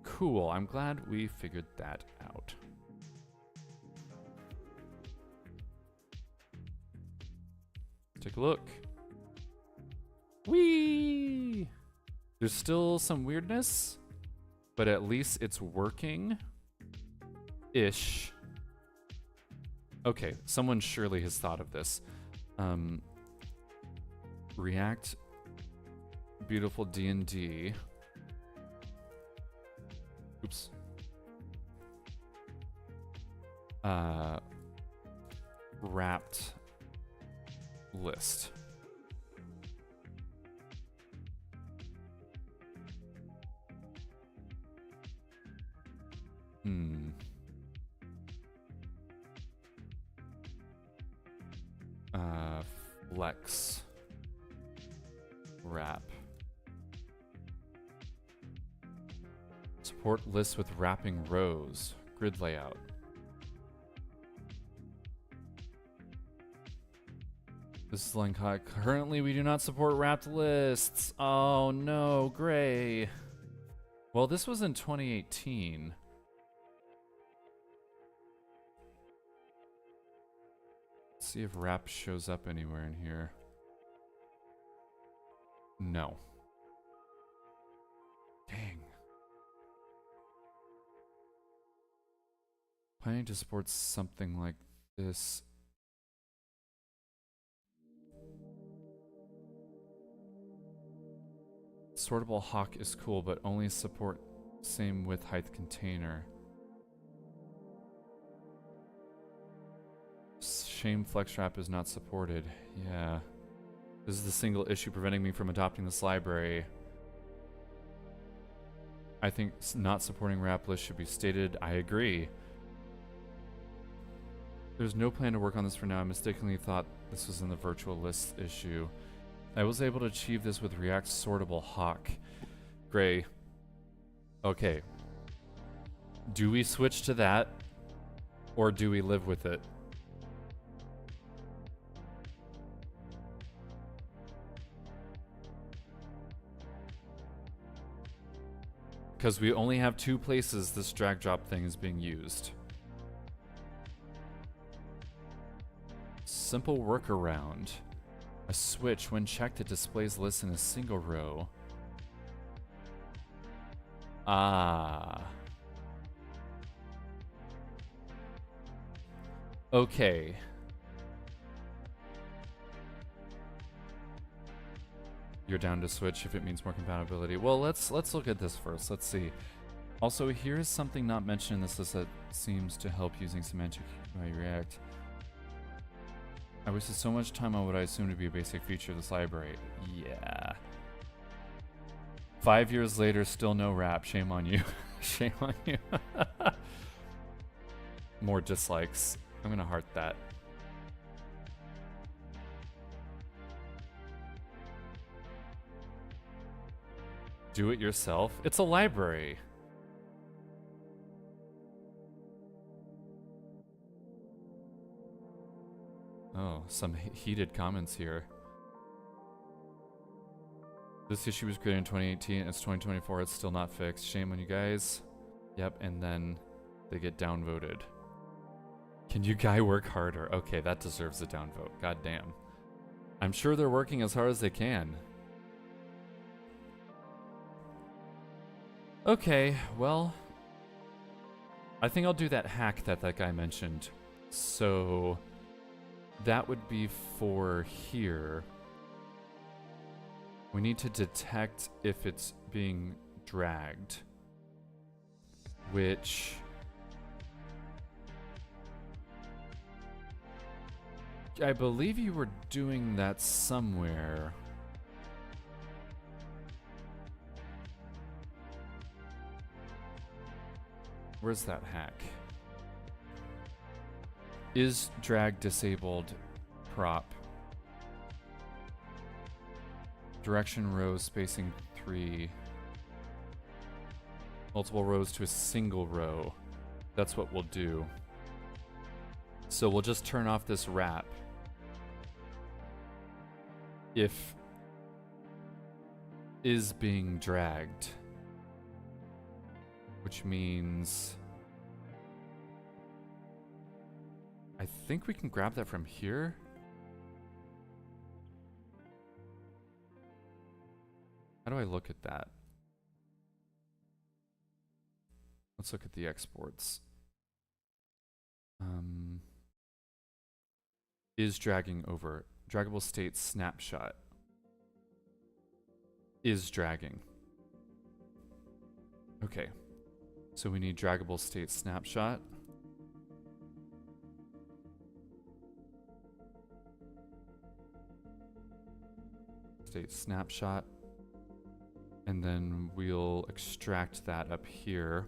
Cool. I'm glad we figured that out. Take a look. Whee! There's still some weirdness, but at least it's working. Ish. Okay, someone surely has thought of this. React beautiful D&D. Oops. Wrapped list. Flex. Wrap. Support lists with wrapping rows. Grid layout. This is line hot. Currently, we do not support wrapped lists. Oh no, Gray. Well, this was in 2018. Let's see if wrap shows up anywhere in here. No. Dang. Planning to support something like this. Sortable hawk is cool, but only support same width height container. Shame flex wrap is not supported. Yeah. This is the single issue preventing me from adopting this library. I think not supporting wrap list should be stated. I agree. There's no plan to work on this for now. I mistakenly thought this was in the virtual list issue. I was able to achieve this with React sortable hawk. Gray. Okay. Do we switch to that? Or do we live with it? Because we only have two places this drag drop thing is being used. Simple workaround. A switch, when checked, it displays lists in a single row. Ah. Okay. You're down to switch if it means more compatibility. Well, let's look at this first. Let's see. Also, here's something not mentioned in this list that seems to help using semantic UI React. I wasted so much time on what I assume to be a basic feature of this library. Yeah. 5 years later, still no rap. Shame on you. Shame on you. More dislikes. I'm gonna heart that. Do it yourself? It's a library. Oh, some heated comments here. This issue was created in 2018. It's 2024. It's still not fixed. Shame on you guys. Yep, and then they get downvoted. Can you guy work harder? Okay, that deserves a downvote. God damn. I'm sure they're working as hard as they can. Okay, well, I think I'll do that hack that that guy mentioned. So that would be for here. We need to detect if it's being dragged, which I believe you were doing that somewhere. Where's that hack? Is drag disabled prop? Direction rows spacing 3. Multiple rows to a single row. That's what we'll do. So we'll just turn off this wrap. If is being dragged. Which means I think we can grab that from here. How do I look at that? Let's look at the exports. Is dragging over. Draggable state snapshot. Is dragging. Okay. So we need draggable state snapshot. State snapshot. And then we'll extract that up here.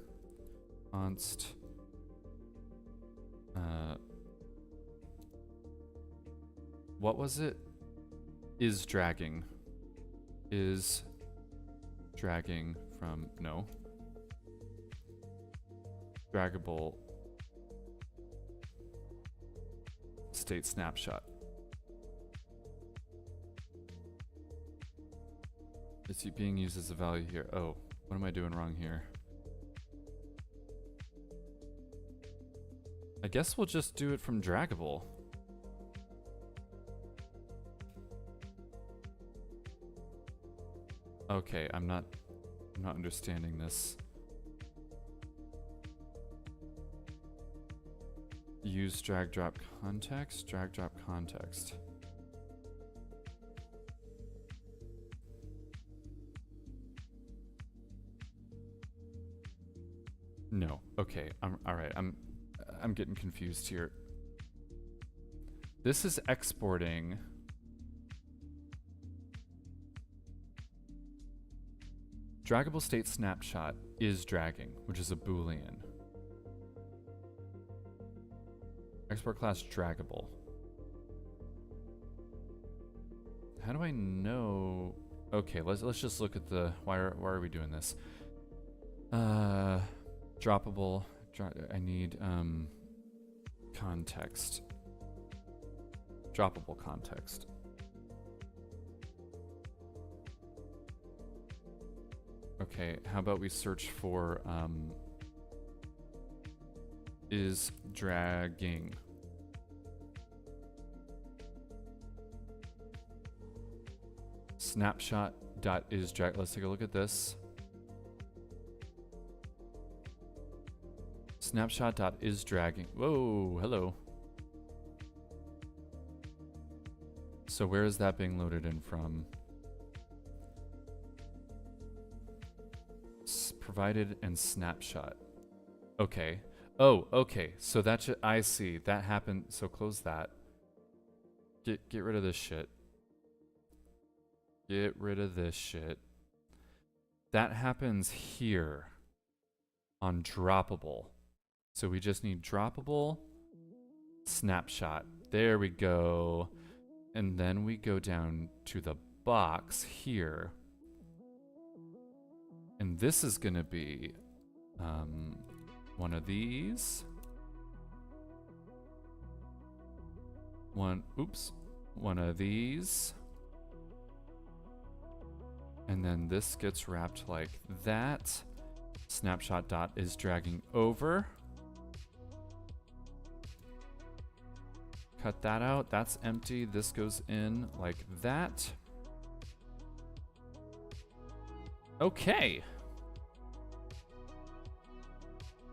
Const. What was it? Is dragging. Is dragging from, no. Draggable state snapshot. Is it being used as a value here? Oh, what am I doing wrong here? I guess we'll just do it from draggable. Okay, I'm not understanding this. Use drag drop context, drag drop context. No. Okay. All right. I'm getting confused here. This is exporting. Draggable state snapshot is dragging, which is a Boolean. Export class draggable. How do I know? Okay, let's just look at the why are we doing this? Droppable. I need context. Droppable context. Okay, how about we search for is dragging. Snapshot dot is drag. Let's take a look at this. Snapshot dot is dragging. Whoa, hello. So where is that being loaded in from? Provided and snapshot. Okay. Oh, okay. So that should, I see. That happened. So close that. Get rid of this shit. Get rid of this shit. That happens here on droppable. So we just need droppable, snapshot. There we go. And then we go down to the box here. And this is going to be one of these. One of these. And then this gets wrapped like that. Snapshot dot is dragging over. Cut that out. That's empty. This goes in like that. Okay.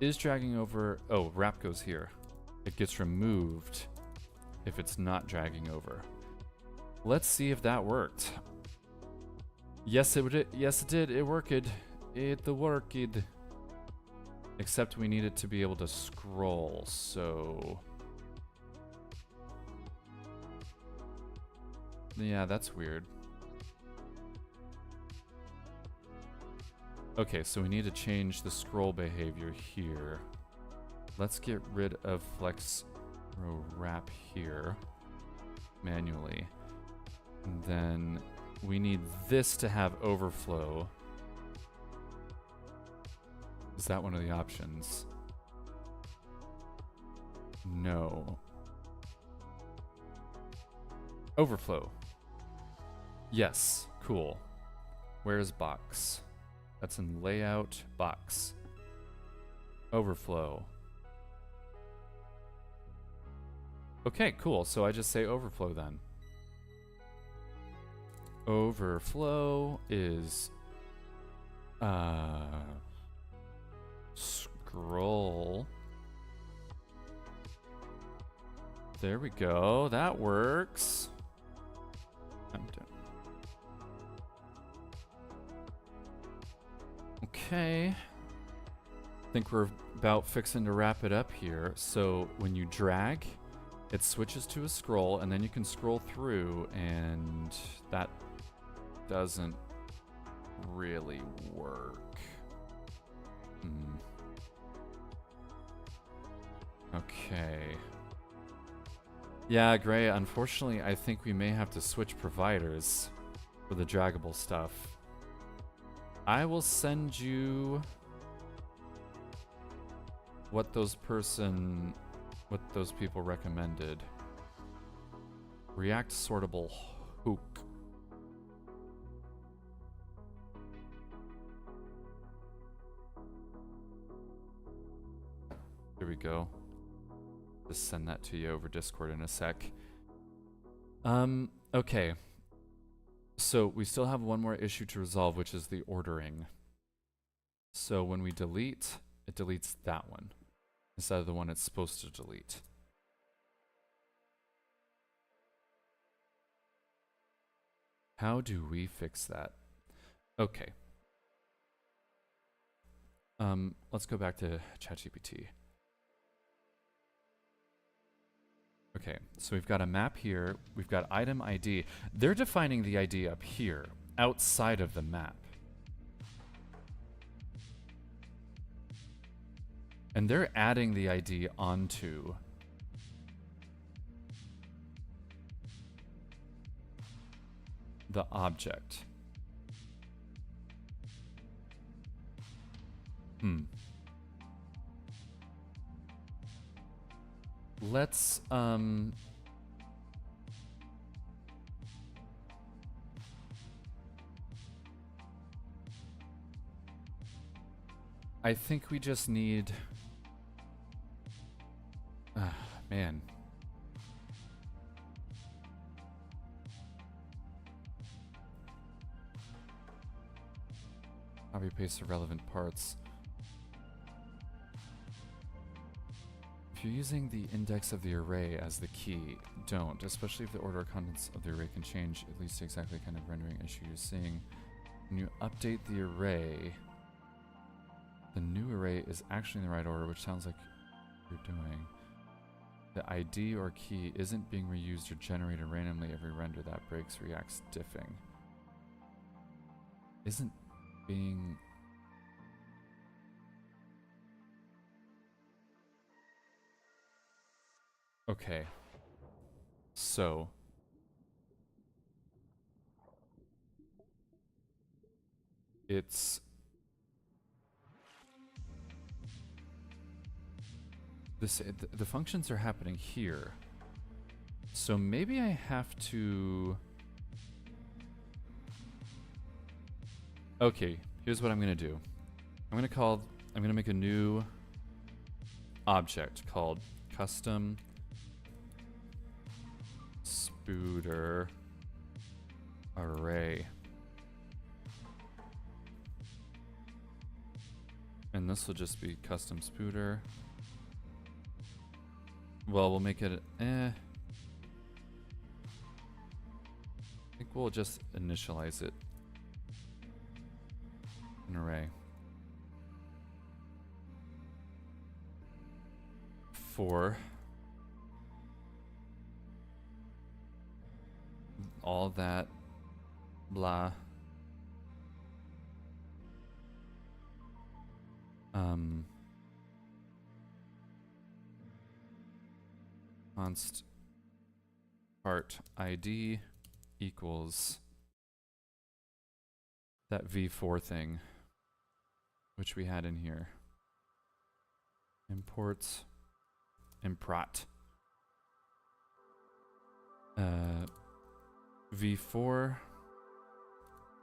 Is dragging over. Oh, wrap goes here. It gets removed if it's not dragging over. Let's see if that worked. Yes, it would. Yes, it did. It worked. It worked. Except we need it to be able to scroll. So yeah, that's weird. Okay, so we need to change the scroll behavior here. Let's get rid of flex row wrap here manually. And then we need this to have overflow. Is that one of the options? No. Overflow. Yes, cool. Where's box? That's in layout, box. Overflow. Okay, cool. So I just say overflow then. Overflow is scroll. There we go. That works. I'm done. Okay. I think we're about fixing to wrap it up here. So when you drag, it switches to a scroll, and then you can scroll through, and that doesn't really work. Okay. Yeah, Gray, unfortunately, I think we may have to switch providers for the draggable stuff. I will send you what those people recommended. React sortable hook. Here we go. Just send that to you over Discord in a sec. Okay. So we still have one more issue to resolve, which is the ordering. So when we delete, it deletes that one instead of the one it's supposed to delete. How do we fix that? Okay. Let's go back to ChatGPT. Okay, so we've got a map here. We've got item ID. They're defining the ID up here, outside of the map. And they're adding the ID onto the object. Let's I think we just need man. Copy paste the relevant parts. If you're using the index of the array as the key, don't, especially if the order of contents of the array can change, at least to exactly the kind of rendering issue you're seeing. When you update the array, the new array is actually in the right order, which sounds like you're doing. The ID or key isn't being reused or generated randomly every render. That breaks React's diffing. Isn't being... Okay. So... it's... the functions are happening here. So maybe I have to... Okay, here's what I'm gonna do. I'm gonna make a new object called custom Spooder array. And this will just be custom Spooder. Well, we'll make it I think we'll just initialize it. An array. For all that blah const part ID equals that v4 thing which we had in here. Imports improt v4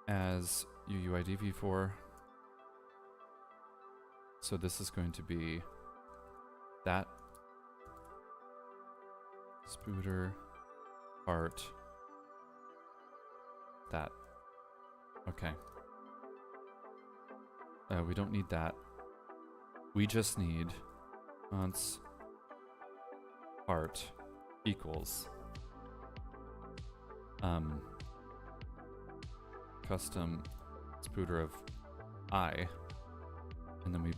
as UUID v4. So this is going to be that Spooder part that. Okay. We don't need that. We just need const part equals custom Spooder of I, and then we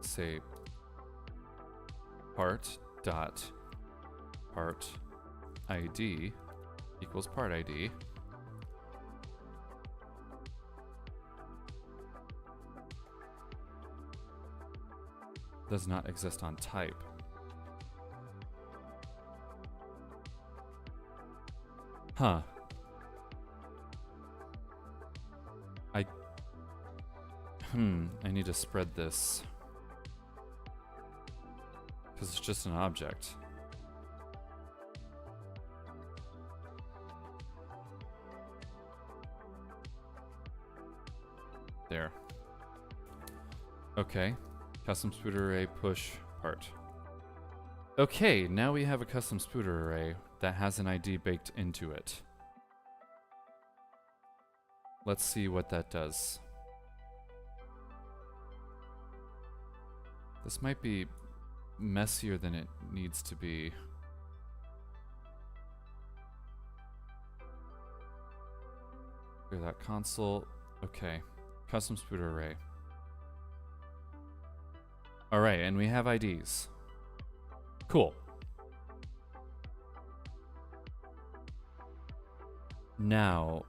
say part dot part ID equals part ID. Does not exist on type. Huh. I need to spread this. Because it's just an object. There. Okay. Custom Spooder array push part. Okay, now we have a custom Spooder array that has an ID baked into it. Let's see what that does. This might be messier than it needs to be. Clear that console. Okay, custom Spooder array. Alright, and we have IDs. Cool. Now,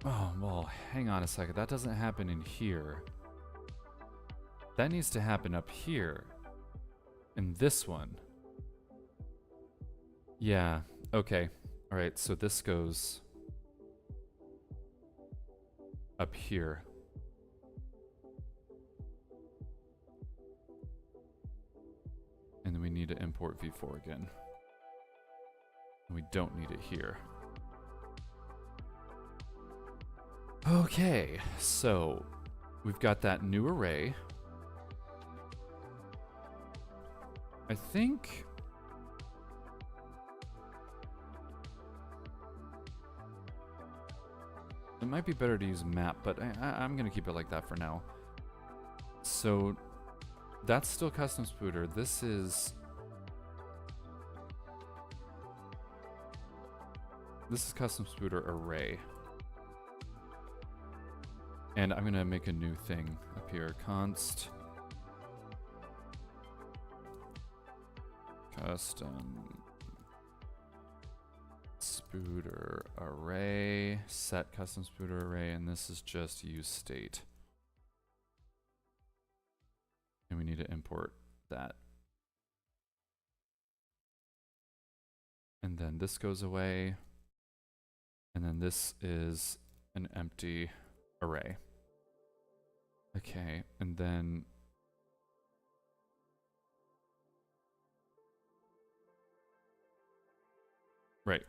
oh, well, hang on a second. That doesn't happen in here. That needs to happen up here. In this one. Yeah, okay. Alright, so this goes up here. And then we need to import v4 again. And we don't need it here. Okay, so we've got that new array. I think it might be better to use map, but I'm gonna keep it like that for now. So that's still custom Spooder. This is custom Spooder array. And I'm gonna make a new thing up here. Const custom Spooder array, set custom Spooder array, and this is just use state. And we need to import that. And then this goes away. And then this is an empty array. Okay, and then right.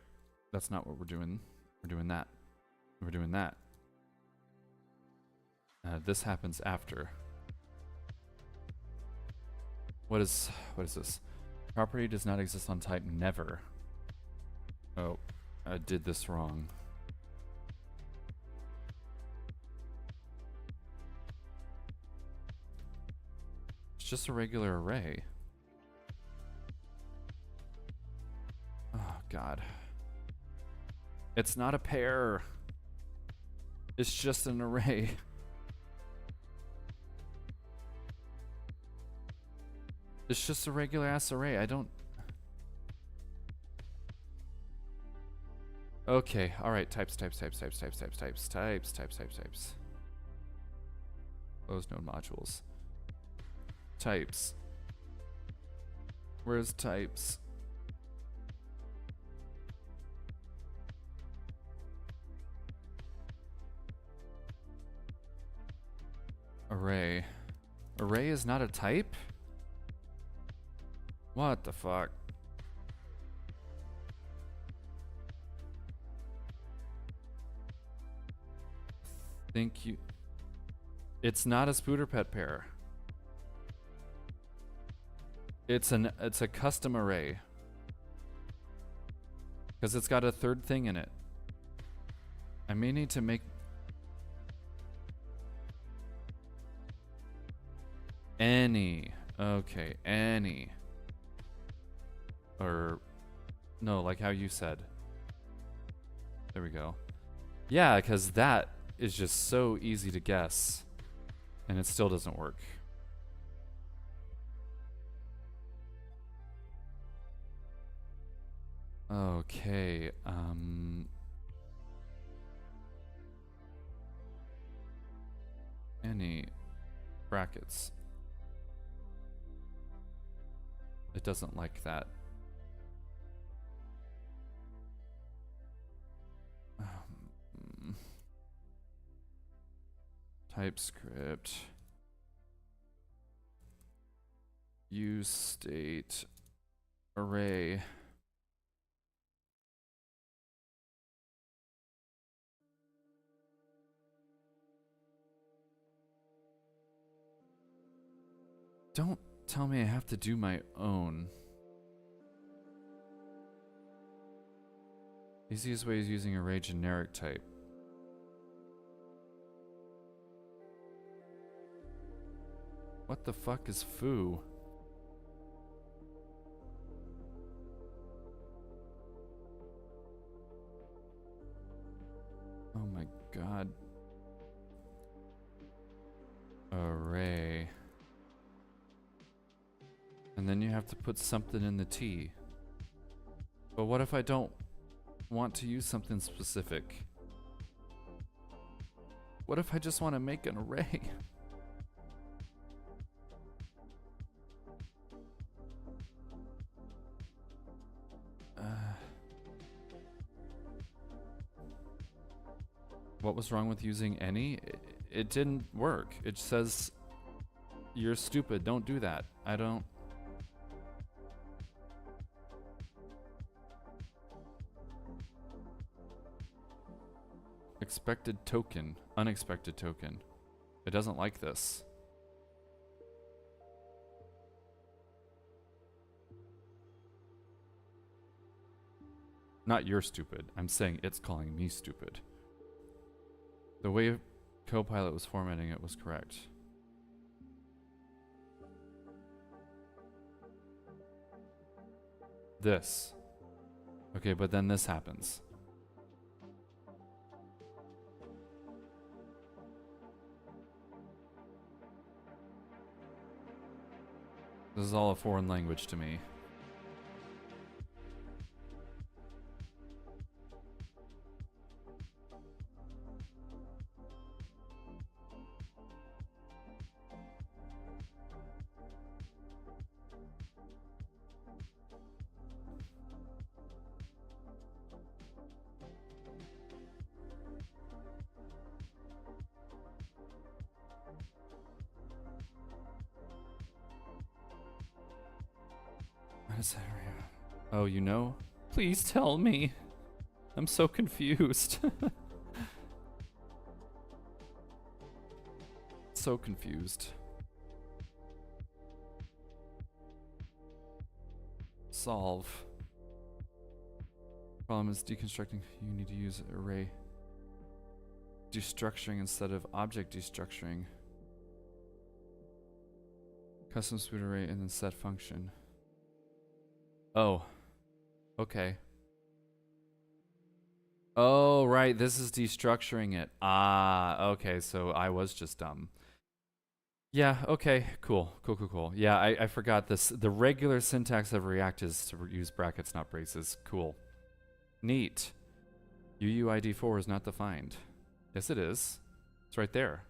That's not what we're doing. We're doing that. We're doing that. This happens after. What is this? Property does not exist on type never. Oh, I did this wrong. It's just a regular array. Oh, God. It's not a pair. It's just an array. It's just a regular ass array. I don't... Okay, alright. Types. Close node modules. Types. Where's types? Array. Array is not a type? What the fuck? Think you... It's not a Spooder pet pair. It's a custom array. Because it's got a third thing in it. I may need to make... Any. Okay, any. Or... No, like how you said. There we go. Yeah, because that is just so easy to guess. And it still doesn't work. Okay, any brackets. It doesn't like that. Typescript. Use state array. Don't tell me I have to do my own. Easiest way is using array generic type. What the fuck is foo? Oh my god. Array. And then you have to put something in the T. But what if I don't want to use something specific? What if I just want to make an array? What was wrong with using any? It didn't work. It says, you're stupid, don't do that. I don't... Expected token, unexpected token. It doesn't like this. Not you're stupid. I'm saying it's calling me stupid. The way Copilot was formatting it was correct. This. Okay, but then this happens. This is all a foreign language to me. What is that? Oh, you know? Please tell me. I'm so confused. So confused. Solve. Problem is deconstructing. You need to use array destructuring instead of object destructuring. Custom Spooder array and then set function. Oh. Okay. Oh, right. This is destructuring it. Ah, okay. So I was just dumb. Yeah, okay. Cool. Cool. Yeah, I forgot this. The regular syntax of React is to use brackets, not braces. Cool. Neat. UUID4 is not defined. Yes, it is. It's right there.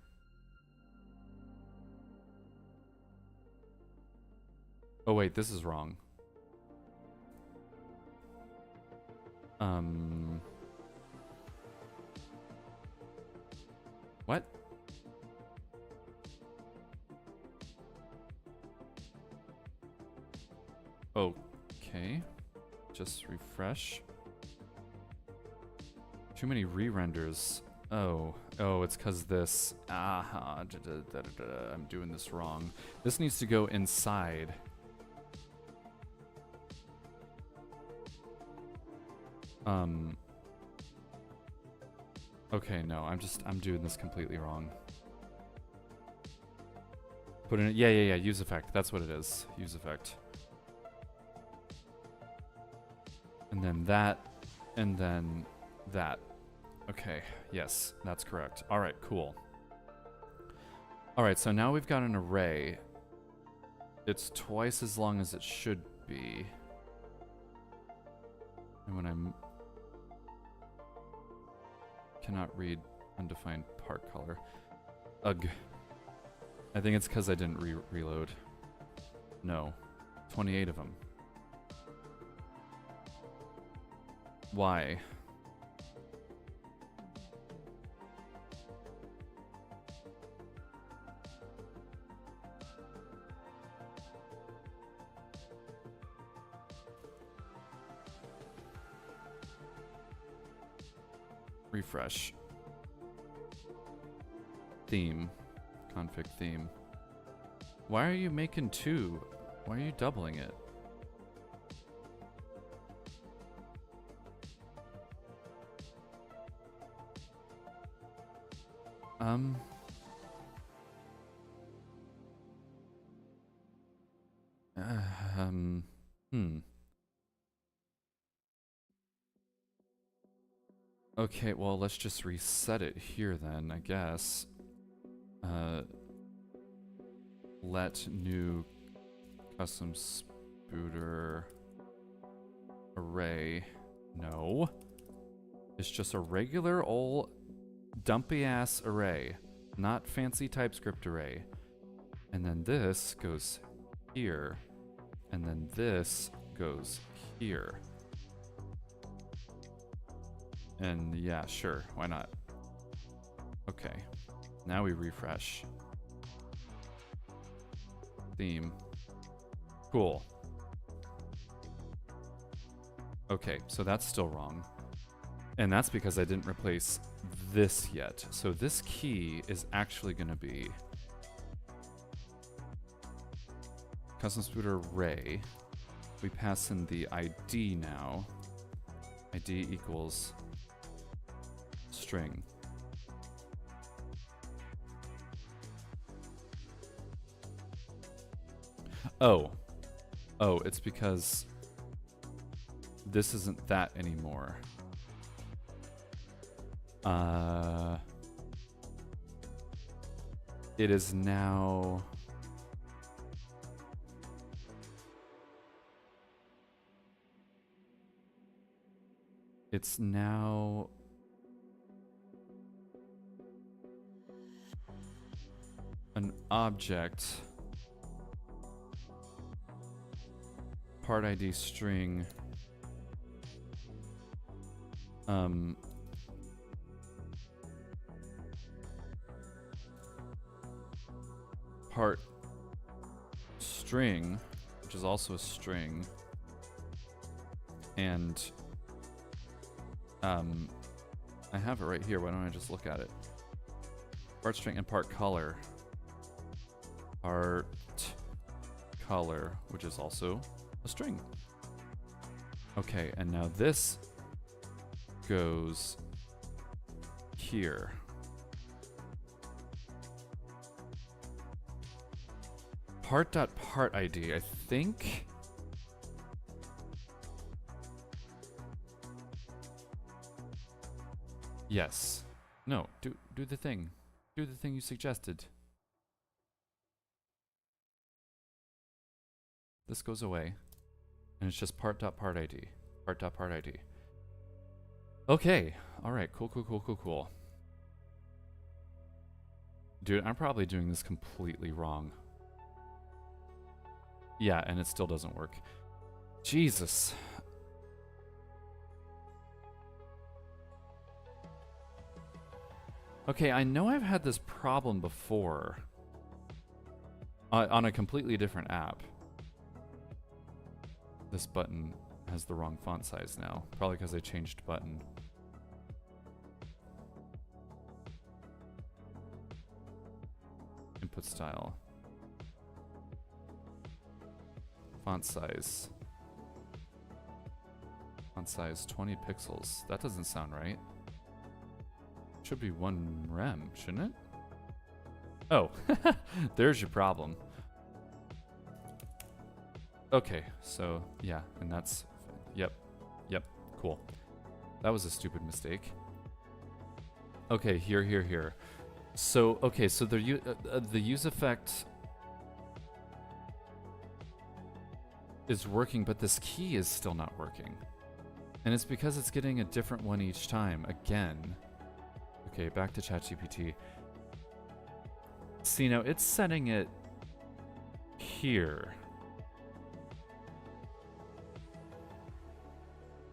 Oh, wait. This is wrong. What? Okay. Just refresh. Too many re-renders. Oh, it's because this. I'm doing this wrong. This needs to go inside. Okay, no, I'm doing this completely wrong. Put in it. Yeah, use effect. That's what it is. Use effect. And then that, and then that. Okay, yes, that's correct. All right, cool. All right, so now we've got an array. It's twice as long as it should be. And when I'm cannot read undefined part color. Ugh. I think it's because I didn't reload. No. 28 of them. Why? Refresh. Theme. Config theme. Why are you making two? Why are you doubling it? Okay, well, let's just reset it here then, I guess. Let new custom Spooder array. No. It's just a regular old dumpy ass array, not fancy TypeScript array. And then this goes here, and then this goes here. And yeah, sure, why not? Okay, now we refresh. Theme. Cool. Okay, so that's still wrong. And that's because I didn't replace this yet. So this key is actually going to be custom Spooder array. We pass in the ID now. ID equals string. Oh, it's because this isn't that anymore. It is now it's now an object part ID string part string, which is also a string, and I have it right here. Why don't I just look at it? Part string and part color. Part color, which is also a string. Okay, and now this goes here. Part.part ID, I think. Yes. No, do the thing. Do the thing you suggested. This goes away. And it's just part.part ID. Part.part ID. Okay. Alright, cool. Dude, I'm probably doing this completely wrong. Yeah, and it still doesn't work. Jesus. Okay, I know I've had this problem before. On a completely different app. This button has the wrong font size now. Probably because I changed button. Input style. Font size. Font size 20 pixels. That doesn't sound right. Should be 1 rem, shouldn't it? Oh, there's your problem. Okay, so yeah, and that's, yep, cool. That was a stupid mistake. Okay, here. So, okay, so the use effect is working, but this key is still not working. And it's because it's getting a different one each time, again. Okay, back to ChatGPT. See, now it's setting it here.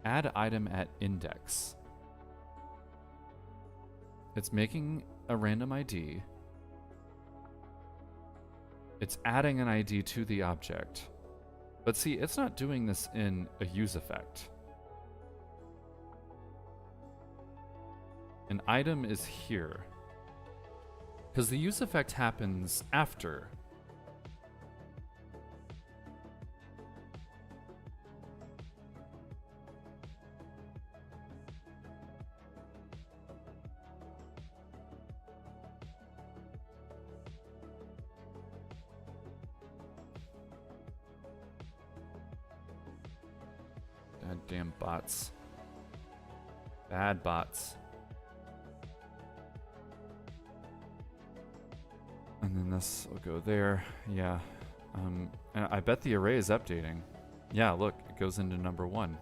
Add item at index. It's making a random ID. It's adding an ID to the object. But see, it's not doing this in a use effect. An item is here. Because the use effect happens after. Goddamn bots. Bad bots. And then this will go there. Yeah. And I bet the array is updating. Yeah, look, it goes into number 1.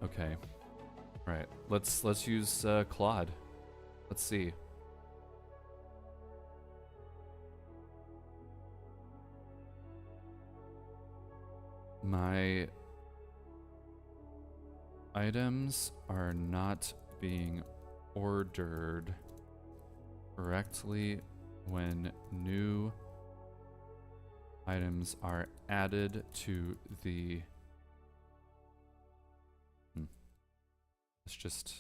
Okay. Right. Let's use Claude. Let's see. My items are not being ordered correctly when new items are added to the... Let's just...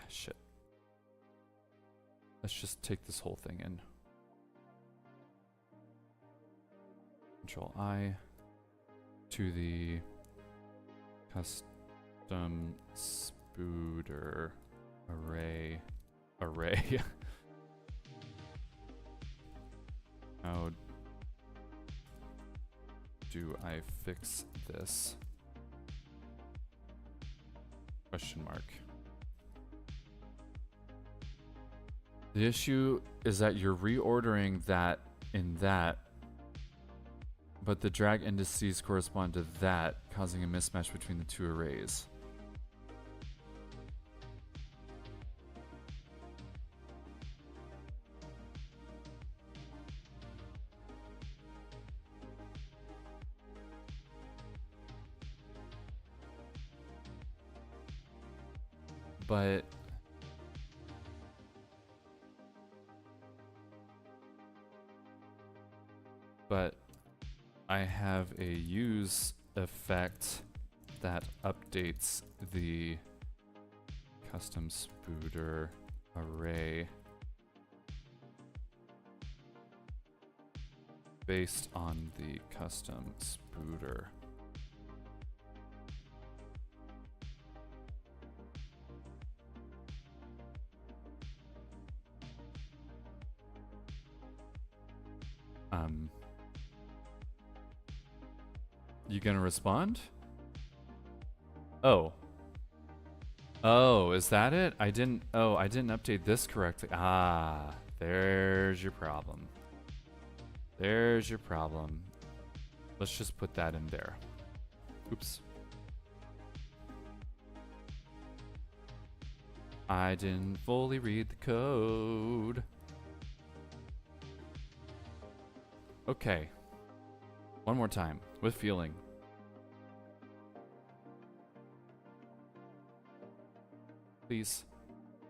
shit. Let's just take this whole thing in. Control I to the custom Spooder array. How do I fix this? Question mark. The issue is that you're reordering that in that But the drag indices correspond to that, causing a mismatch between the two arrays. But I have a use effect that updates the custom Spooder array based on the custom Spooder. You gonna respond? Oh. Oh, is that it? I didn't update this correctly. Ah, there's your problem. There's your problem. Let's just put that in there. Oops. I didn't fully read the code. Okay. One more time, with feeling. Please.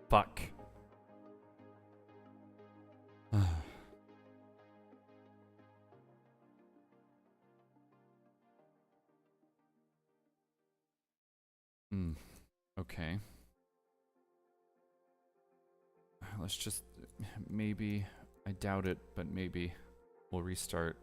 Fuck. Okay. Let's just... maybe... I doubt it, but maybe we'll restart.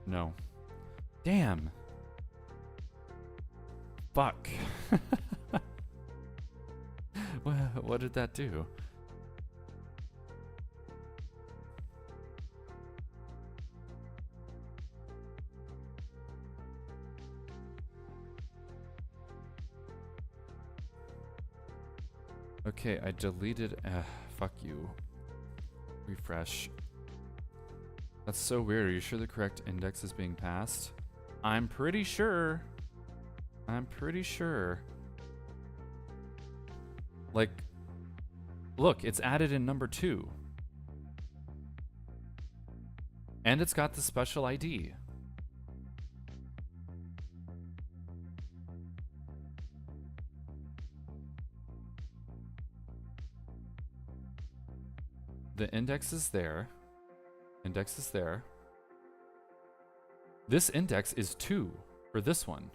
No. Damn. Fuck. What did that do? Okay, I deleted... fuck you. Refresh. That's so weird. Are you sure the correct index is being passed? I'm pretty sure. I'm pretty sure. Like, look, it's added in number 2. And it's got the special ID. The index is there. Index is there. This index is 2 for this one.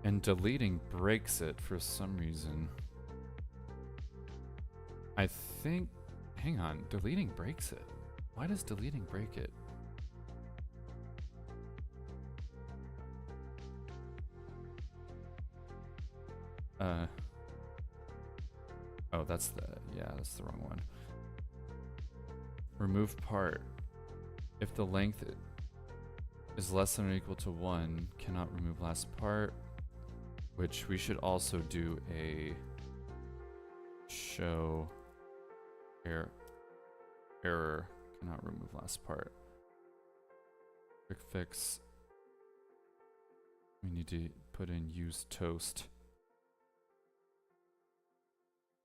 And deleting breaks it for some reason. I think... hang on, deleting breaks it. Why does deleting break it? Oh, that's the... yeah, that's the wrong one. Remove part. If the length is less than or equal to 1, cannot remove last part. Which we should also do a show error cannot remove last part. Quick fix. We need to put in use toast.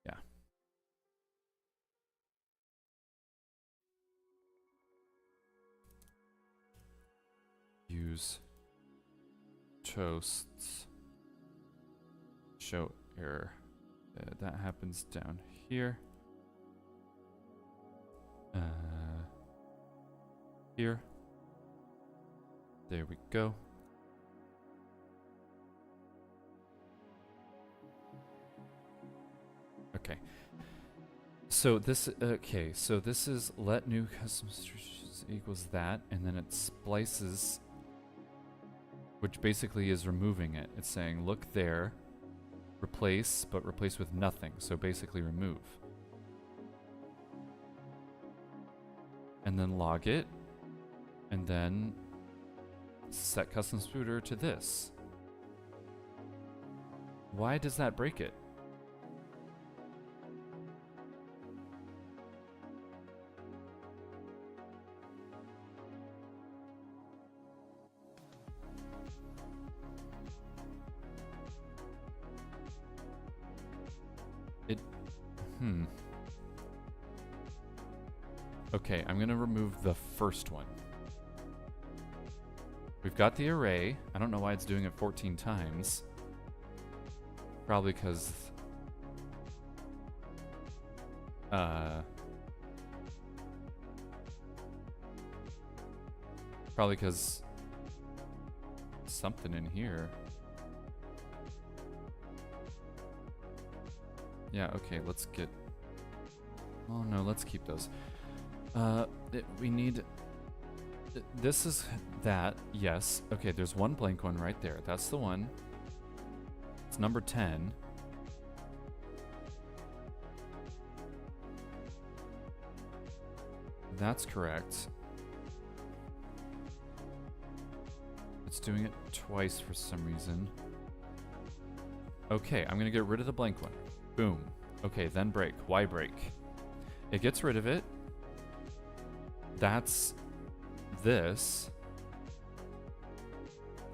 Yeah. Use toasts. Show error. That happens down here. Here. There we go. Okay. So this is let new custom structures equals that, and then it splices which basically is removing it. It's saying, look there, replace, but replace with nothing. So basically remove. And then log it, and then set custom spooder to this. Why does that break it? Okay, I'm gonna remove the first one. We've got the array. I don't know why it's doing it 14 times. Probably because... probably because... something in here. Yeah, okay, let's get... oh no, let's keep those. We need... this is that, yes. Okay, there's one blank one right there. That's the one. It's number 10. That's correct. It's doing it twice for some reason. Okay, I'm gonna get rid of the blank one. Boom. Okay, then break. Why break? It gets rid of it. That's this.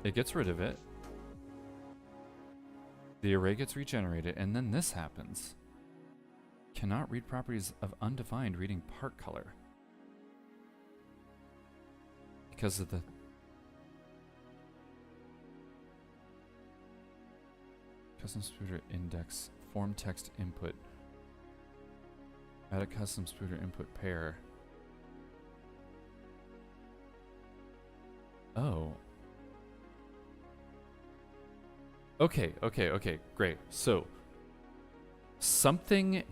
It gets rid of it. The array gets regenerated, and then this happens. Cannot read properties of undefined reading part color. Because of the... custom spooder index, form text input. Add a custom spooder input pair. Oh. Okay, great. So, something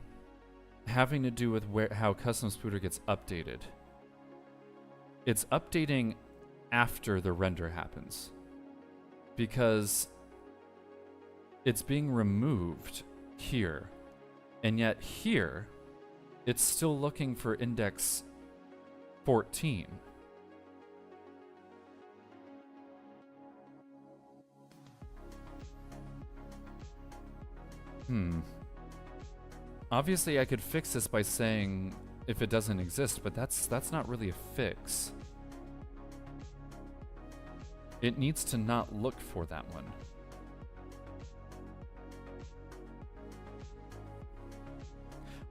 having to do with how custom spooder gets updated. It's updating after the render happens. Because it's being removed here. And yet here, it's still looking for index 14. Obviously, I could fix this by saying if it doesn't exist, but that's not really a fix. It needs to not look for that one.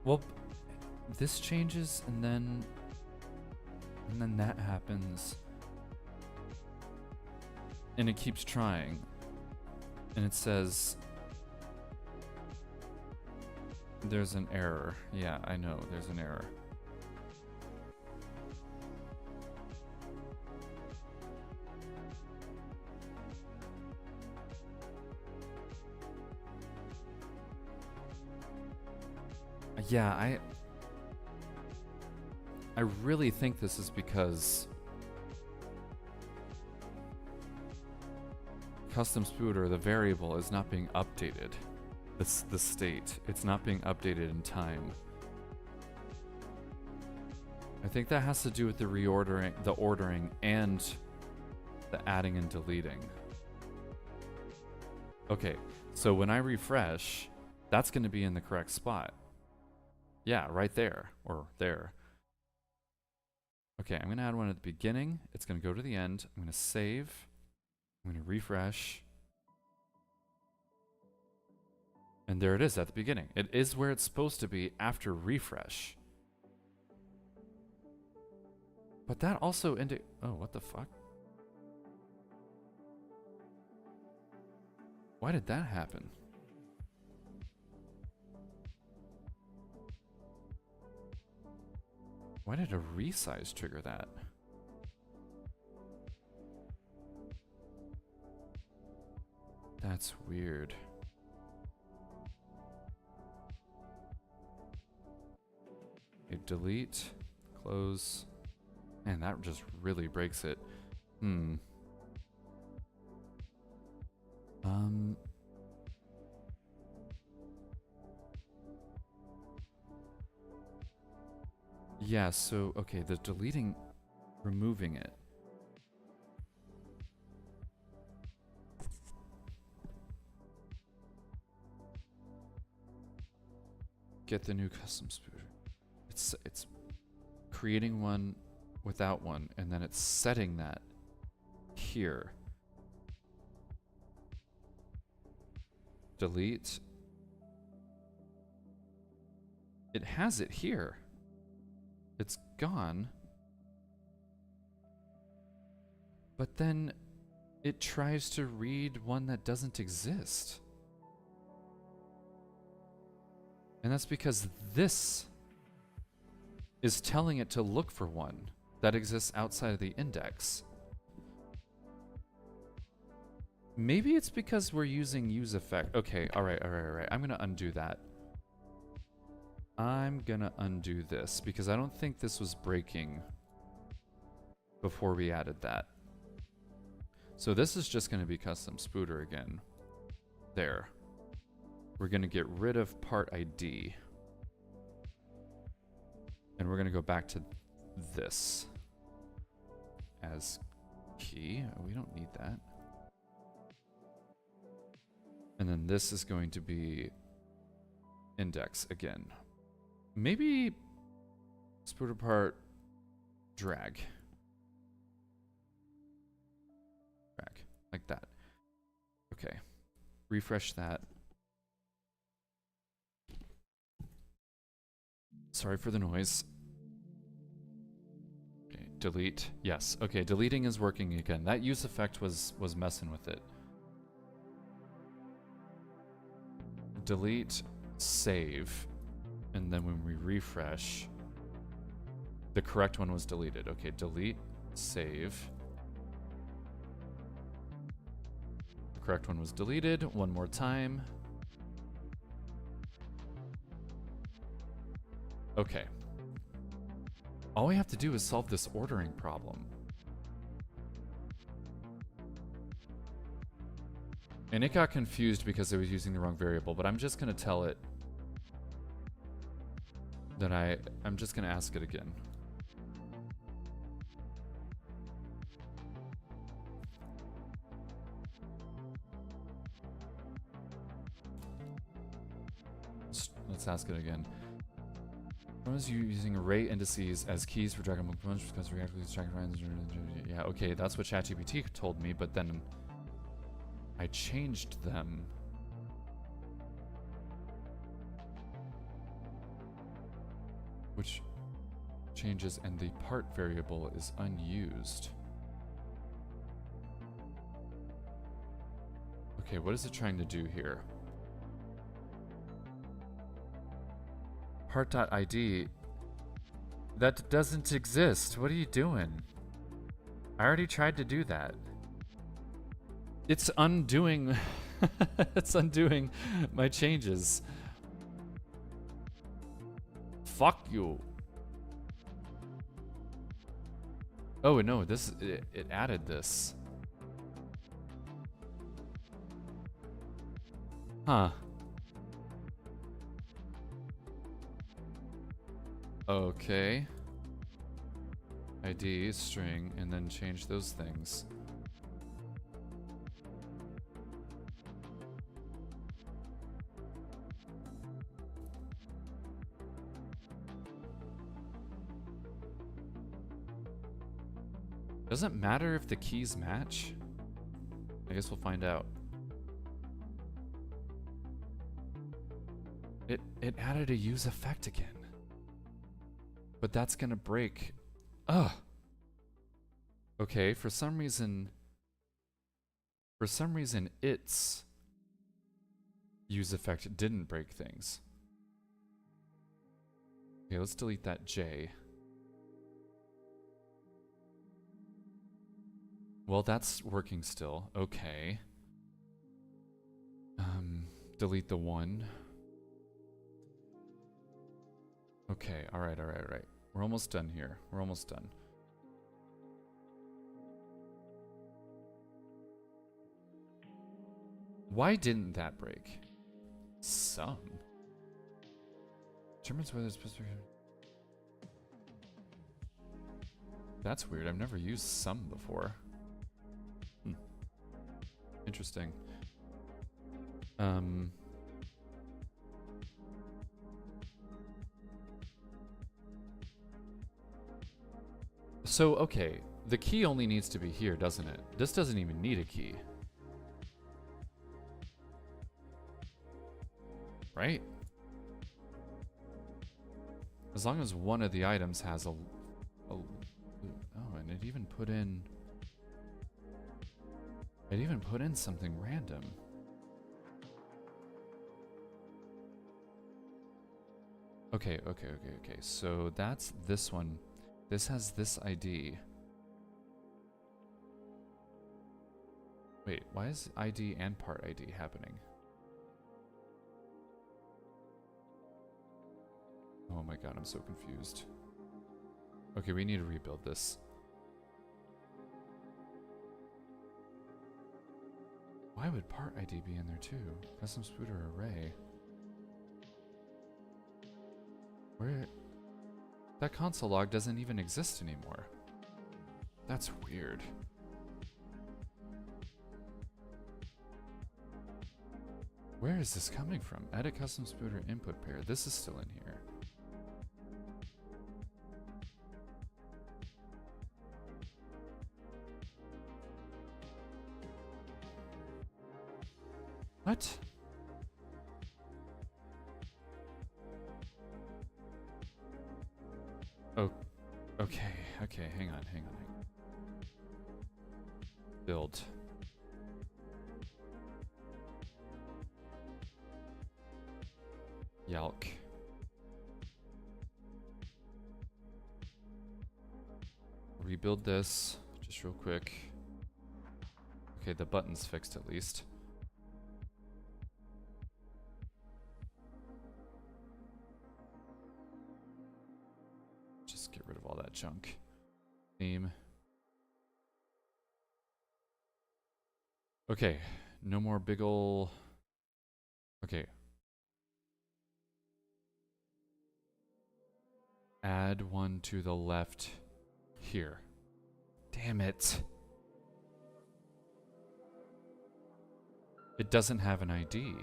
Well, this changes and then that happens. And it keeps trying. And it says there's an error. Yeah, I know, there's an error. Yeah, I really think this is because custom spooder, the variable, is not being updated. The state. It's not being updated in time. I think that has to do with the reordering, the ordering, and the adding and deleting. Okay, so when I refresh, that's going to be in the correct spot. Yeah, right there, or there. Okay, I'm going to add one at the beginning. It's going to go to the end. I'm going to save. I'm going to refresh. And there it is at the beginning. It is where it's supposed to be after refresh. But that also oh, what the fuck? Why did that happen? Why did a resize trigger that? That's weird. Okay, delete, close. Man, that just really breaks it. Yeah, so, okay, the deleting, removing it. Get the new custom spooder. It's creating one without one, and then it's setting that here. Delete. It has it here. It's gone. But then it tries to read one that doesn't exist. And that's because this is telling it to look for one that exists outside of the index. Maybe it's because we're using useEffect. Okay, alright. I'm gonna undo that. I'm gonna undo this because I don't think this was breaking before we added that. So this is just gonna be custom spooder again. There. We're gonna get rid of part ID. And we're gonna go back to this as key. We don't need that. And then this is going to be index again. Maybe spooder part drag. Drag. Like that. Okay. Refresh that. Sorry for the noise. Okay, delete. Yes. Okay, deleting is working again. That useEffect was messing with it. Delete, save, and then when we refresh, the correct one was deleted. Okay, delete, save. The correct one was deleted. One more time. Okay. All we have to do is solve this ordering problem. And it got confused because it was using the wrong variable, but I'm just going to tell it that I'm just going to ask it again. Let's ask it again. Was you using array indices as keys for draggable components because React is tracking friends? Yeah, okay, that's what ChatGPT told me, but then I changed them. Which changes and the part variable is unused. Okay, what is it trying to do here? Part.id. That doesn't exist. What are you doing? I already tried to do that. It's undoing it's undoing my changes. Fuck you. Oh no, this it added this. Huh. Okay. ID, string, and then change those things. Doesn't matter if the keys match. I guess we'll find out. It added a useEffect again. But that's gonna break. Ugh. Okay, for some reason its useEffect didn't break things. Okay, let's delete that J. Well, that's working still. Okay. Delete the 1. Okay, alright. We're almost done here. We're almost done. Why didn't that break? Some. Determines whether it's supposed to be... That's weird. I've never used some before. Interesting. So, okay. The key only needs to be here, doesn't it? This doesn't even need a key. Right? As long as one of the items has a oh, and it even put in... It even put in something random. Okay. So that's this one. This has this ID. Wait, why is ID and part ID happening? Oh my god, I'm so confused. Okay, we need to rebuild this. Why would part ID be in there too? Custom Spooder array. Where... That console log doesn't even exist anymore. That's weird. Where is this coming from? Edit custom Spooder input pair. This is still in here. What? Oh, okay, hang on. Build. Yalk. Rebuild this, just real quick. Okay, the button's fixed at least. Just get rid of all that junk. Theme. Okay, no more big ol'... Okay. Add one to the left here. Damn it. It doesn't have an ID.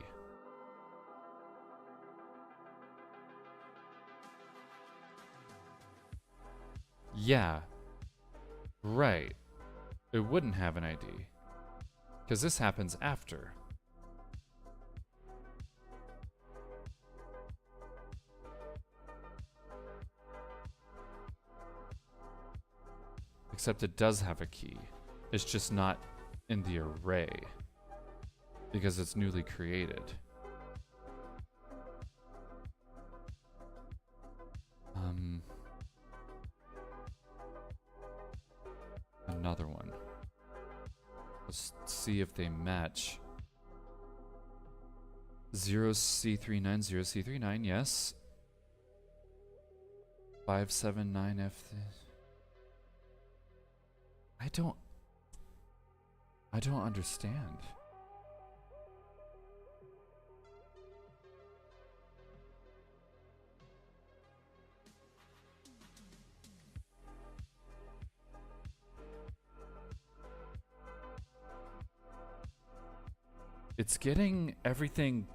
Yeah. Right. It wouldn't have an ID. Because this happens after. Except it does have a key. It's just not in the array. Because it's newly created. Another one. Let's see if they match. 0C39, 0C39, yes. 579F. I don't understand. It's getting everything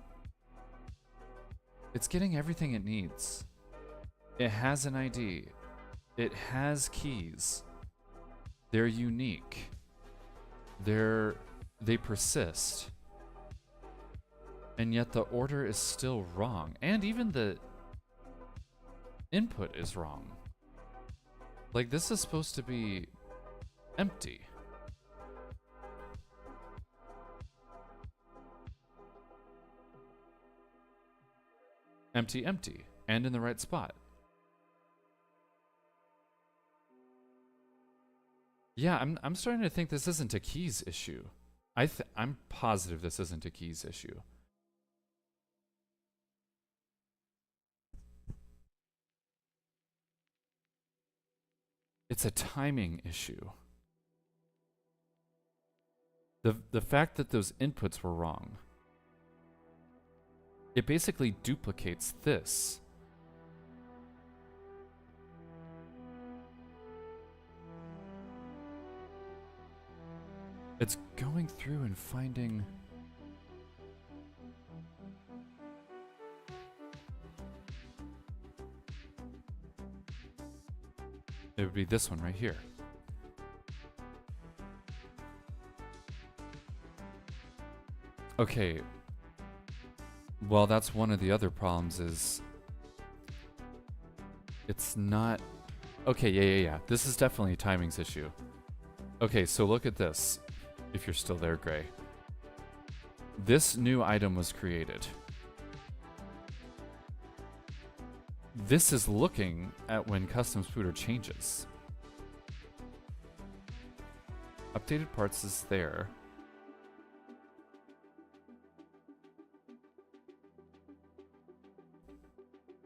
it needs. It has an ID. It has keys. They're unique. They persist. And yet the order is still wrong. And even the input is wrong. Like, this is supposed to be empty. Empty, empty. And in the right spot. Yeah, I'm starting to think this isn't a keys issue. I'm positive this isn't a keys issue. It's a timing issue. The fact that those inputs were wrong it basically duplicates this. It's going through and finding... It would be this one right here. Okay. Well, that's one of the other problems is... It's not... Okay, yeah. This is definitely a timings issue. Okay, so look at this. If you're still there, Gray. This new item was created. This is looking at when custom Spooder changes. Updated parts is there.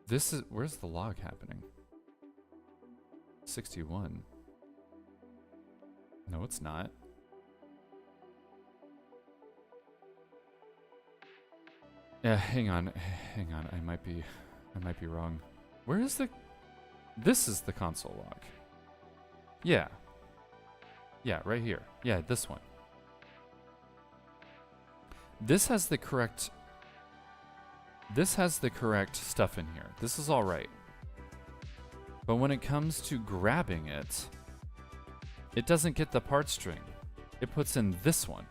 This is... Where's the log happening? 61. No, it's not. Yeah, hang on. I might be wrong. Where is the... This is the console log. Yeah. Yeah, right here. Yeah, this one. This has the correct... This has the correct stuff in here. This is all right. But when it comes to grabbing it, it doesn't get the part string. It puts in this one.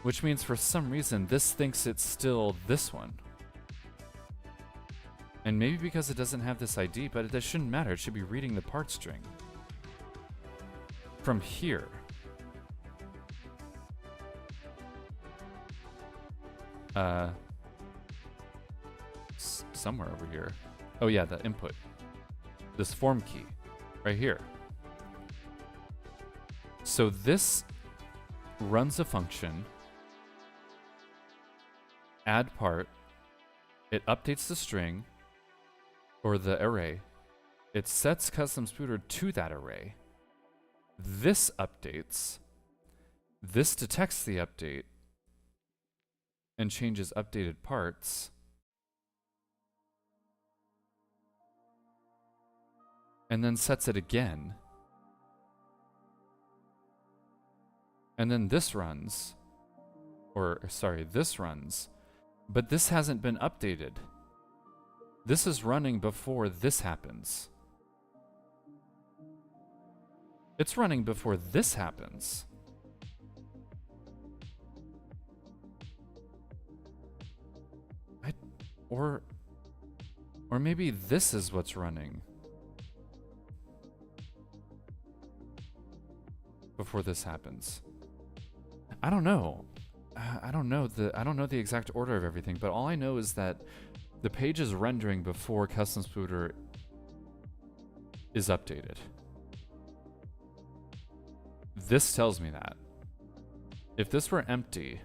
Which means for some reason, this thinks it's still this one. And maybe because it doesn't have this ID, but that shouldn't matter. It should be reading the part string. From here. Somewhere over here. Oh yeah, the input. This form key. Right here. So this runs a function. Add part. It updates the string. Or the array. It sets custom Spooder to that array. This updates. This detects the update. And changes updated parts. And then sets it again. And then this runs. Or, sorry, this runs. But this hasn't been updated. This is running before this happens. It's running before this happens. Or maybe this is what's running before this happens. I don't know. I don't know the exact order of everything, but all I know is that the page is rendering before custom Spooder is updated. This tells me that. If this were empty,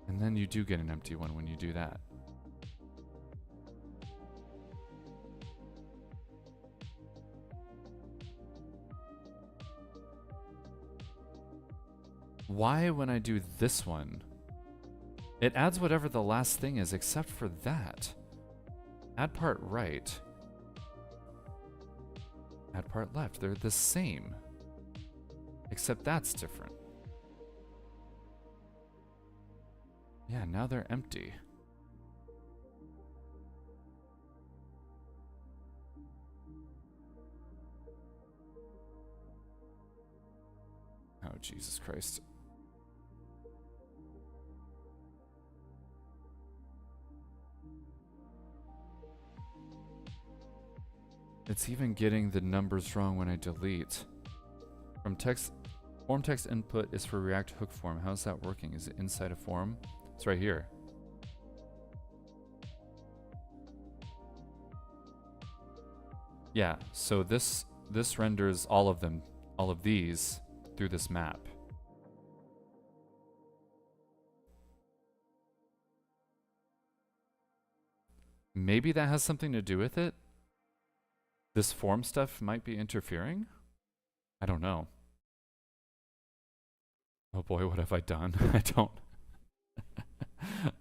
and then you do get an empty one when you do that. Why, when I do this one, it adds whatever the last thing is except for that? Add part right. Add part left. They're the same. Except that's different. Yeah, now they're empty. Oh, Jesus Christ. It's even getting the numbers wrong when I delete. Form text input is for React hook form. How's that working? Is it inside a form? It's right here. Yeah, so this renders all of them, all of these, through this map. Maybe that has something to do with it? This form stuff might be interfering? I don't know. Oh boy, what have I done? I don't...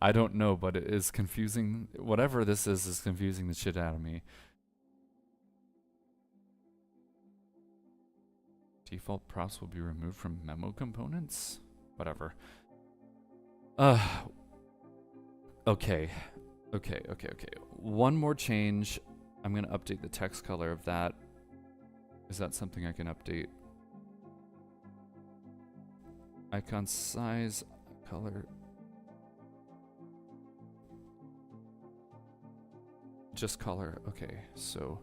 I don't know, but it is confusing. Whatever this is confusing the shit out of me. Default props will be removed from memo components? Whatever. Okay. Okay. One more change. I'm going to update the text color of that. Is that something I can update? Icon size, color. Just color. Okay, so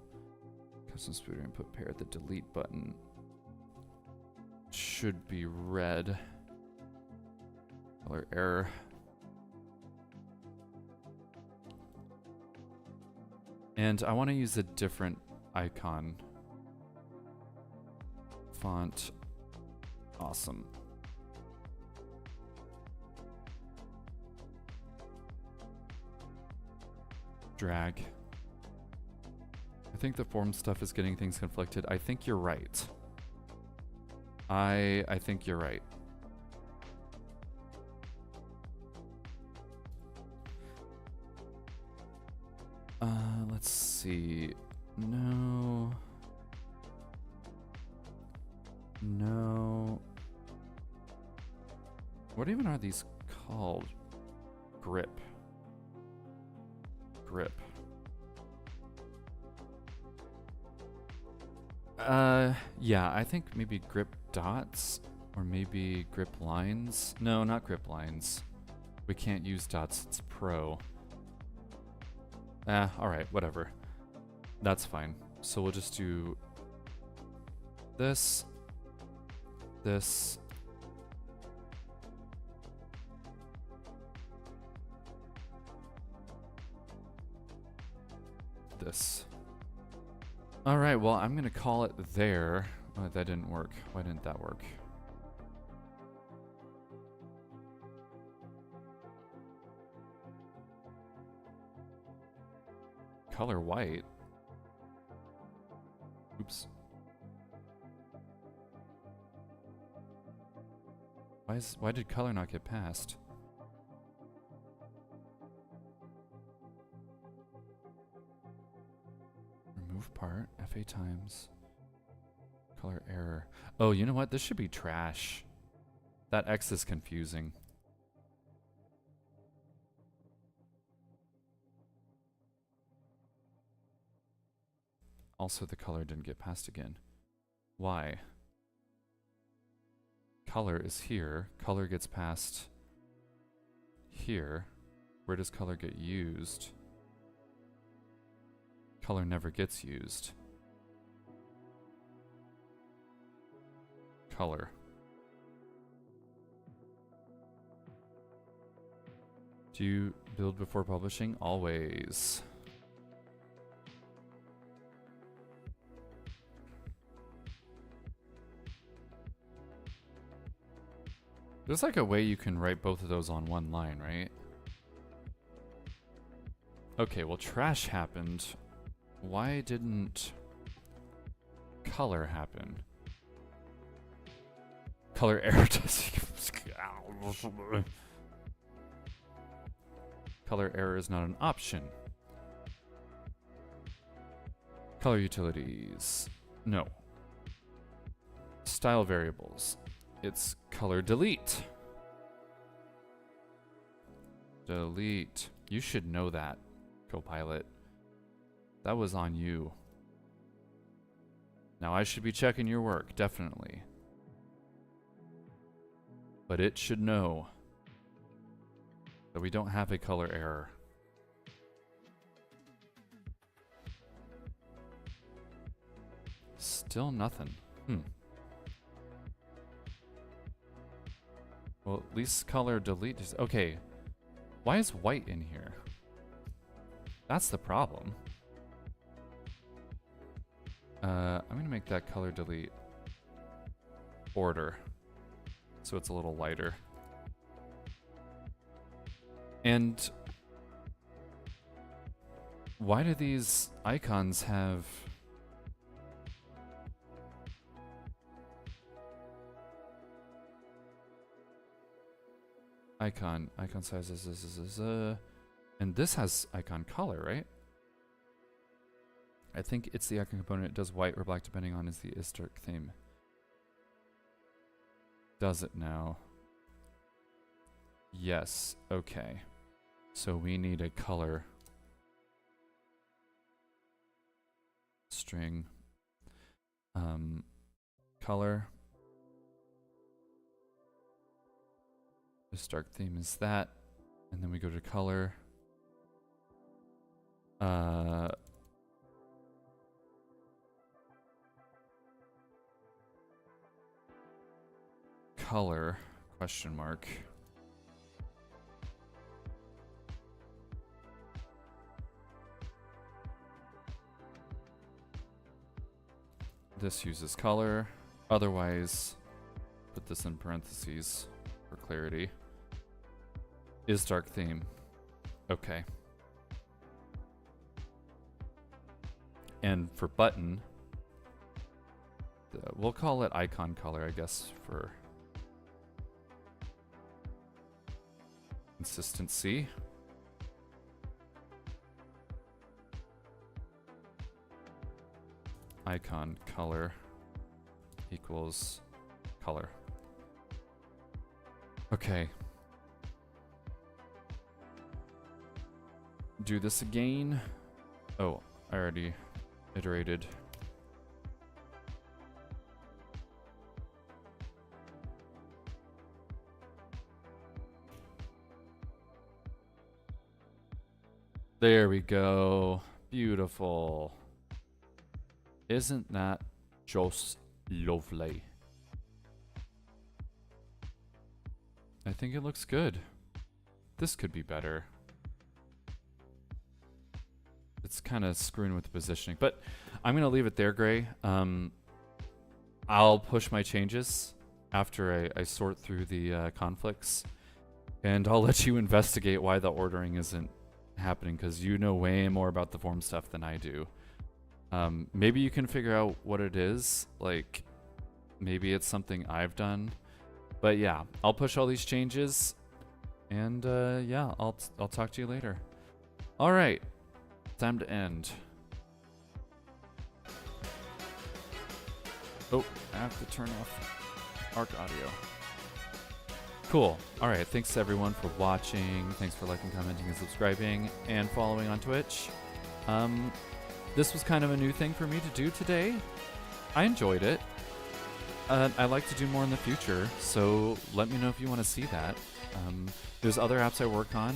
custom Spooder input pair, the delete button should be red. Color error. And I want to use a different icon. Font. Awesome. Drag. I think the form stuff is getting things conflicted. I think you're right. I think you're right. Let's see. No. No. What even are these called? Grip. Grip. Yeah, I think maybe grip dots or maybe grip lines. No, not grip lines. We can't use dots, it's pro. Alright, whatever. That's fine. So we'll just do this, this, this. Alright, well, I'm gonna call it there. Oh, that didn't work. Why didn't that work? Color white. Oops. Why did color not get passed? Remove part, FA times. Color error. Oh, you know what? This should be trash. That X is confusing. Also, the color didn't get passed again. Why? Color is here. Color gets passed here. Where does color get used? Color never gets used. Color. Do you build before publishing? Always. There's like a way you can write both of those on one line, right? Okay, well, trash happened. Why didn't color happen? Color error does. Color error is not an option. Color utilities. No. Style variables. It's color delete. Delete. You should know that, Copilot. That was on you. Now I should be checking your work, definitely. But it should know that we don't have a color error. Still nothing. Well, at least color delete is... Okay. Why is white in here? That's the problem. I'm gonna make that color delete border so it's a little lighter. And why do these icons have... icon size is and this has icon color, right? I think it's the icon component. It does white or black depending on is the istark theme. Does it now? Yes. Okay. So we need a color string. Color. Istark theme is that, and then we go to color. Color question mark. This uses color. Otherwise, put this in parentheses for clarity. Istark theme. Okay. And for button, we'll call it icon color, I guess, for consistency. Icon color equals color. Okay. Do this again. Oh, I already iterated. There we go. Beautiful. Isn't that just lovely? I think it looks good. This could be better. It's kind of screwing with the positioning, but I'm going to leave it there, Gray. I'll push my changes after I sort through the conflicts, and I'll let you investigate why the ordering isn't happening, because you know way more about the form stuff than I do. Maybe you can figure out what it is. Like, maybe it's something I've done. But yeah, I'll push all these changes, and yeah, I'll talk to you later. All right, time to end. Oh, I have to turn off Arc Audio. Cool. All right, thanks everyone for watching. Thanks for liking, commenting, and subscribing, and following on Twitch. This was kind of a new thing for me to do today. I enjoyed it. I'd like to do more in the future, so let me know if you want to see that. There's other apps I work on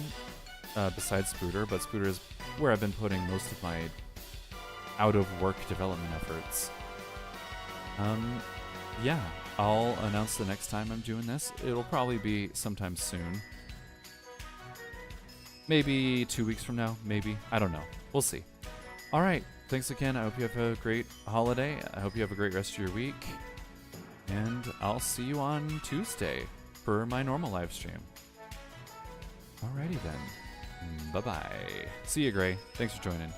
besides Spooder, but Spooder is where I've been putting most of my out-of-work development efforts. Yeah, I'll announce the next time I'm doing this. It'll probably be sometime soon. Maybe 2 weeks from now, maybe. I don't know. We'll see. All right, thanks again. I hope you have a great holiday. I hope you have a great rest of your week. And I'll see you on Tuesday for my normal live stream. Alrighty then. Bye-bye. See you, Gray. Thanks for joining.